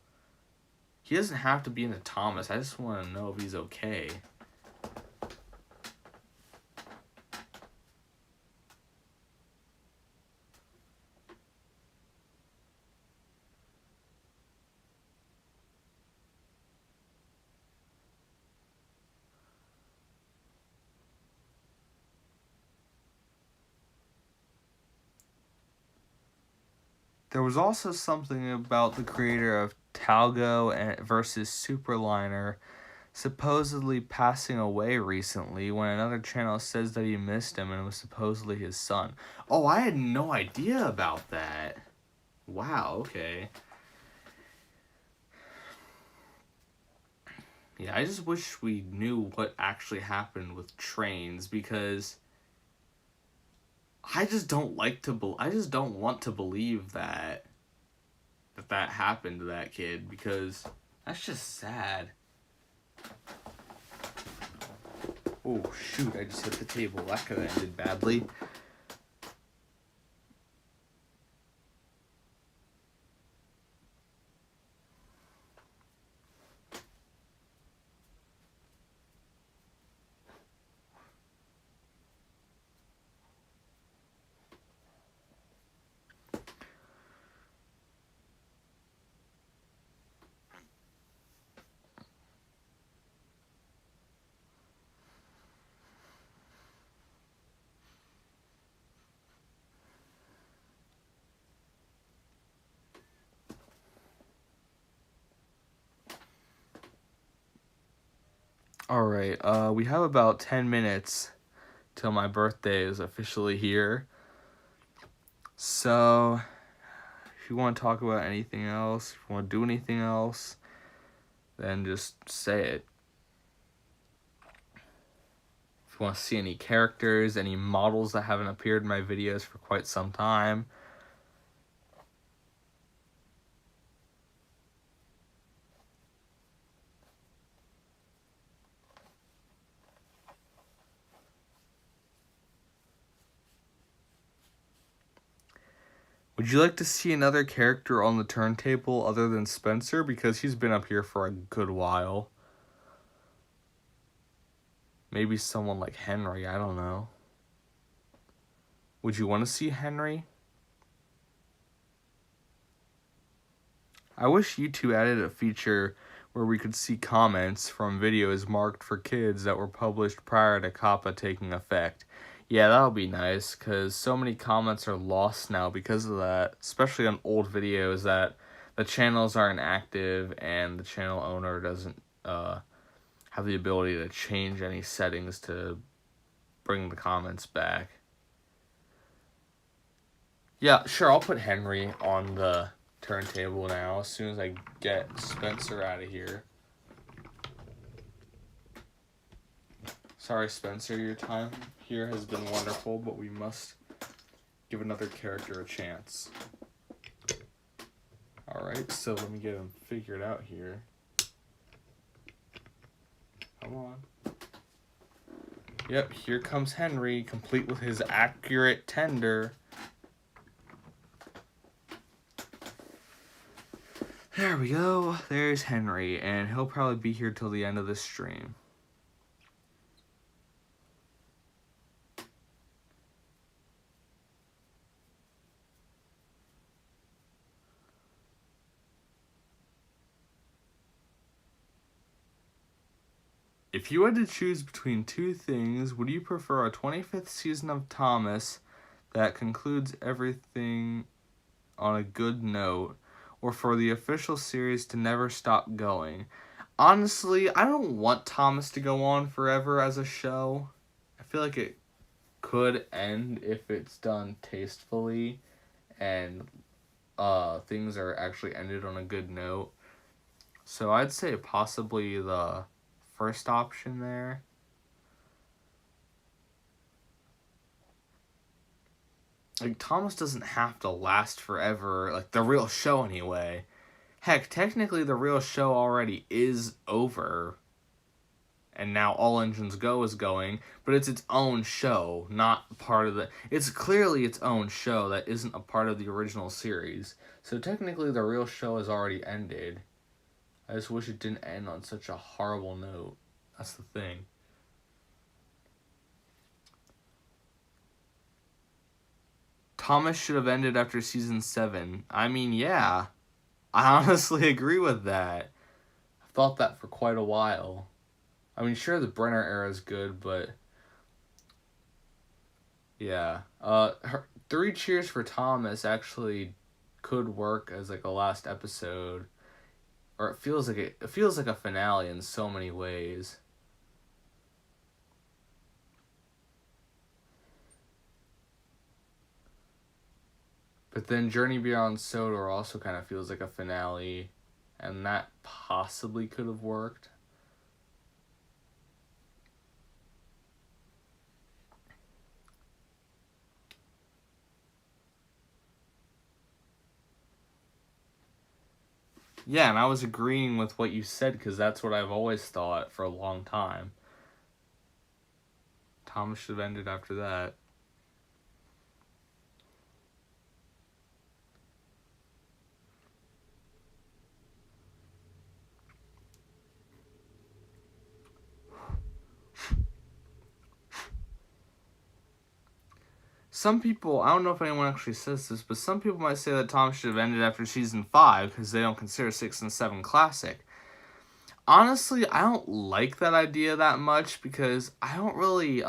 he doesn't have to be into Thomas. I just want to know if he's okay. There was also something about the creator of Talgo versus Superliner supposedly passing away recently when another channel says that he missed him and it was supposedly his son. Oh, I had no idea about that. Wow, okay. Yeah, I just wish we knew what actually happened with Trains, because I just don't I just don't want to believe that happened to that kid, because that's just sad. Oh shoot, I just hit the table. That could have ended badly. Alright, we have about 10 minutes till my birthday is officially here. So, if you want to talk about anything else, if you want to do anything else, then just say it. If you want to see any characters, any models that haven't appeared in my videos for quite some time, Would you like to see another character on the turntable other than Spencer? Because he's been up here for a good while. Maybe someone like Henry, I don't know. Would you want to see Henry? I wish YouTube added a feature where we could see comments from videos marked for kids that were published prior to COPPA taking effect. Yeah, that would be nice, because so many comments are lost now because of that, especially on old videos that the channels aren't active and the channel owner doesn't have the ability to change any settings to bring the comments back. Yeah, sure, I'll put Henry on the turntable now as soon as I get Spencer out of here. Sorry, Spencer, your time here has been wonderful, but we must give another character a chance. Alright, so let me get him figured out here. Come on. Yep, here comes Henry, complete with his accurate tender. There we go. There's Henry, and he'll probably be here till the end of the stream. If you had to choose between two things, would you prefer a 25th season of Thomas that concludes everything on a good note, or for the official series to never stop going? Honestly, I don't want Thomas to go on forever as a show. I feel like it could end if it's done tastefully and things are actually ended on a good note. So I'd say possibly the first option there. Like, Thomas doesn't have to last forever, like the real show anyway. Heck, technically the real show already is over. And now All Engines Go is going, but it's its own show, not part of the... It's clearly its own show that isn't a part of the original series. So technically the real show has already ended. I just wish it didn't end on such a horrible note. That's the thing. Thomas should have ended after season 7. I mean, yeah. I honestly agree with that. I've thought that for quite a while. I mean, sure, the Brenner era is good, but... Yeah. 3 Cheers for Thomas actually could work as, like, a last episode. Or it feels like a finale in so many ways. But then Journey Beyond Sodor also kind of feels like a finale, and that possibly could have worked. Yeah, and I was agreeing with what you said, because that's what I've always thought for a long time. Thomas should have ended after that. Some people, I don't know if anyone actually says this, but some people might say that Thomas should have ended after season 5 because they don't consider 6 and 7 classic. Honestly, I don't like that idea that much because I don't really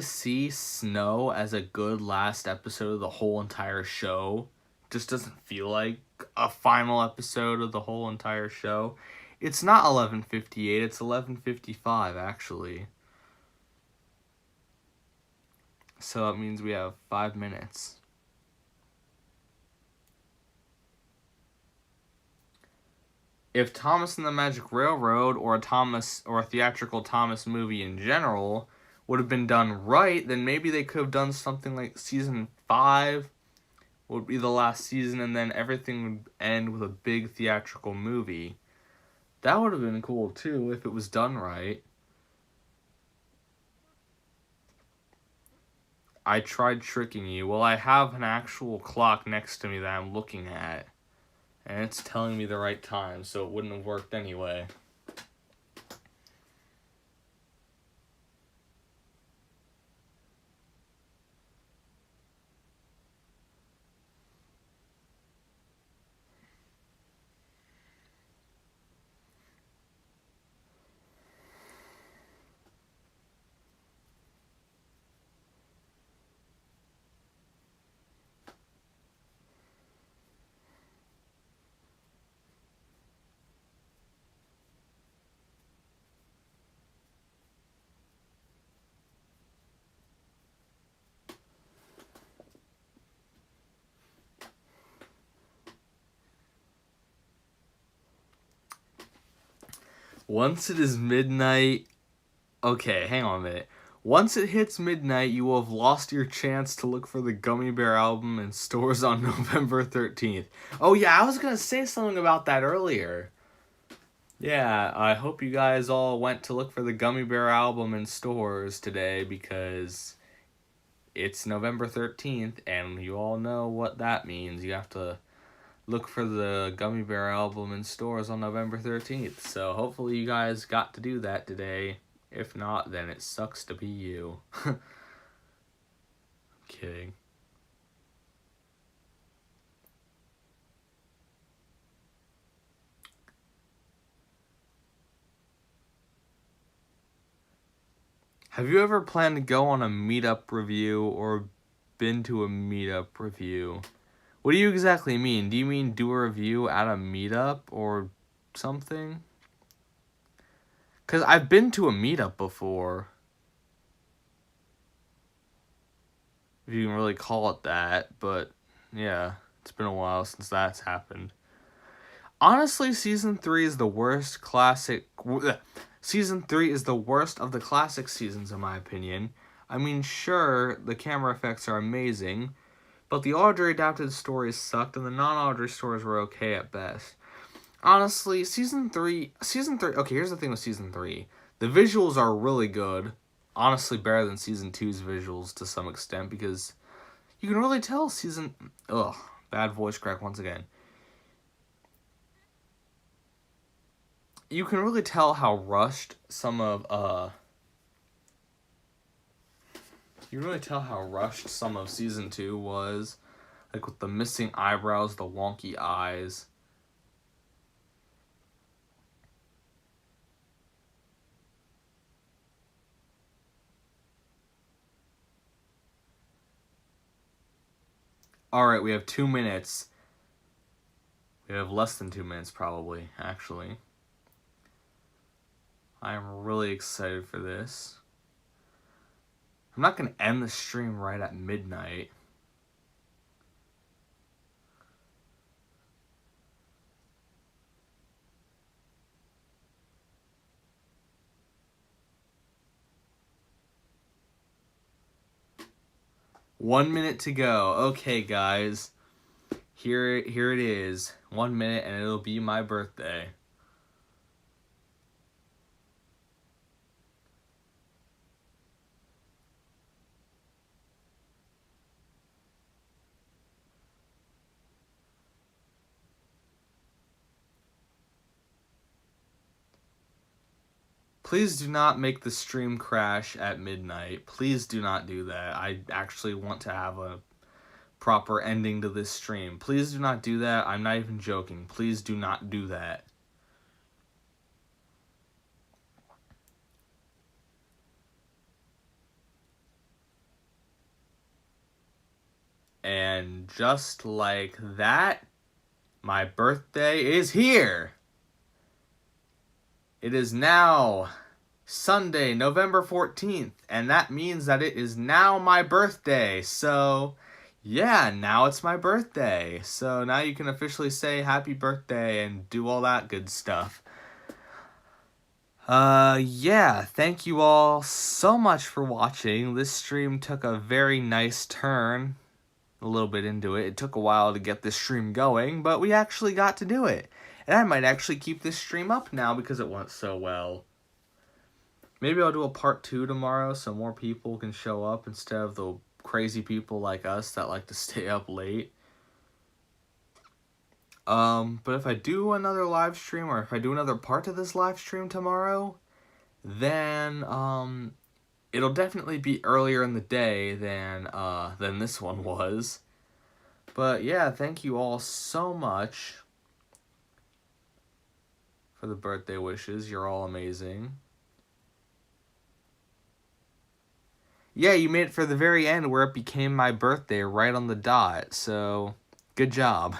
see Snow as a good last episode of the whole entire show. It just doesn't feel like a final episode of the whole entire show. It's not 11:58, it's 11:55 actually. So that means we have 5 minutes. If Thomas and the Magic Railroad or a theatrical Thomas movie in general would have been done right, then maybe they could have done something like season 5 would be the last season, and then everything would end with a big theatrical movie. That would have been cool too if it was done right. I tried tricking you. Well, I have an actual clock next to me that I'm looking at, and it's telling me the right time, so it wouldn't have worked anyway. Once it is midnight... Okay, hang on a minute. Once it hits midnight, you will have lost your chance to look for the Gummy Bear album in stores on November 13th. Oh yeah, I was gonna say something about that earlier. Yeah, I hope you guys all went to look for the Gummy Bear album in stores today, because it's November 13th, and you all know what that means. You have to look for the Gummy Bear album in stores on November 13th. So hopefully you guys got to do that today. If not, then it sucks to be you. I'm kidding. Have you ever planned to go on a meetup review or been to a meetup review? What do you exactly mean? Do you mean do a review at a meetup or something? Because I've been to a meetup before. If you can really call it that, but yeah, it's been a while since that's happened. Honestly, Season 3 is the worst classic... Season 3 is the worst of the classic seasons, in my opinion. I mean, sure, the camera effects are amazing, but the Audrey adapted stories sucked, and the non-Audrey stories were okay at best. Honestly, Season 3... Okay, here's the thing with Season 3. The visuals are really good. Honestly, better than Season 2's visuals to some extent, because you can really tell Season... Ugh, bad voice crack once again. You can really tell how rushed some of, You can really tell how rushed some of Season 2 was. Like, with the missing eyebrows, the wonky eyes. Alright, we have 2 minutes. We have less than 2 minutes, probably, actually. I am really excited for this. I'm not going to end the stream right at midnight. One minute to go. Okay, guys. Here it is. 1 minute and it'll be my birthday. Please do not make the stream crash at midnight. Please do not do that. I actually want to have a proper ending to this stream. Please do not do that. I'm not even joking. Please do not do that. And just like that, my birthday is here. It is now Sunday, November 14th, and that means that it is now my birthday. So, yeah, now it's my birthday. So now you can officially say happy birthday and do all that good stuff. Yeah, thank you all so much for watching. This stream took a very nice turn. A little bit into it. It took a while to get this stream going, but we actually got to do it. And I might actually keep this stream up now because it went so well. Maybe I'll do a part 2 tomorrow so more people can show up instead of the crazy people like us that like to stay up late. But if I do another live stream, or if I do another part of this live stream tomorrow, then it'll definitely be earlier in the day than this one was. But yeah, thank you all so much for the birthday wishes. You're all amazing. Yeah, you made it for the very end where it became my birthday right on the dot. So, good job.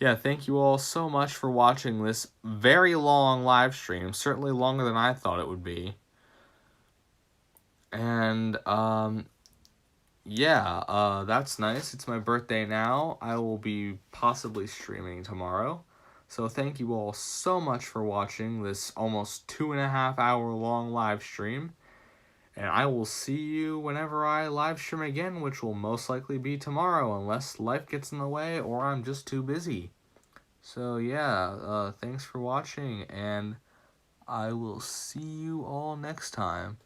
Yeah, thank you all so much for watching this very long live stream. Certainly longer than I thought it would be. And, yeah, that's nice. It's my birthday now. I will be possibly streaming tomorrow. So thank you all so much for watching this almost 2.5 hour long live stream. And I will see you whenever I live stream again, which will most likely be tomorrow, unless life gets in the way or I'm just too busy. So yeah, thanks for watching, and I will see you all next time.